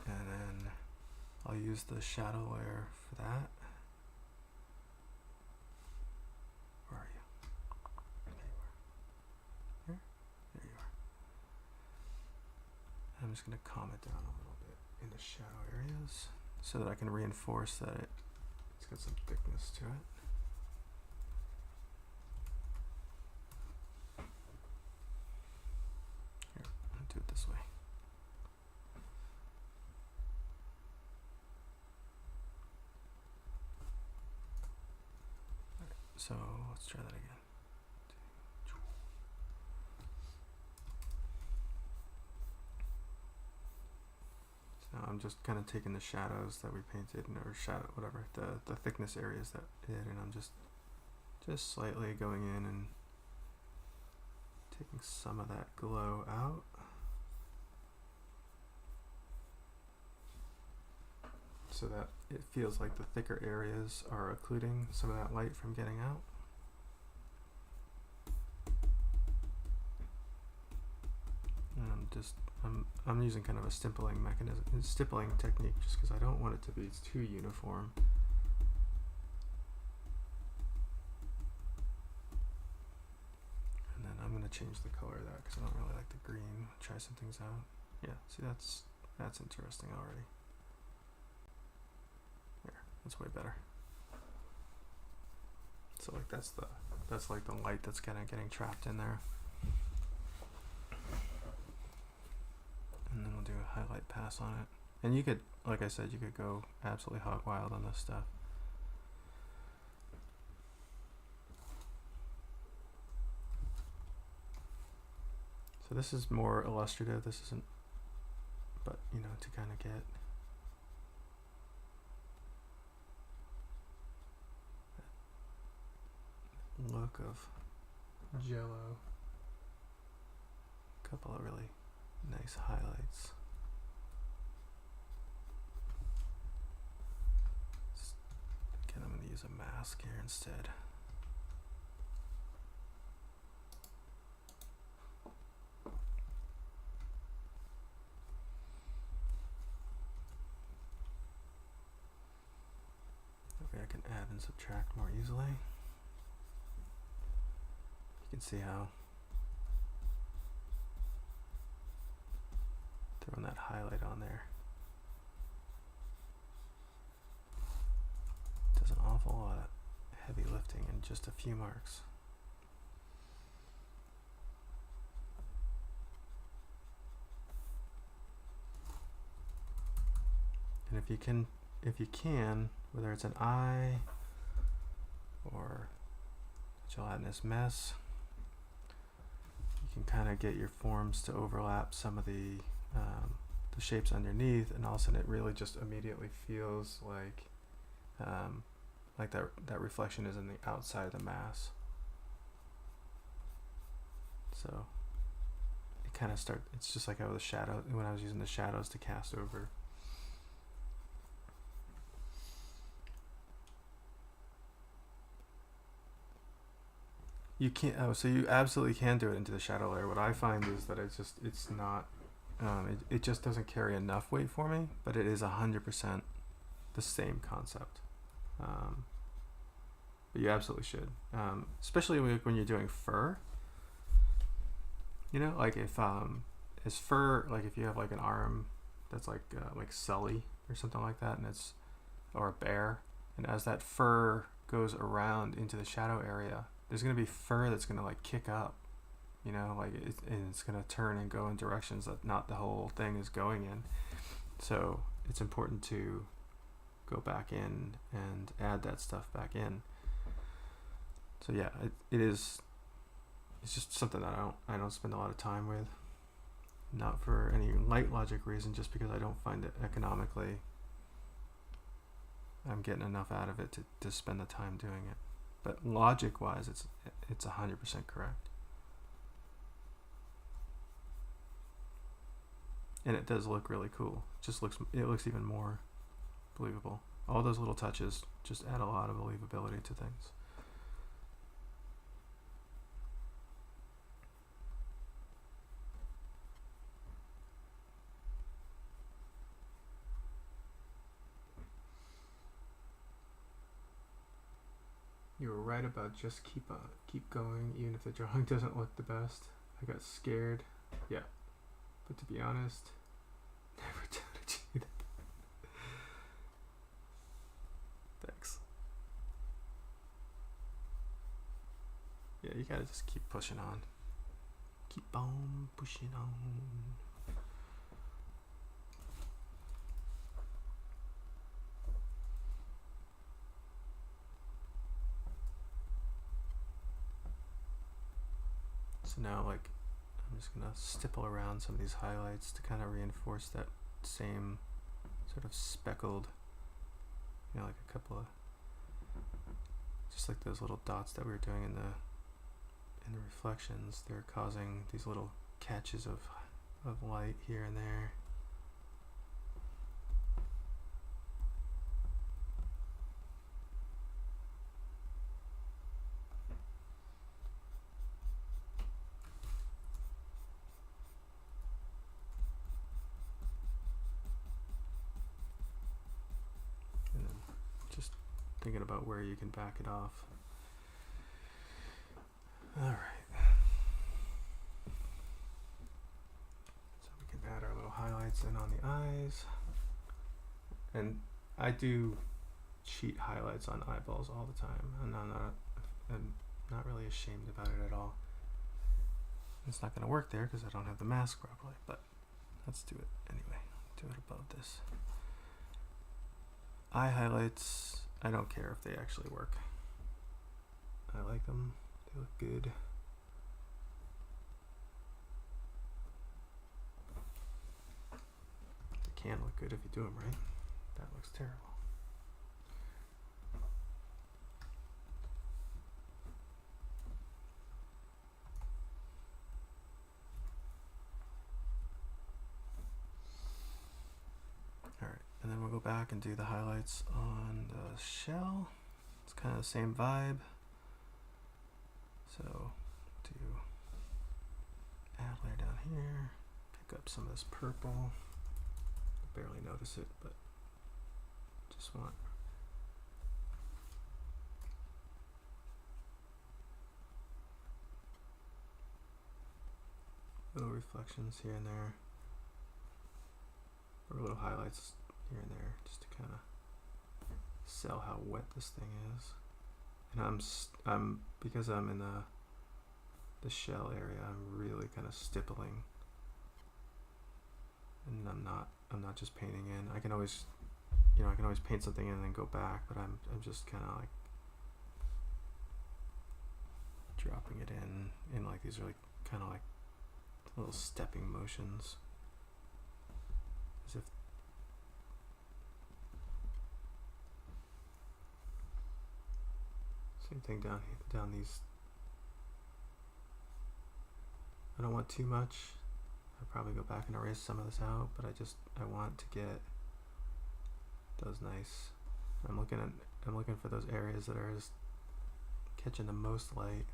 And then I'll use the shadow layer for that. Where are you? There you are. Here? There you are. I'm just going to calm it down a little bit in the shadow areas so that I can reinforce that it's got some thickness to it. Here, I'll do it this way. All right, so let's try that again. Now I'm just kind of taking the shadows that we painted, or whatever, the thickness areas that did, and I'm just slightly going in and taking some of that glow out. So that it feels like the thicker areas are occluding some of that light from getting out. And I'm using kind of a stippling technique just because I don't want it to be too uniform. And then I'm going to change the color of that because I don't really like the green. Try some things out. Yeah, see, that's interesting already. There, that's way better. So like that's like the light that's kind of getting trapped in there. And then we'll do a highlight pass on it. And you could, like I said, you could go absolutely hog wild on this stuff. So this is more illustrative. This isn't, but you know, to kind of get that look of jello. A couple of really nice highlights. Again, I'm going to use a mask here instead. and subtract more easily. You can see how throwing that highlight on there does an awful lot of heavy lifting in just a few marks. And if you can, whether it's an eye or a gelatinous mess, you can kind of get your forms to overlap some of the shapes underneath, and all of a sudden it really just immediately feels like that reflection is in the outside of the mass. So it kind of it's just like how the shadow, when I was using the shadows to cast over. You can't. Oh, so you absolutely can do it into the shadow layer. What I find is that it's not. It just doesn't carry enough weight for me, but it is 100% the same concept. But you absolutely should, especially when you're doing fur. You know, like if is fur, like if you have like an arm that's like Sully or something like that, and or a bear, and as that fur goes around into the shadow area, there's gonna be fur that's gonna like kick up, you know, like it's gonna turn and go in directions that not the whole thing is going in. So it's important to go back in and add that stuff back in. So yeah, it's just something that I don't spend a lot of time with, not for any light logic reason, just because I don't find it economically. I'm getting enough out of it to spend the time doing it. But logic-wise, it's 100% correct, and it does look really cool. It looks even more believable. All those little touches just add a lot of believability to things. You were right about just keep going, even if the drawing doesn't look the best. I got scared. Yeah. But to be honest, never doubted you. Thanks. Yeah, you gotta just keep pushing on. Keep on pushing on. So now, like, I'm just gonna stipple around some of these highlights to kind of reinforce that same sort of speckled, you know, like a couple of, just like those little dots that we were doing in the reflections. They're causing these little catches of light here and there. Thinking about where you can back it off. Alright. So we can add our little highlights in on the eyes. And I do cheat highlights on eyeballs all the time, and I'm not really ashamed about it at all. It's not going to work there because I don't have the mask properly, but let's do it anyway. Do it above this. Eye highlights, I don't care if they actually work. I like them. They look good. They can look good if you do them right. That looks terrible. And then we'll go back and do the highlights on the shell. It's kind of the same vibe. So do add layer down here, pick up some of this purple. Barely notice it, but just want Little reflections here and there, or little highlights here and there, just to kind of sell how wet this thing is. And I'm because I'm in the shell area, I'm really kind of stippling, and I'm not just painting in. I can always paint something in and then go back, but I'm just kind of like dropping it in like these are like kind of like little stepping motions, as if same thing down these. I don't want too much. I'll probably go back and erase some of this out, but I want to get those nice. I'm looking for those areas that are just catching the most light.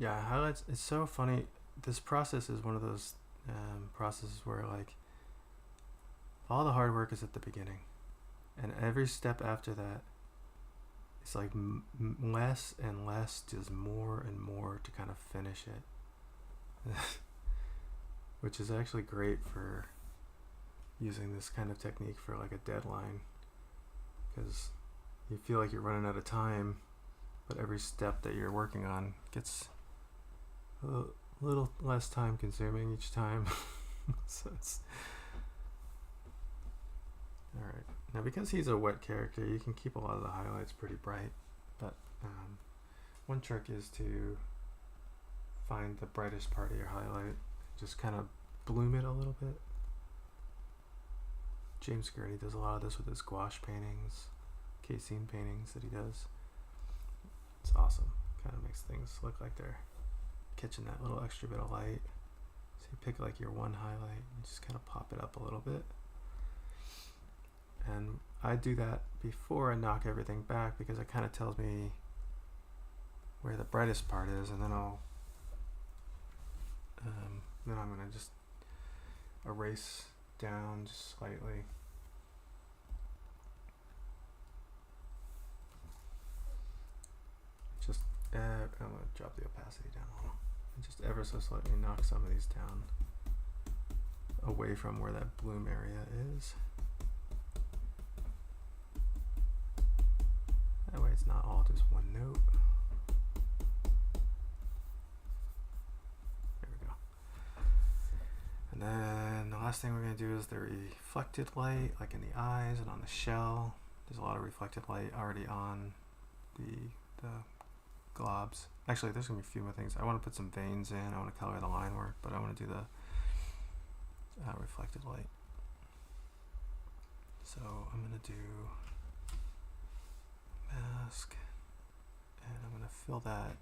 Yeah, highlights. It's so funny. This process is one of those processes where like all the hard work is at the beginning, and every step after that, it's like less and less, just more and more to kind of finish it, which is actually great for using this kind of technique for like a deadline, because you feel like you're running out of time, but every step that you're working on gets a little less time consuming each time. So it's alright. Now because he's a wet character, you can keep a lot of the highlights pretty bright, but one trick is to find the brightest part of your highlight, just kind of bloom it a little bit. James Gurney does a lot of this with his gouache paintings, casein paintings that he does. It's awesome. Kind of makes things look like they're catching that little extra bit of light. So you pick like your one highlight and just kind of pop it up a little bit. And I do that before I knock everything back, because it kind of tells me where the brightest part is, and then I'm gonna just erase down just slightly. Just I'm gonna drop the opacity down a little, and just ever so slightly knock some of these down away from where that bloom area is. That way it's not all just one note. There we go. And then the last thing we're going to do is the reflected light, like in the eyes and on the shell. There's a lot of reflected light already on the globs. Actually, there's going to be a few more things. I want to put some veins in. I want to color the line work, but I want to do the reflected light. So I'm going to do mask, and I'm going to fill that.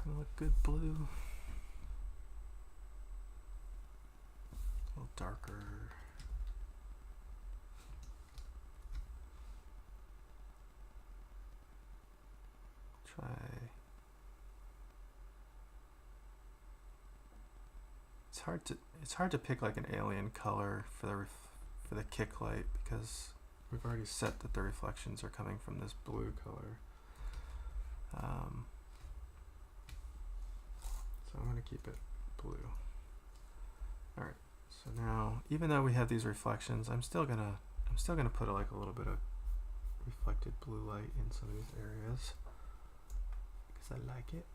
Gonna look good blue. A little darker. Try. It's hard to pick like an alien color for the kick light, because we've already set that the reflections are coming from this blue color. So I'm going to keep it blue. Alright, so now even though we have these reflections, I'm still gonna put like a little bit of reflected blue light in some of these areas, because I like it.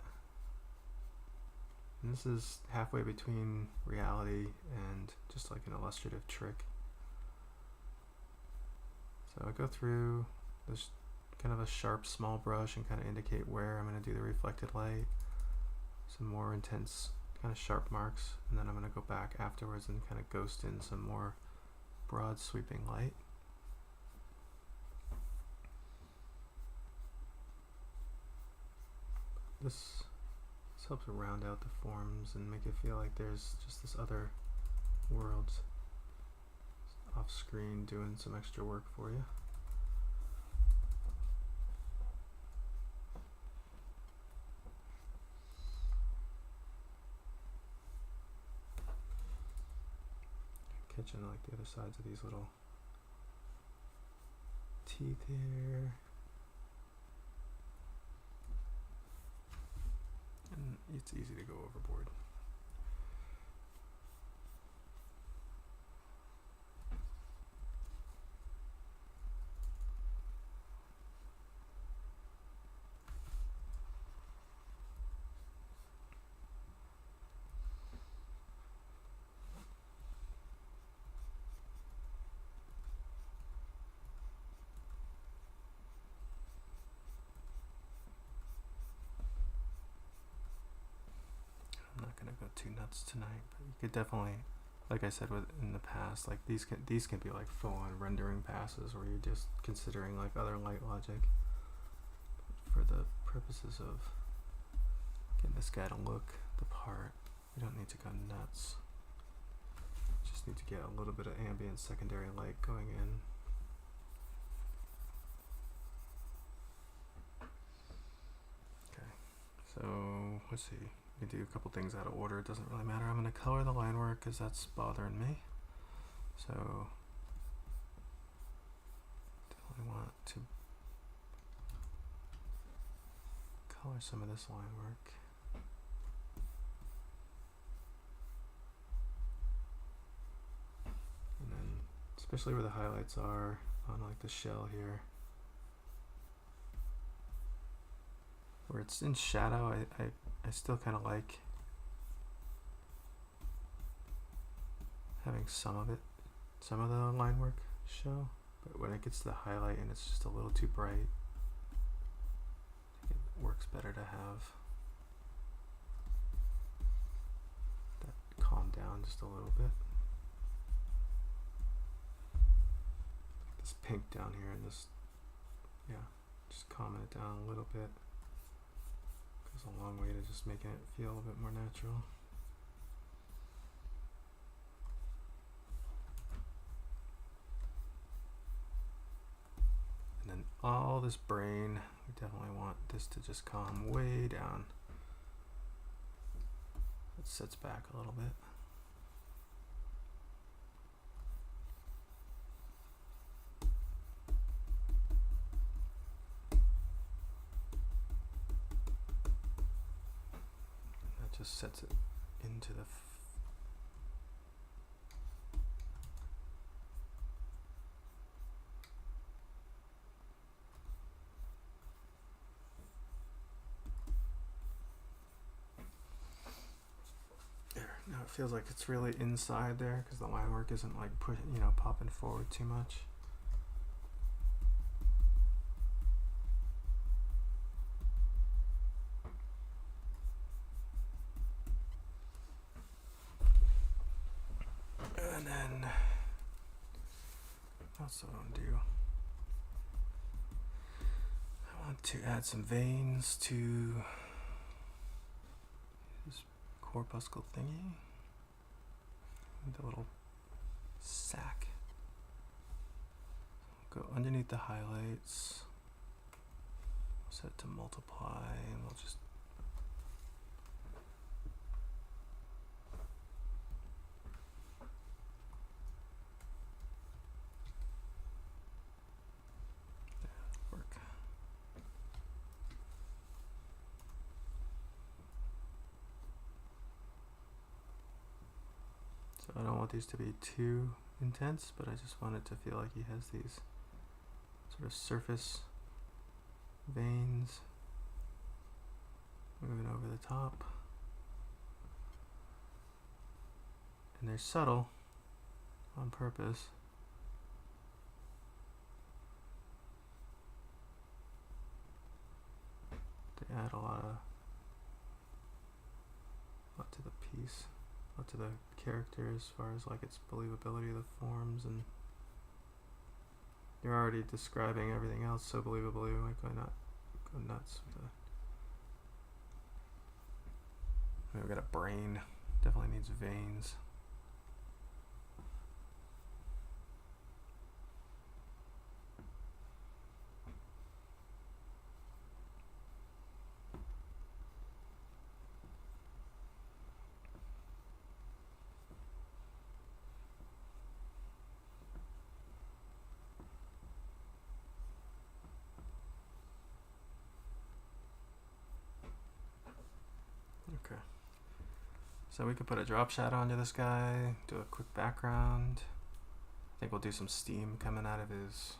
And this is halfway between reality and just like an illustrative trick. So I go through this kind of a sharp small brush and kind of indicate where I'm going to do the reflected light. Some more intense kind of sharp marks, and then I'm going to go back afterwards and kind of ghost in some more broad sweeping light. This helps to round out the forms and make it feel like there's just this other world off screen doing some extra work for you. catching like the other sides of these little teeth here. And it's easy to go overboard. I'm not gonna go too nuts tonight, but you could definitely, like I said in the past, like these can be like full-on rendering passes where you're just considering like other light logic. But for the purposes of getting this guy to look the part, you don't need to go nuts. Just need to get a little bit of ambient secondary light going in. Okay, so let's see. We can do a couple things out of order. It doesn't really matter. I'm going to color the line work because that's bothering me. So definitely want to color some of this line work. And then especially where the highlights are on like the shell here, where it's in shadow, I still kind of like having some of the line work show, but when it gets to the highlight and it's just a little too bright, I think it works better to have that calm down just a little bit. This pink down here and this, yeah, just calming it down a little bit. Goes a long way to just making it feel a bit more natural. And then all this brain, we definitely want this to just calm way down. It sits back a little bit. Just sets it into the there. Now it feels like it's really inside there because the line work isn't like popping forward too much. And then also I want to add some veins to this corpuscle thingy, the little sack. Go underneath the highlights, set to multiply, and we'll just I don't want these to be too intense, but I just want it to feel like he has these sort of surface veins moving over the top. And they're subtle on purpose. They add a lot to the piece. To the character as far as like its believability of the forms, and you're already describing everything else so believably. Like why not go nuts with it? We've got a brain, definitely needs veins. Okay. So we could put a drop shadow onto this guy, do a quick background. I think we'll do some steam coming out of his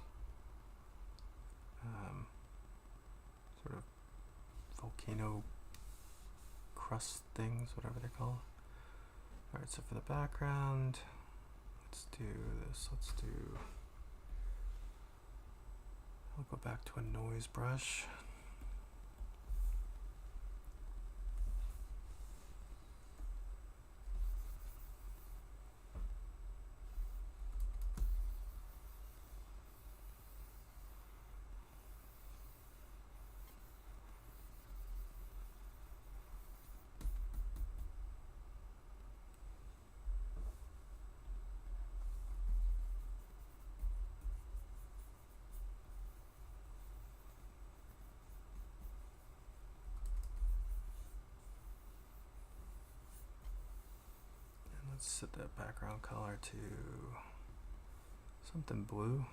sort of volcano crust things, whatever they're called. Alright, so for the background, let's do this. I'll go back to a noise brush. Let's set that background color to something blue.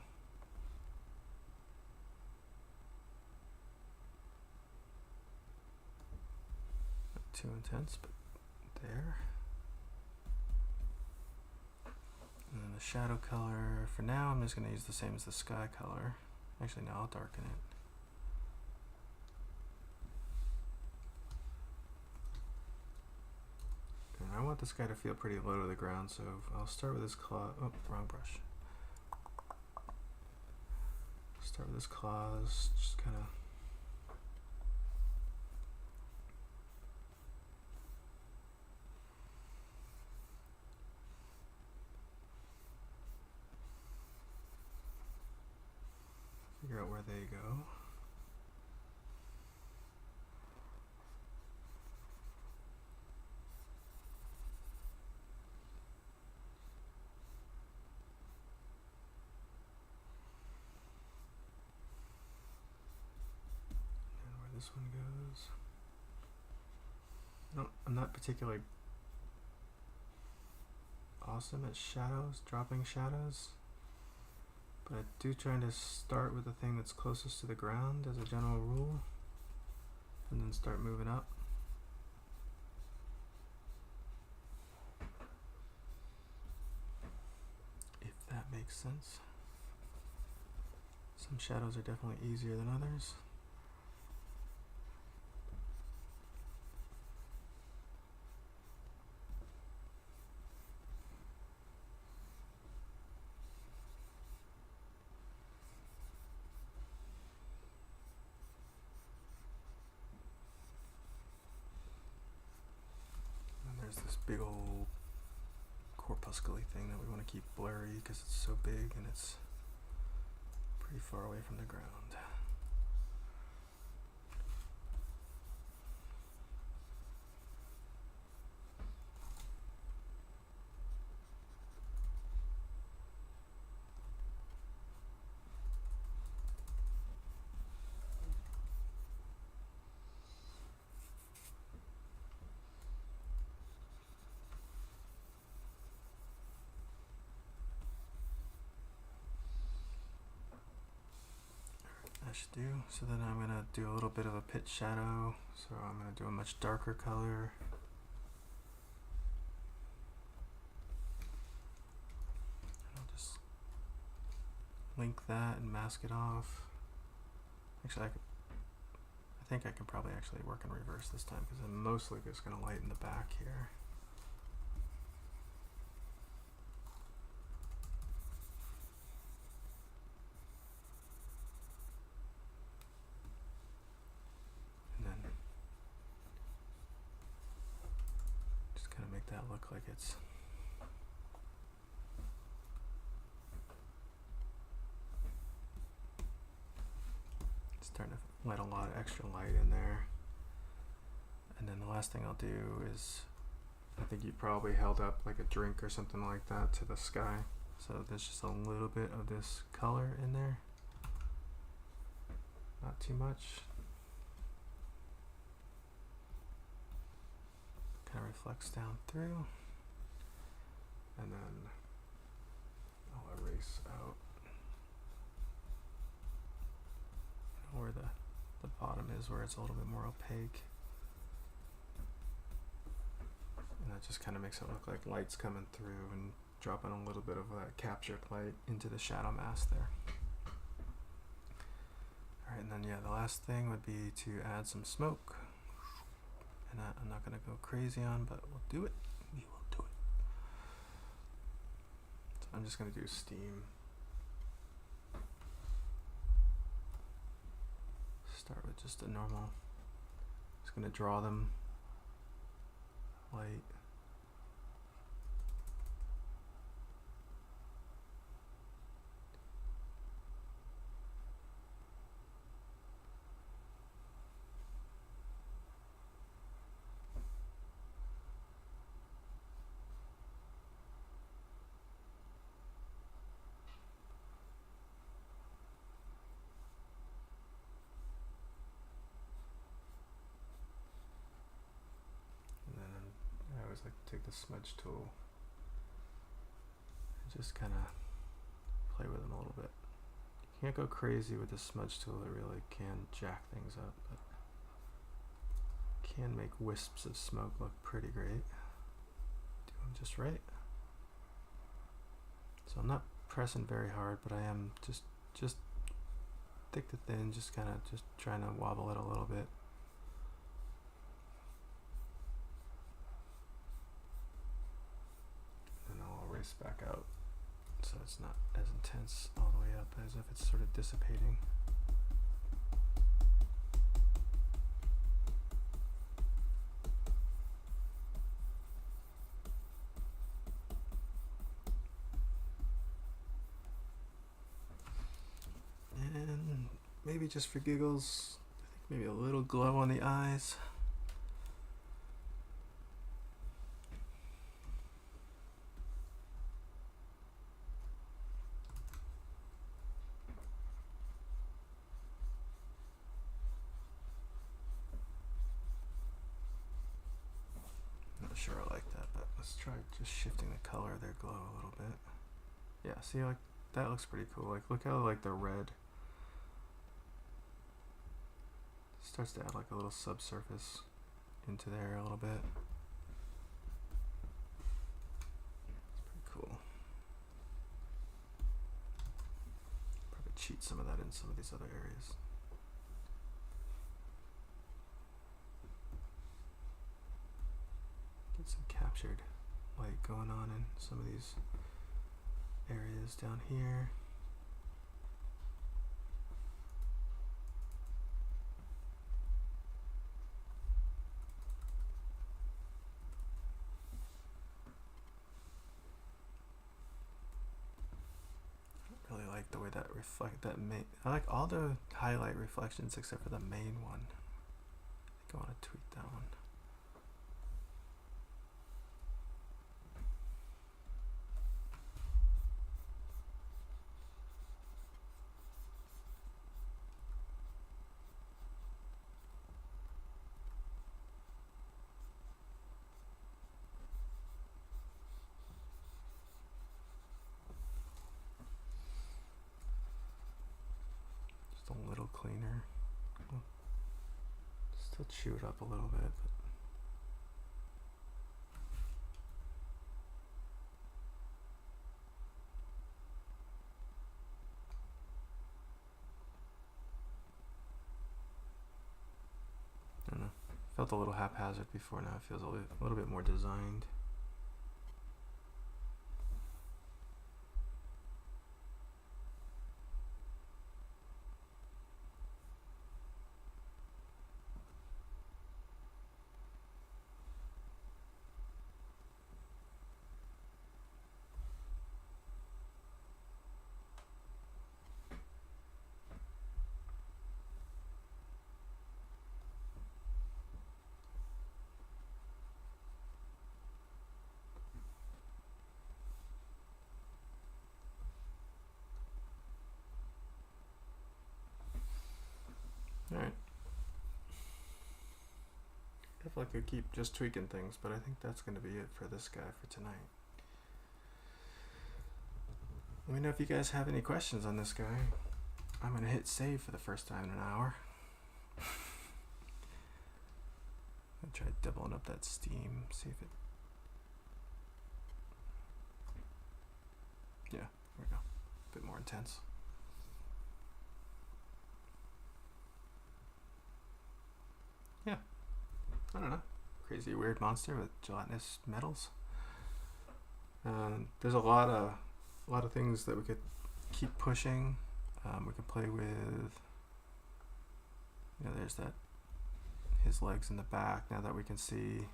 Not too intense, but there. And then the shadow color, for now I'm just going to use the same as the sky color. Actually, no, I'll darken it. I want this guy to feel pretty low to the ground, so I'll start with this claw. Oh, wrong brush. Start with this claws, just kind of. Figure out where they go. This one goes. No, I'm not particularly awesome at shadows, dropping shadows, but I do try to start with the thing that's closest to the ground as a general rule, and then start moving up. If that makes sense. Some shadows are definitely easier than others. There's this big old corpuscle-y thing that we want to keep blurry because it's so big and it's pretty far away from the ground. Should do. So then I'm going to do a little bit of a pitch shadow. So I'm going to do a much darker color. I'll just link that and mask it off. Actually, I think I can probably actually work in reverse this time because I'm mostly just going to lighten the back here. That look like it's starting to let a lot of extra light in there. And then the last thing I'll do is, I think you probably held up like a drink or something like that to the sky, so there's just a little bit of this color in there, not too much. Kind of reflects down through, and then I'll erase out where the bottom is, where it's a little bit more opaque. just kind of makes it look like light's coming through and dropping a little bit of that captured light into the shadow mask there. Alright, and then yeah, the last thing would be to add some smoke. And I'm not going to go crazy on, but we'll do it. We will do it. So I'm just going to do steam. Start with just a normal. Just going to draw them light. Like take the smudge tool and just kind of play with them a little bit. You can't go crazy with the smudge tool, it really can jack things up, but can make wisps of smoke look pretty great. Do them just right. So I'm not pressing very hard, but I am just thick to thin, just kind of just trying to wobble it a little bit. Back out so it's not as intense all the way up as if it's sort of dissipating. And maybe just for giggles, I think maybe a little glow on the eyes. Sure I like that, but let's try just shifting the color of their glow a little bit. Yeah, see, like that looks pretty cool. Like look how like the red starts to add like a little subsurface into there a little bit. It's pretty cool. Probably cheat some of that in some of these other areas. Some captured light going on in some of these areas down here. I really like the way that I like all the highlight reflections except for the main one. I think I want to tweak that one. A little cleaner. Still chew it up a little bit, but I don't know. Felt a little haphazard before, now it feels a little bit more designed. Alright. Definitely could keep just tweaking things, but I think that's going to be it for this guy for tonight. Let me know if you guys have any questions on this guy. I'm going to hit save for the first time in an hour. I'm going to try doubling up that steam, see if it Yeah, there we go. A bit more intense. Yeah, I don't know. Crazy weird monster with gelatinous metals. There's a lot of things that we could keep pushing. We could play with. There's that his legs in the back. Now that we can see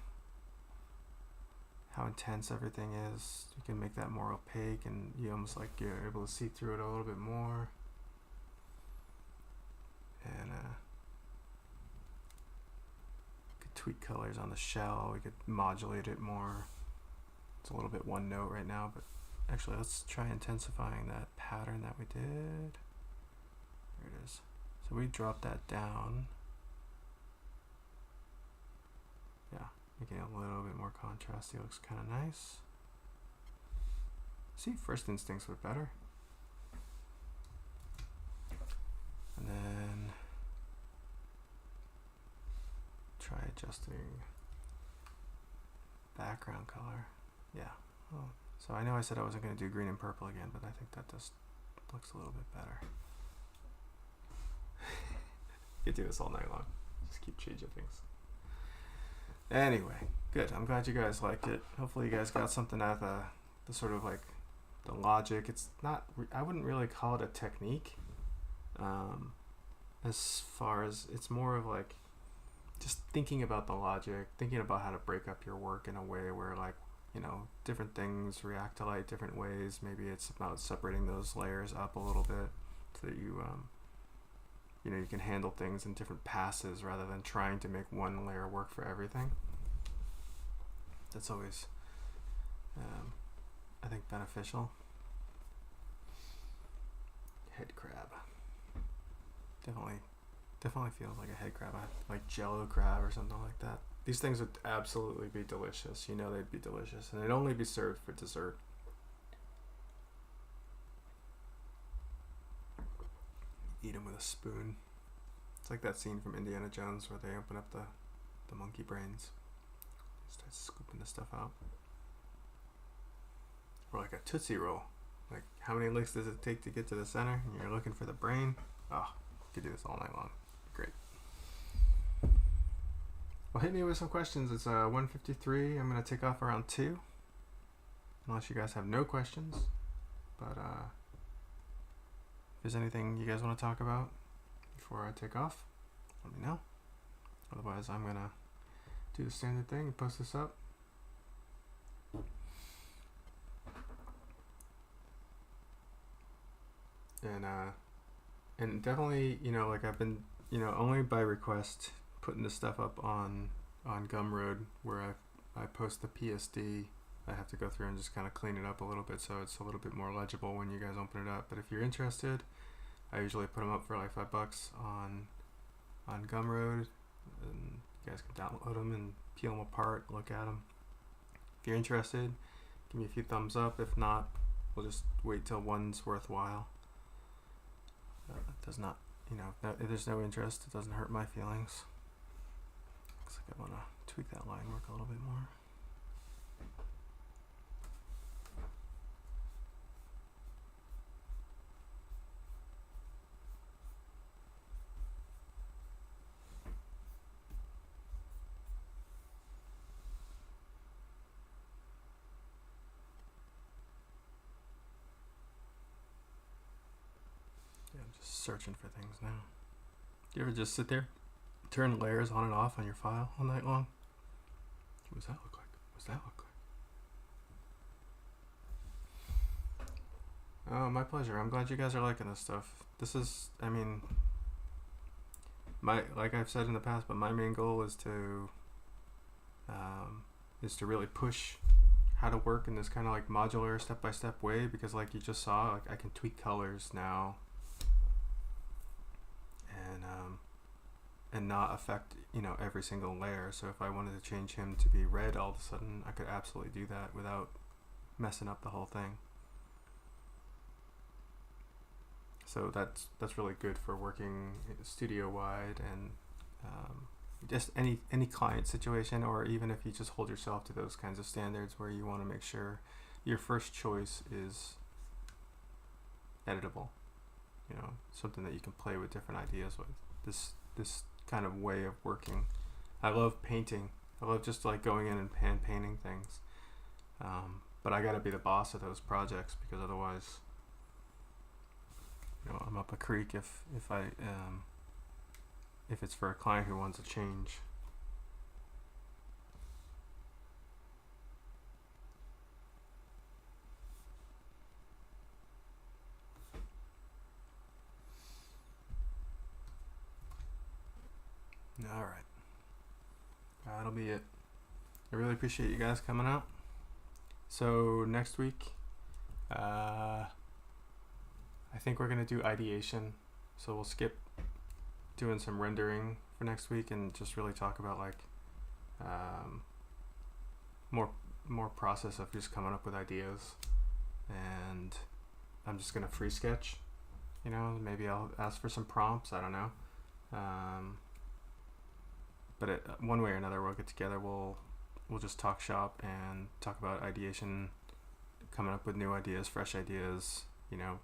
how intense everything is, you can make that more opaque, and you almost like you're able to see through it a little bit more. And could tweak colors on the shell. We could modulate it more. It's a little bit one note right now, but actually let's try intensifying that pattern that we did. There it is. So we dropped that down. Yeah, making it a little bit more contrasty. Looks kind of nice. See, first instincts were better. And then try adjusting background color. Yeah. Oh. So I know I said I wasn't going to do green and purple again, but I think that just looks a little bit better. You could do this all night long. Just keep changing things. Anyway, good. I'm glad you guys liked it. Hopefully you guys got something out of the sort of like the logic. It's not, I wouldn't really call it a technique. As far as it's more of like just thinking about the logic, thinking about how to break up your work in a way where like, different things react to light different ways. Maybe it's about separating those layers up a little bit so that you you can handle things in different passes rather than trying to make one layer work for everything. That's always, I think, beneficial. Head crab. Definitely feels like a head crab, like Jello crab or something like that. These things would absolutely be delicious. They'd be delicious, and they'd only be served for dessert. Eat them with a spoon. It's like that scene from Indiana Jones where they open up the monkey brains. Start scooping the stuff out. Or like a Tootsie Roll. Like, how many licks does it take to get to the center? And you're looking for the brain. Oh, you could do this all night long. Great. Well, hit me with some questions. It's 1:53. I'm going to take off around 2. Unless you guys have no questions. But if there's anything you guys want to talk about before I take off, let me know. Otherwise, I'm going to do the standard thing and post this up. And definitely, like I've been, only by request putting this stuff up on Gumroad where I post the PSD. I have to go through and just kind of clean it up a little bit so it's a little bit more legible when you guys open it up. But if you're interested, I usually put them up for like $5 on Gumroad, and you guys can download them and peel them apart, look at them. If you're interested, give me a few thumbs up. If not, we'll just wait till one's worthwhile. It does not, if there's no interest, it doesn't hurt my feelings. Looks like I want to tweak that line work a little bit more. Searching for things now. Do you ever just sit there, turn layers on and off on your file all night long? What does that look like? What does that look like? Oh, my pleasure. I'm glad you guys are liking this stuff. This is, like I've said in the past, but my main goal is to really push how to work in this kind of like modular step-by-step way, because like you just saw, like I can tweak colors now and not affect every single layer. So if I wanted to change him to be red all of a sudden, I could absolutely do that without messing up the whole thing. So that's really good for working studio wide and just any client situation, or even if you just hold yourself to those kinds of standards where you want to make sure your first choice is editable. You know, something that you can play with different ideas with. This kind of way of working. I love painting. I love just like going in and hand painting things. But I gotta be the boss of those projects, because otherwise, you know, I'm up a creek if it's for a client who wants a change. All right, that'll be it. I really appreciate you guys coming out. So next week, I think we're gonna do ideation. So we'll skip doing some rendering for next week and just really talk about like more process of just coming up with ideas. And I'm just gonna free sketch. You know, maybe I'll ask for some prompts. I don't know. But one way or another, we'll get together. We'll just talk shop and talk about ideation, coming up with new ideas, fresh ideas. You know,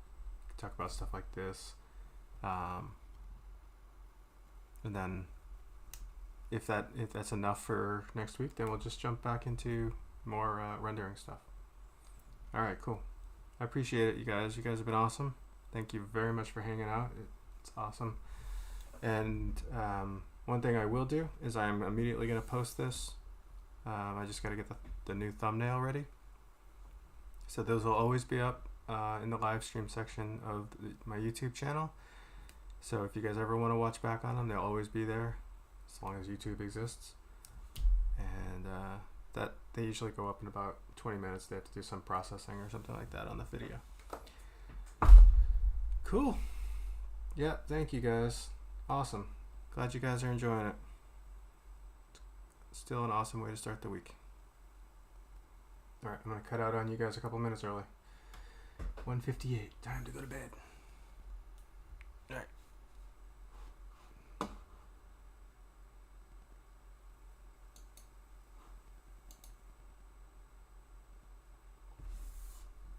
talk about stuff like this. And then if that's enough for next week, then we'll just jump back into more rendering stuff. All right, cool. I appreciate it, you guys. You guys have been awesome. Thank you very much for hanging out. It's awesome. And one thing I will do is I'm immediately going to post this. I just got to get the new thumbnail ready. So those will always be up in the live stream section of my YouTube channel. So if you guys ever want to watch back on them, they'll always be there as long as YouTube exists. And that they usually go up in about 20 minutes. They have to do some processing or something like that on the video. Cool. Yeah, thank you guys. Awesome. Glad you guys are enjoying it. Still an awesome way to start the week. Alright, I'm going to cut out on you guys a couple minutes early. 1:58. Time to go to bed.